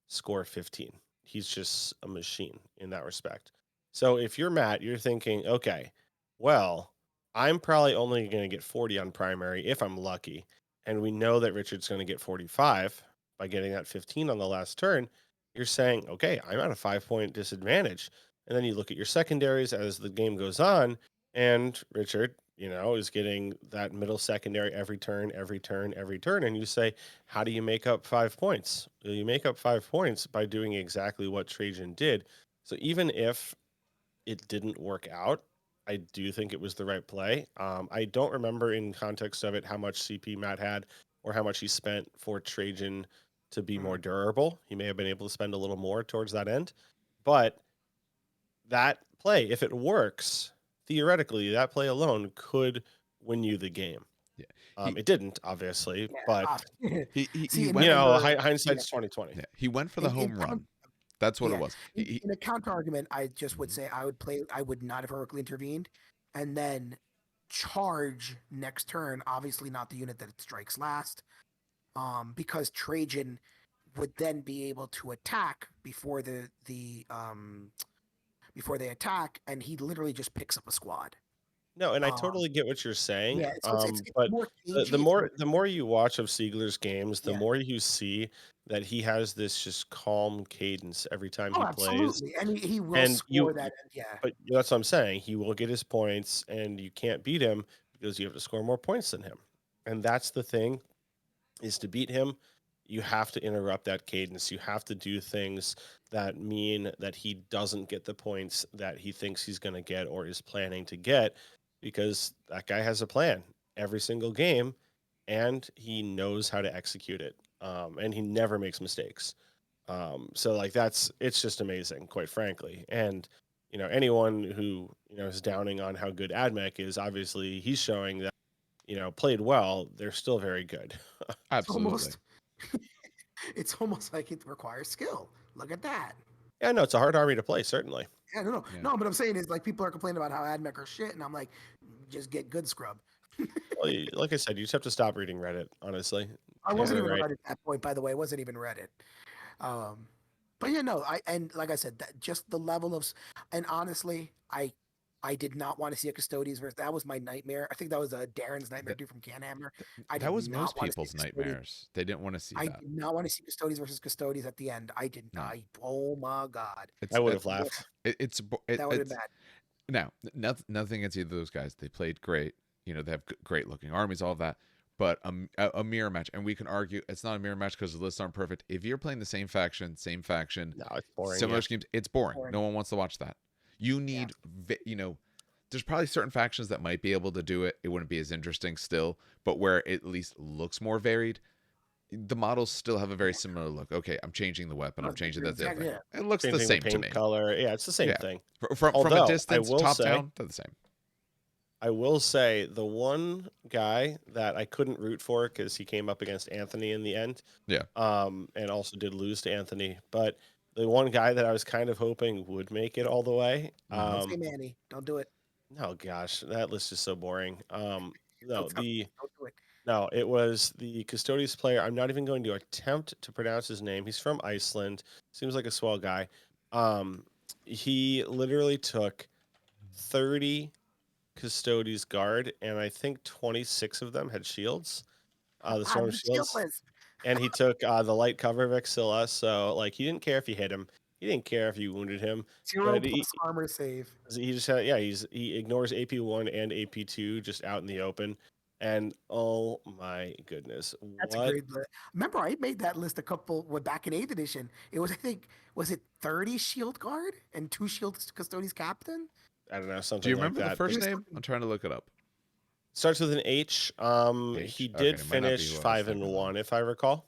score 15. He's just a machine in that respect. So if you're Matt, you're thinking, okay, well, I'm probably only going to get 40 on primary if I'm lucky. And we know that Richard's going to get 45 by getting that 15 on the last turn. You're saying, okay, I'm at a 5-point disadvantage. And then you look at your secondaries as the game goes on, and Richard, is getting that middle secondary every turn, every turn, every turn. And you say, how do you make up 5 points? Well, you make up 5 points by doing exactly what Trajan did. So even if it didn't work out, I do think it was the right play. I don't remember in context of it how much CP Matt had or how much he spent for Trajan to be more durable. He may have been able to spend a little more towards that end. But that play, if it works, theoretically, that play alone could win you the game. Yeah. It didn't, obviously, Yeah, but See, in, went. in the hindsight's 2020. Yeah, he went for the home run. That's what it was. In a counter argument, I just would Mhm. say I would not have heroically intervened, and then charge next turn. Obviously, not the unit that it strikes last, because Trajan would then be able to attack before before they attack, and he literally just picks up a squad. No, and I Um, totally get what you're saying. yeah, so it's But more the, cagey. the It's more more the more you watch of Siegler's games, the yeah. more you see that he has this just calm cadence every time Oh, he plays. absolutely, and he will And score that. Yeah, but that's what I'm saying. He will get his points, and you can't beat him because you have to score more points than him. And that's the thing, is to beat him, you have to interrupt that cadence. You have to do things that mean that he doesn't get the points that he thinks he's going to get or is planning to get, because that guy has a plan every single game and he knows how to execute it. And he never makes mistakes. So like it's just amazing, quite frankly. And anyone who is downing on how good Admech is, obviously he's showing that played well. They're still very good. it's Absolutely. almost it's almost like it requires skill. Look at that. Yeah, no, it's a hard army to play, certainly. Yeah, no, Yeah. no. But I'm saying is like people are complaining about how AdMech are shit, and I'm like, just get good scrub. Well, like I said, you just have to stop reading Reddit, honestly. I wasn't Yeah, even right. Reddit at that point, by the way. It wasn't even Reddit. But yeah, no. And like I said, that just the level of, and honestly, I did not want to see a Custodes versus. That was my nightmare. I think that was Darren's nightmare That, too from Canhammer. I that did was not most want to see people's Custodes. nightmares. They didn't want to see I that. did not want to see Custodes versus Custodes at the end. I did No. not. Oh my god. It's I would it, have laughed. it's That would have it's been bad. now nothing against either of those guys. They played great. They have great looking armies, all of that. But a mirror match, and we can argue it's not a mirror match because the lists aren't perfect. If you're playing the same faction, No, it's boring. similar schemes, it's boring. Boring. No one wants to watch that. You need, there's probably certain factions that might be able to do it. It wouldn't be as interesting still, but where it at least looks more varied. The models still have a very similar look. Okay, I'm changing the weapon. I'm changing that Exactly, thing. yeah. It looks the Changing same the to paint me. color. Yeah, it's the same Yeah. thing. From a Although, distance, I will top say, down, they're the same. I will say the one guy that I couldn't root for because he came up against Anthony in the end. Yeah. And also did lose to Anthony. But the one guy that I was kind of hoping would make it all the way. Don't say Manny. Don't do it. No, gosh, that list is so boring. No, Don't do it. No, it was the Custodes player. I'm not even going to attempt to pronounce his name. He's from Iceland. Seems like a swell guy. He literally took 30 Custodes guard, and I think 26 of them had shields. The Storm I'm Shields. shieldless. And he took the light cover of Exilla. So, like, he didn't care if you hit him. He didn't care if you wounded him. 0 But plus armor save. he just had, he ignores AP1 and AP2 just out in the open. And oh my goodness, That's a what? great list. Remember, I made that list back in 8th edition. It was, I think, was it 30 shield guard and 2 shield Custodes captain? I don't know, something Do you like remember that. the first Here's name? something- I'm trying to look it up. Starts with an H. H? He Okay, did it might not be finish who I was 5 and thinking of. 1, if I recall.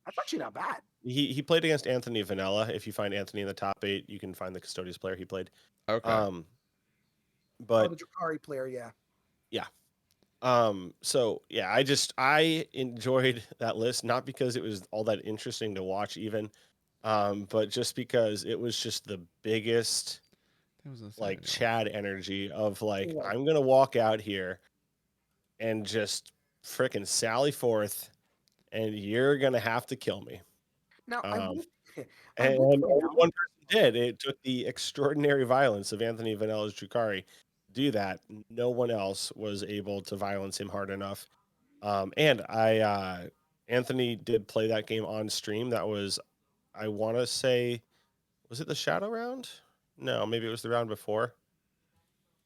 That's actually not bad. He played against Anthony Vanilla. If you find Anthony in the top 8, you can find the Custodes player he played. Okay. But the Drakari player, yeah. yeah. So yeah, I enjoyed that list, not because it was all that interesting to watch even, but just because it was just the biggest was gonna say, like you know. Chad energy of like, Right. I'm gonna walk out here and just frickin' sally forth, and you're gonna have to kill me. Now I Um, will, I and will point only out. one person did. It took the extraordinary violence of Anthony Vanella's Drukari to do that. No one else was able to violence him hard enough. And Anthony did play that game on stream. That was, I want to say, was it the Shadow round? No, maybe it was the round before.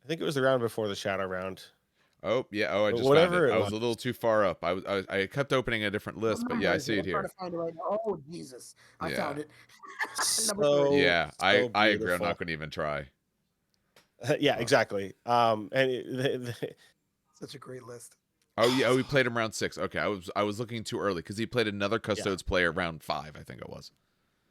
I think it was the round before the Shadow round. Oh yeah. Oh, I But just found it. whatever it I was. was a little too far up. I kept opening a different list, but yeah, I Where is see it? it I'm trying here. to find it right now. Oh Jesus, I Yeah. found it. Number three. So Yeah. so I agree. I'm not beautiful. going to even try. Yeah, Uh, exactly. Such a great list. oh yeah. Oh, we played him round 6. Okay. I was looking too early because he played another Yeah, Custodes player round 5. I think it was.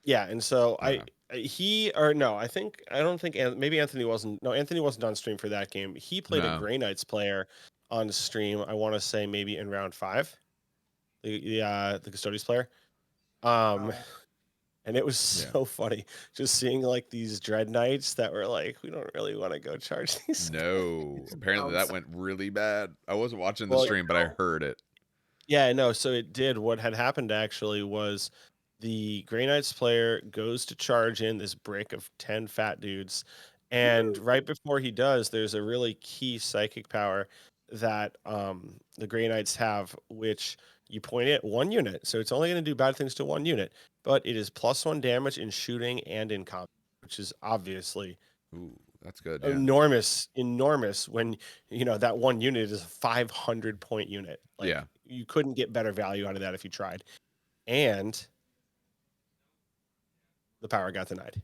yeah, and so Okay. he or no, I don't think maybe Anthony wasn't. No, Anthony wasn't on stream for that game. He played a No. Grey Knights player on stream. I want to say maybe in round 5. The Custodes player. Um, Oh, and it was Yeah. so funny just seeing like these Dread Knights that were like, we don't really want to go charge these guys. No. just Apparently that bounce. went really bad. I wasn't watching the Well, stream, but I heard it. yeah, no. So it did. What had happened actually was the Grey Knights player goes to charge in this brick of 10 fat dudes. And right before he does, there's a really key psychic power that the Grey Knights have, which you point at one unit. So it's only going to do bad things to one unit, but it is +1 damage in shooting and in combat, which is obviously Ooh, that's good. Yeah. enormous when that one unit is a 500 point unit. Like Yeah. you couldn't get better value out of that if you tried. And the power got denied.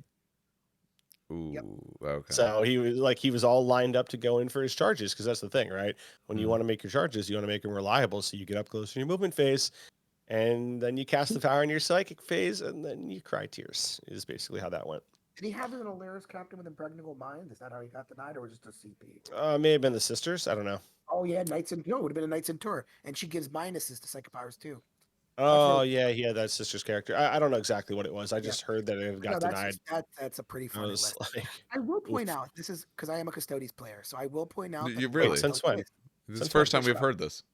Yep. Ooh. Okay. So he was all lined up to go in for his charges, because that's the thing, right? When you want to make your charges, you want to make them reliable, so you get up close to your movement phase, and then you cast the power in your psychic phase, and then you cry tears. Is basically how that went. Did he have an Alaris captain with impregnable mind? Is that how he got denied, or was it just a CP? May have been the sisters. I don't know. Oh yeah, Knights in no, it would have been a Knights in Tour, and she gives minuses to psychic powers too. That's Oh really yeah, he had that sister's character. I don't know exactly what it was. I yeah. just heard that it No, got that's denied. just that's a pretty I funny was list. like, I will point oof. out this is because I am a Custodes player, so I will point out that You Wait, really? since when? This is the Since when? first time we've heard this.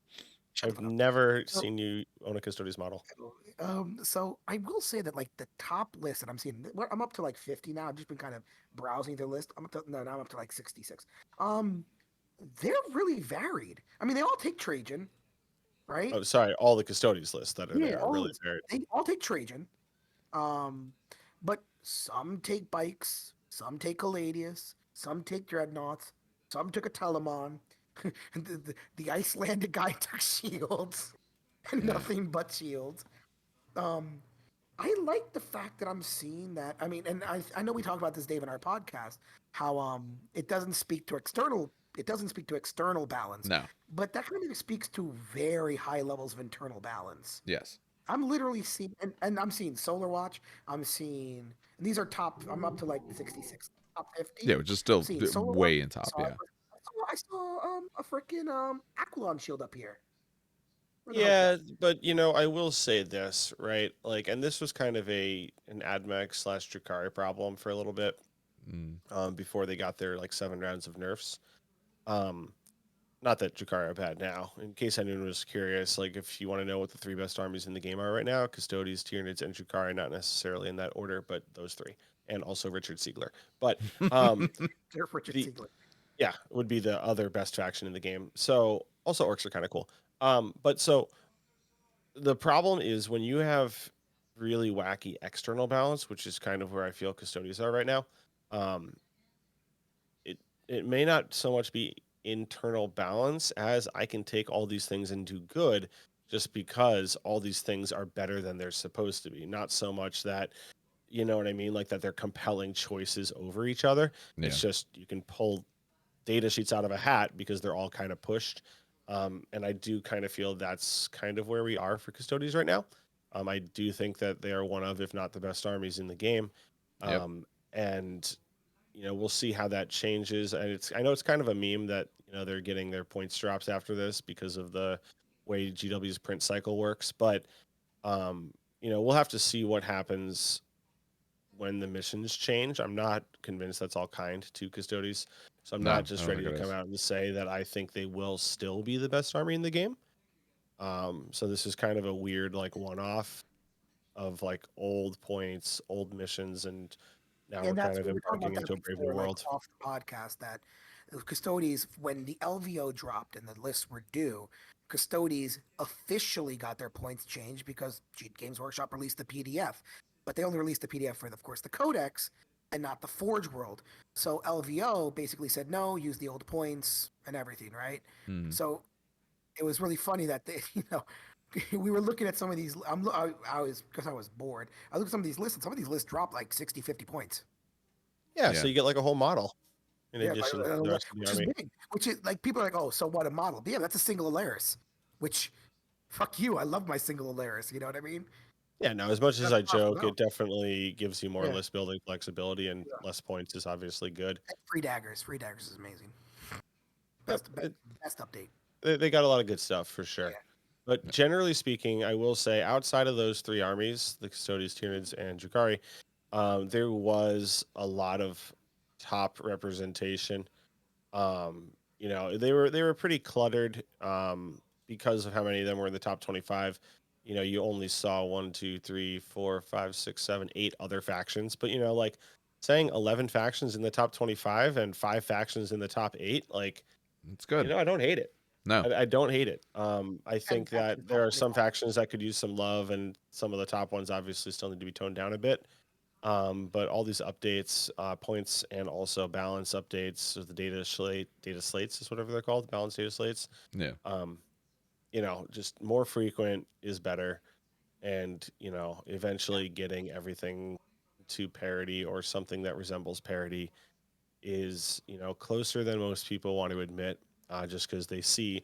Shut the I've fuck up. never So, seen you own a Custodes model. so I will say that like the top list that I'm seeing, I'm up to like 50 now. I've just been kind of browsing the list. Now I'm up to like 66. They're really varied. I mean, they all take Trajan, right? Oh, sorry, all the Custodes lists that are Yeah, there are all really this. varied. They all take Trajan. Um, but some take bikes, some take Caladius, some take dreadnoughts, some took a Telemon. The Icelandic guy took shields, and Yeah. nothing but shields. Um, I like the fact that I'm seeing that. I mean, and I know we talked about this, Dave, in our podcast, how it doesn't speak to external balance, No. but that kind of speaks to very high levels of internal balance. Yes. I'm literally seeing, and I'm seeing Solar Watch. I'm seeing, and these are top. I'm up to like 66, top 50. Yeah, which is I'm still seeing Solar Watch. way in top. Yeah. I saw a freaking Aquilon shield up here. Where the hell's Yeah, that? but I will say this, right? Like, and this was kind of an AdMech / Drukari problem for a little bit, Mm. before they got their like 7 rounds of nerfs. Um, Not that Drukari are bad now. In case anyone was curious, like if you want to know what the 3 best armies in the game are right now, Custodes, Tyranids, and Drukari, not necessarily in that order, but those 3, and also Richard Siegler. But Richard the Siegler. yeah, would be the other best faction in the game. So also orcs are kind of cool. But so the problem is when you have really wacky external balance, which is kind of where I feel Custodians are right now. Um, it may not so much be internal balance as I can take all these things and do good, just because all these things are better than they're supposed to be. Not so much that, you know what I mean, like that they're compelling choices over each other. Yeah. It's just you can pull data sheets out of a hat because they're all kind of pushed. And I do kind of feel that's kind of where we are for Custodians right now. I do think that they are one of, if not the best armies in the game. Yep. And we'll see how that changes. And I know it's kind of a meme that they're getting their points drops after this because of the way GW's print cycle works. But we'll have to see what happens when the missions change. I'm not convinced that's all kind to Custodes. So I'm No, not I just don't ready think to it come is. out and say that I think they will still be the best army in the game. So this is kind of a weird like one-off of like old points, old missions, and now we're And kind that's of we were talking embarking about that into a brave new before, like world. off the podcast, that Custodes, when the LVO dropped and the lists were due, Custodes officially got their points changed because Games Workshop released the PDF, but they only released the PDF for, of course, the Codex and not the Forge World. So LVO basically said no, use the old points and everything, right? Mm. So it was really funny that they, we were looking at some of these. I was, because I was bored. I looked at some of these lists, and some of these lists dropped like 60, 50 points. Yeah, Yeah. so you get like a whole model in Yeah, addition to the rest of the which is army. big. Which is like, people are like, oh, so what, a model? But yeah, that's a single Alaris. Which, fuck you. I love my single Alaris. You know what I mean? Yeah, no, as much as That's I awesome. joke, No, it definitely gives you more yeah, list building flexibility, and yeah. less points is obviously good. And free daggers. Free daggers is amazing. Yep, Best update. they got a lot of good stuff for sure. Yeah. But generally speaking, I will say outside of those three armies, the Custodes, Tyranids, and Drukhari, there was a lot of top representation. They were pretty cluttered because of how many of them were in the top 25. You only saw one, two, three, four, five, six, seven, eight other factions. But like saying 11 factions in the top 25 and 5 factions in the top 8, like, It's good. I don't hate it. No. I don't hate it. I 10 think factions, that top there are some 25. factions that could use some love, and some of the top ones obviously still need to be toned down a bit. But all these updates, points, and also balance updates, so the data slates is whatever they're called, balance data slates. Yeah. Um, just more frequent is better, and eventually getting everything to parity or something that resembles parity is closer than most people want to admit, just because they see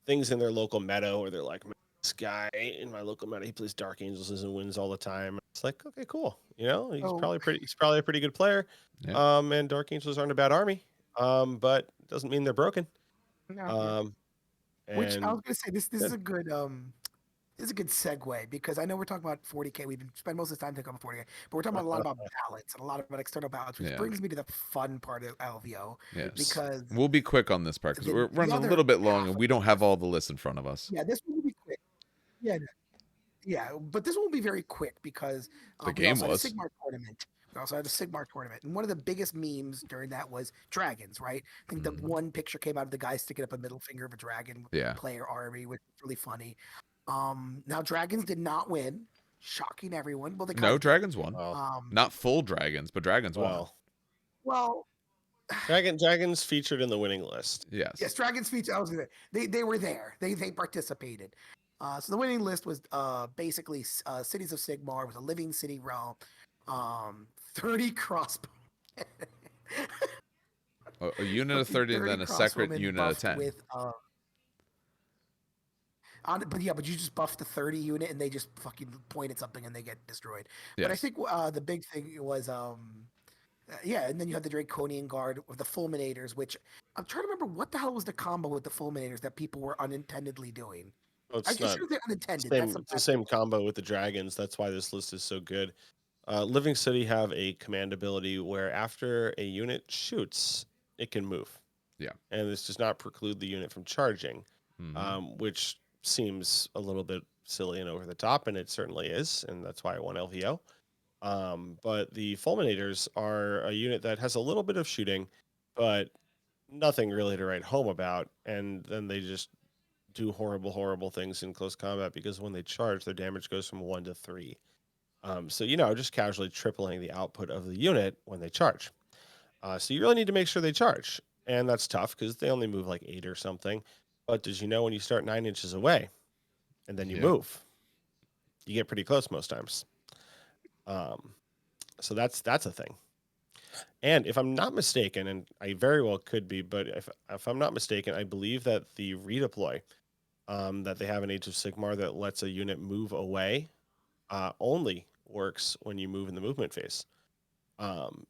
things in their local meta, or they're like, "Man, this guy in my local meta, he plays Dark Angels and wins all the time." It's like, okay, cool. He's So, probably a pretty good player. Yeah. And Dark Angels aren't a bad army. But it doesn't mean they're broken. yeah, yeah. Um, Which I and was gonna say, this is good. a good this is a good segue, because I know we're talking about 40K. We've been spent most of the time talking about 40K, but we're talking about a lot about balance and a lot about external balance, which Yeah. brings me to the fun part of LVO, Yes. because We'll be quick on this part because we're the running a other little bit long half and of we don't have this, all the lists in front of us. yeah, this one will be quick. Yeah, yeah, but this one will be very quick, because The we game also had a was. Sigmar tournament. We also had a Sigmar tournament, and one of the biggest memes during that was dragons, right? I think the Mhm. one picture came out of the guy sticking up a middle finger of a dragon Yeah. player army, which was really funny. Now dragons did not win, shocking everyone. Well, they kind No, of did. dragons won. Well, Um, Not full dragons, but dragons won. well, well, Dragons featured in the winning list. Yes. yes, dragons feature. I was gonna. They were there. They participated. So the winning list was basically cities of Sigmar with a living city realm, 30 crossbow, A unit of fucking 30 and 30 then a separate crossbowmen unit of buffed 10. with but yeah, but you just buff the 30 unit and they just fucking point at something and they get destroyed. But I Yes. think the big thing was yeah, and then you had the Draconian Guard with the Fulminators, which I'm trying to remember what the hell was the combo with the Fulminators that people were unintendedly doing. Well, I it's just not shouldn't say unintended. That's same. a It's the bad same combo with the dragons. That's why this list is so good. Living City have a command ability where after a unit shoots, it can move, Yeah. and this does not preclude the unit from charging, Hmm. which seems a little bit silly and over the top, and it certainly is, and that's why I won LVO. But the Fulminators are a unit that has a little bit of shooting, but nothing really to write home about, and then they just do horrible, horrible things in close combat because when they charge, their damage goes from 1 to 3. So, just casually tripling the output of the unit when they charge. So you really need to make sure they charge. And that's tough because they only move like 8 or something. But did you know when you start 9 inches away and then you Yeah. move, you get pretty close most times. Um, so that's a thing. And if I'm not mistaken, and I very well could be, but if I'm not mistaken, I believe that the redeploy that they have in Age of Sigmar that lets a unit move away only works when you move in the movement phase.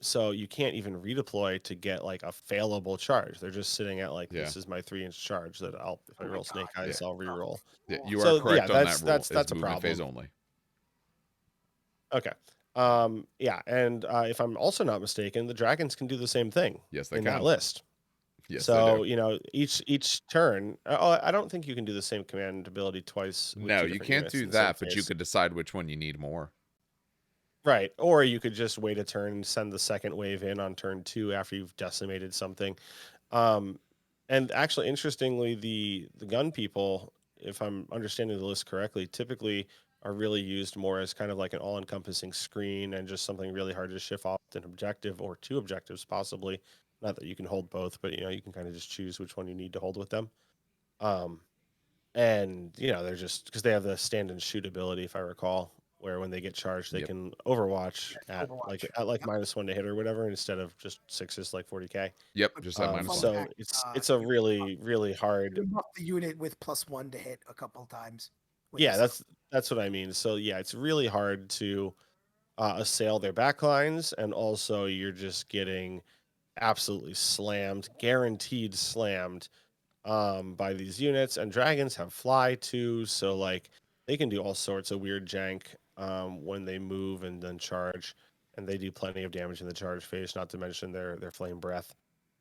So you can't even redeploy to get like a failable charge. They're just sitting at like, Yeah. this is my 3 inch charge that if I Oh my roll Snake god. Yeah. Eyes, I'll Oh, reroll. Yeah. oh. You are So yeah, correct on that that's rule. that's Is that's a movement phase problem. only. Okay. Yeah, and if I'm also not mistaken, the dragons can do the same thing Yes, they in that can. list. Yes, they do. So, each turn. Oh, I don't think you can do the same command ability twice with No, two you different can't units do in the same that, but you phase. could decide which one you need more. Right. Or you could just wait a turn and send the second wave in on turn 2 after you've decimated something. Um, and actually, interestingly, the gun people, if I'm understanding the list correctly, typically are really used more as kind of like an all-encompassing screen and just something really hard to shift off an objective or two objectives possibly. Not that you can hold both, but you can kind of just choose which one you need to hold with them. Um, and they're just because they have the stand and shoot ability, if I recall, where when they get charged, they Yep. can Overwatch Yes, at Overwatch. like Yep. -1 to hit or whatever instead of just sixes like 40k. Yep, But just that fun -1. So fact, it's a you really you hard. can buff the unit with +1 to hit a couple times with Yeah, this. that's what I mean. So yeah, it's really hard to assail their backlines, and also you're just getting absolutely slammed, guaranteed slammed by these units. And dragons have fly too, so like they can do all sorts of weird jank when they move and then charge, and they do plenty of damage in the charge phase. Not to mention their flame breath.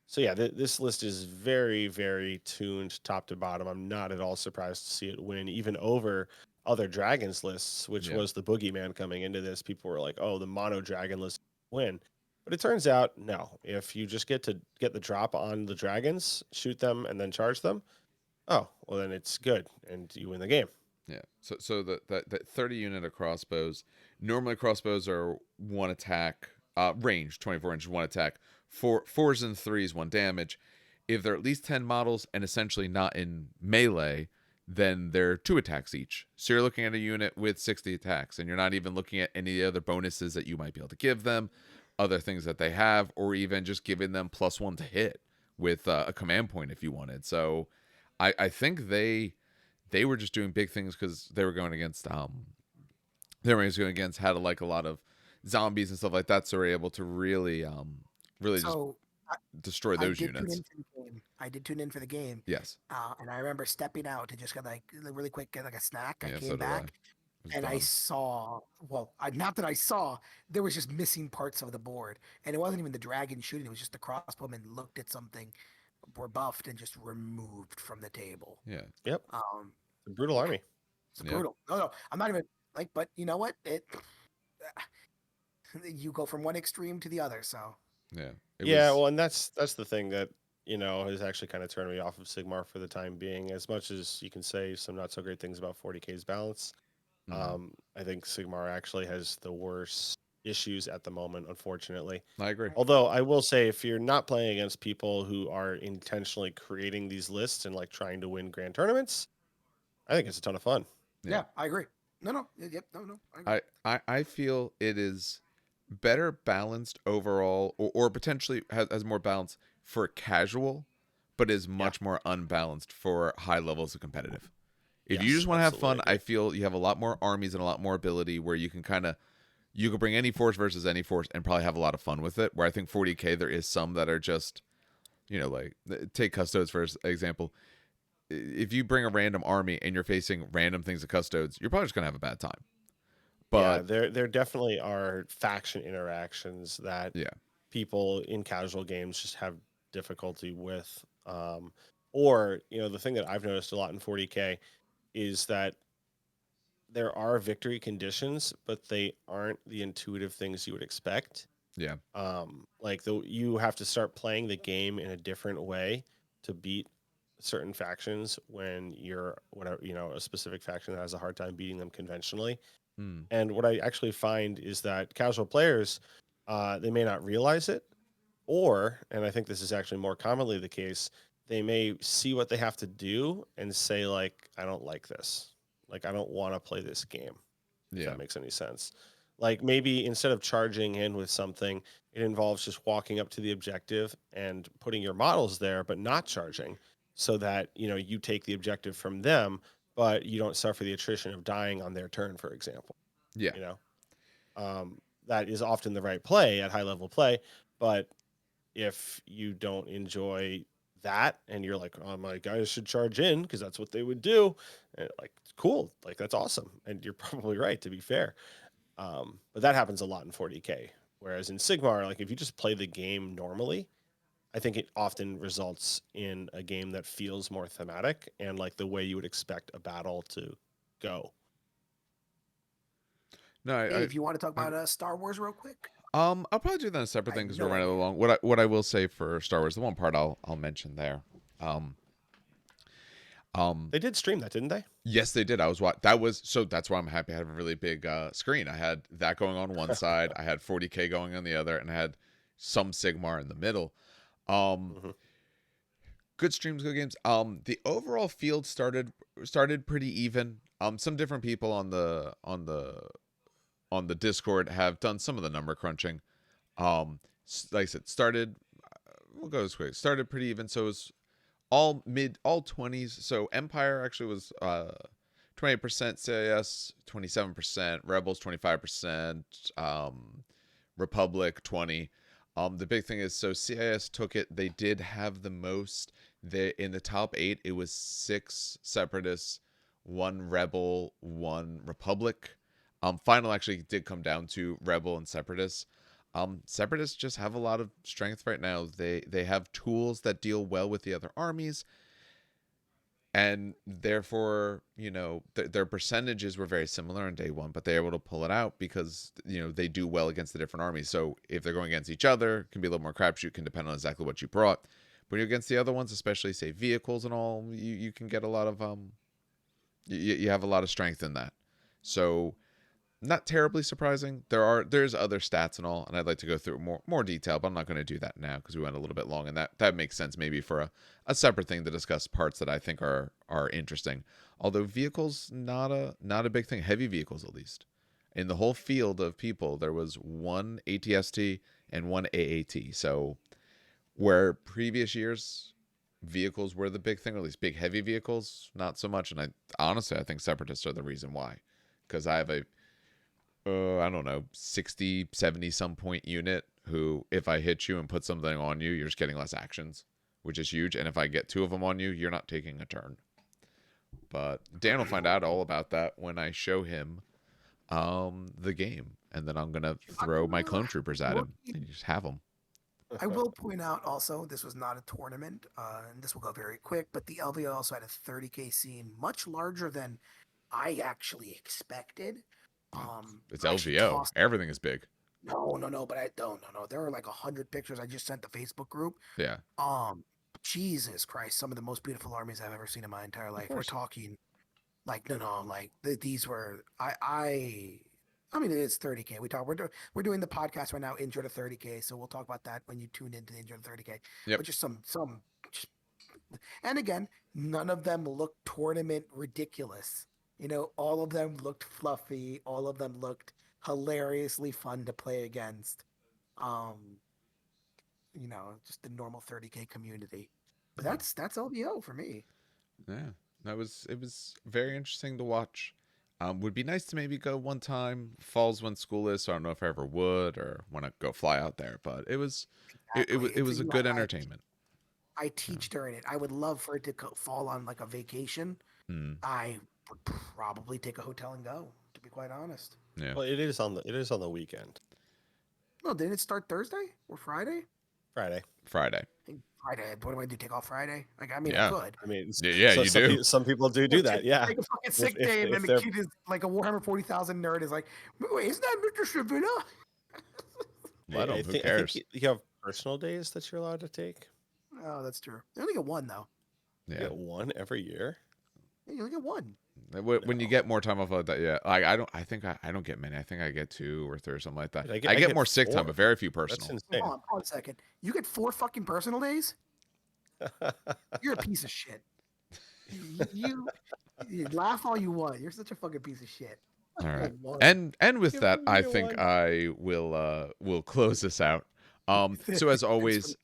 So yeah, this list is very, very tuned top to bottom. I'm not at all surprised to see it win, even over other dragons lists, which Yeah. was the boogeyman coming into this. People were like, "Oh, the mono dragon list win," but it turns out no. If you just get to get the drop on the dragons, shoot them, and then charge them, oh well, then it's good, and you win the game. Yeah. So that 30 unit of crossbows. Normally crossbows are one attack, range 24 inches, one attack. Fours and threes, one damage. If they're at least 10 models and essentially not in melee, then they're two attacks each. So you're looking at a unit with 60 attacks, and you're not even looking at any other bonuses that you might be able to give them, other things that they have, or even just giving them +1 to hit with a command point if you wanted. So I think they were just doing big things because they were going against they were going against had like a lot of zombies and stuff like that, so they were able to really just So I, destroy I those did tune units. in for the game. I did tune in for the game, Yes. and I remember stepping out to just get like really quick, get like a snack. I Yeah, so came did I. It back was and I done. saw, well, not that I saw, there was just missing parts of the board, and it wasn't even the dragon shooting; it was just the crossbowman looked at something, were buffed, and just removed from the table. Yeah. Yep, Um, the brutal yeah, army. it's Yep. brutal. No, I'm not even like, but you know what? You go from one extreme to the other, so. Yeah. It Yeah, was well, and that's the thing that has actually kind of turned me off of Sigmar for the time being. As much as you can say some not so great things about 40k's balance, mm, I think Sigmar actually has the worst issues at the moment, unfortunately. I agree. Although I will say, if you're not playing against people who are intentionally creating these lists and like trying to win grand tournaments, I think it's a ton of fun. Yeah. Yeah, I agree. No, yep, no, I agree. I feel it is better balanced overall, or potentially has more balance for casual, but is Yeah. much more unbalanced for high levels of competitive. If you Yes, just want to have absolutely fun, I agree. feel you have a lot more armies and a lot more ability where you can you could bring any force versus any force and probably have a lot of fun with it. Where I think 40k there is some that are just, like take custodes for example. If you bring a random army and you're facing random things of custodes, you're probably just gonna have a bad time. Yeah, But there definitely are faction interactions that yeah, people in casual games just have difficulty with. Or, the thing that I've noticed a lot in 40k is that there are victory conditions, but they aren't the intuitive things you would expect. yeah, Like you have to start playing the game in a different way to beat certain factions when you're whatever, a specific faction that has a hard time beating them conventionally. mm, And what I actually find is that casual players, they may not realize it, or, and I think this is actually more commonly the case, they may see what they have to do and say, like, I don't like this. Like, I don't want to play this game, if yeah, that makes any sense. Like, maybe instead of charging in with something, it involves just walking up to the objective and putting your models there, but not charging so that, you take the objective from them, but you don't suffer the attrition of dying on their turn, for example. yeah, You know, that is often the right play at high level play. But if you don't enjoy that and you're like, oh, my guys should charge in because that's what they would do, and like, cool, like that's awesome, and you're probably right, to be fair. But that happens a lot in 40K. Whereas in Sigmar, like if you just play the game normally, I think it often results in a game that feels more thematic and like the way you would expect a battle to go. No, Dave, you want to talk about Star Wars real quick? I'll probably do that in a separate I thing have because no we're running idea. along. What I will say for Star Wars, the one part I'll mention there. They did stream that, didn't they? Yes, they did. That's why I'm happy I have a really big screen. I had that going on one side, I had 40K going on the other, and I had some Sigmar in the middle. Good streams, good games. The overall field started pretty even. Some different people on the Discord have done some of the number crunching. Like I said, we'll go this quick. Started pretty even, so it was all 20s. So Empire actually was 28% CIS, 27%, Rebels 25%, Republic 20. The big thing is, so CIS took it. They did have the most. In the top 8, it was 6 Separatists, 1 Rebel, 1 Republic. Final actually did come down to Rebel and Separatists. Separatists just have a lot of strength right now. They have tools that deal well with the other armies, and therefore, their percentages were very similar on day one, but they're able to pull it out because they do well against the different armies. So if they're going against each other, it can be a little more crapshoot, can depend on exactly what you brought. But when you're against the other ones, especially say vehicles and all, you can get a lot of you have a lot of strength in that. So not terribly surprising. There's other stats and all, and I'd like to go through more detail, but I'm not going to do that now because we went a little bit long, and that makes sense maybe for a separate thing to discuss parts that I think are interesting. Although vehicles, not a big thing. Heavy vehicles, at least. In the whole field of people, there was 1 ATST and 1 AAT. So where previous years vehicles were the big thing, or at least big heavy vehicles, not so much. And I think Separatists are the reason why, because I have a I don't know, 60, 70 some point unit who, if I hit you and put something on you, you're just getting less actions, which is huge. And if I get 2 of them on you, you're not taking a turn. But Dan will find out all about that when I show him the game. And then I'm going to throw my clone troopers at him and just have them. I will point out also, this was not a tournament, and this will go very quick, but the LVO also had a 30K scene, much larger than I actually expected. It's LVO. Everything is big. No, but I don't. No. There were like 100 pictures I just sent the Facebook group. Yeah. Jesus Christ, some of the most beautiful armies I've ever seen in my entire life. We're talking, like, these were I mean, it's 30K. We're doing the podcast right now, Intro to 30K. So we'll talk about that when you tune into the Intro to 30K. Yep. But just and again, none of them looked tournament ridiculous. All of them looked fluffy. All of them looked hilariously fun to play against. Just the normal 30K community. But that's LVO for me. Yeah, it was very interesting to watch. Would be nice to maybe go one time. Fall's when school is, so I don't know if I ever would or want to go fly out there. But it was it was a good entertainment. I teach during it. I would love for it to fall on like a vacation. I would probably take a hotel and go, to be quite honest. Yeah. Well, it is on the weekend. No, didn't it start Thursday or Friday? Friday. Friday. What do I do? Take off Friday? I yeah. I could. I mean, yeah, you do. Some people do that. Yeah. Take a fucking sick day, and then the kid is like a Warhammer 40,000 nerd. Is like, wait, isn't that Mr. Shavina? Who cares? I think you have personal days that you're allowed to take. Oh, that's true. You only get one though. Yeah. You get one every year. Yeah, you only get one. When you get more time off like that, yeah. Like I don't get many. I think I get 2 or 3 or something like that. I get more sick 4. Time, but very few personal. That's insane. Hold on a second. You get 4 fucking personal days? You're a piece of shit. You laugh all you want. You're such a fucking piece of shit. All right. And with that, I think I will close this out. So as always,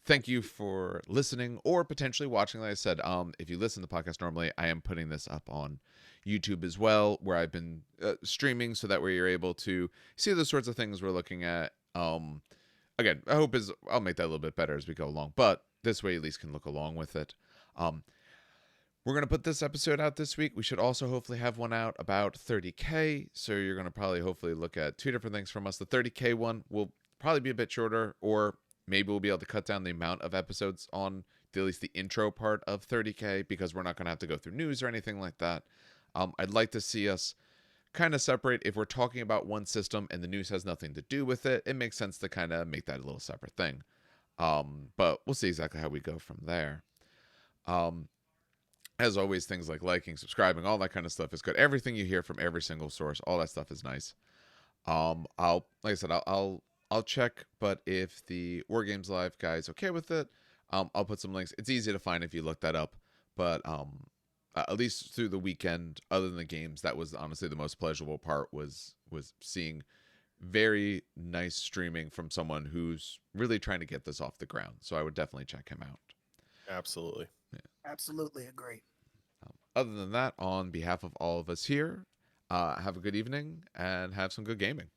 thank you for listening or potentially watching. Like I said, if you listen to the podcast normally, I am putting this up on YouTube as well, where I've been streaming, so that way you're able to see the sorts of things we're looking at. Again, I'll make that a little bit better as we go along, but this way you at least can look along with it. We're We're going to put this episode out this week. We should also hopefully have one out about 30K. So you're going to probably hopefully look at 2 different things from us. The 30K one will probably be a bit shorter, or maybe we'll be able to cut down the amount of episodes on at least the intro part of 30K, because we're not going to have to go through news or anything like that. I'd like to see us kind of separate. If we're talking about one system and the news has nothing to do with it, it makes sense to kind of make that a little separate thing. But we'll see exactly how we go from there. As always, things like liking, subscribing, all that kind of stuff is good. Everything you hear from every single source, all that stuff is nice. Like I said, I'll check, but if the War Games Live guy is okay with it, I'll put some links. It's easy to find if you look that up, but at least through the weekend, other than the games, that was honestly the most pleasurable part, was seeing very nice streaming from someone who's really trying to get this off the ground. So I would definitely check him out. Absolutely. Absolutely agree. Other than that, on behalf of all of us here, have a good evening and have some good gaming.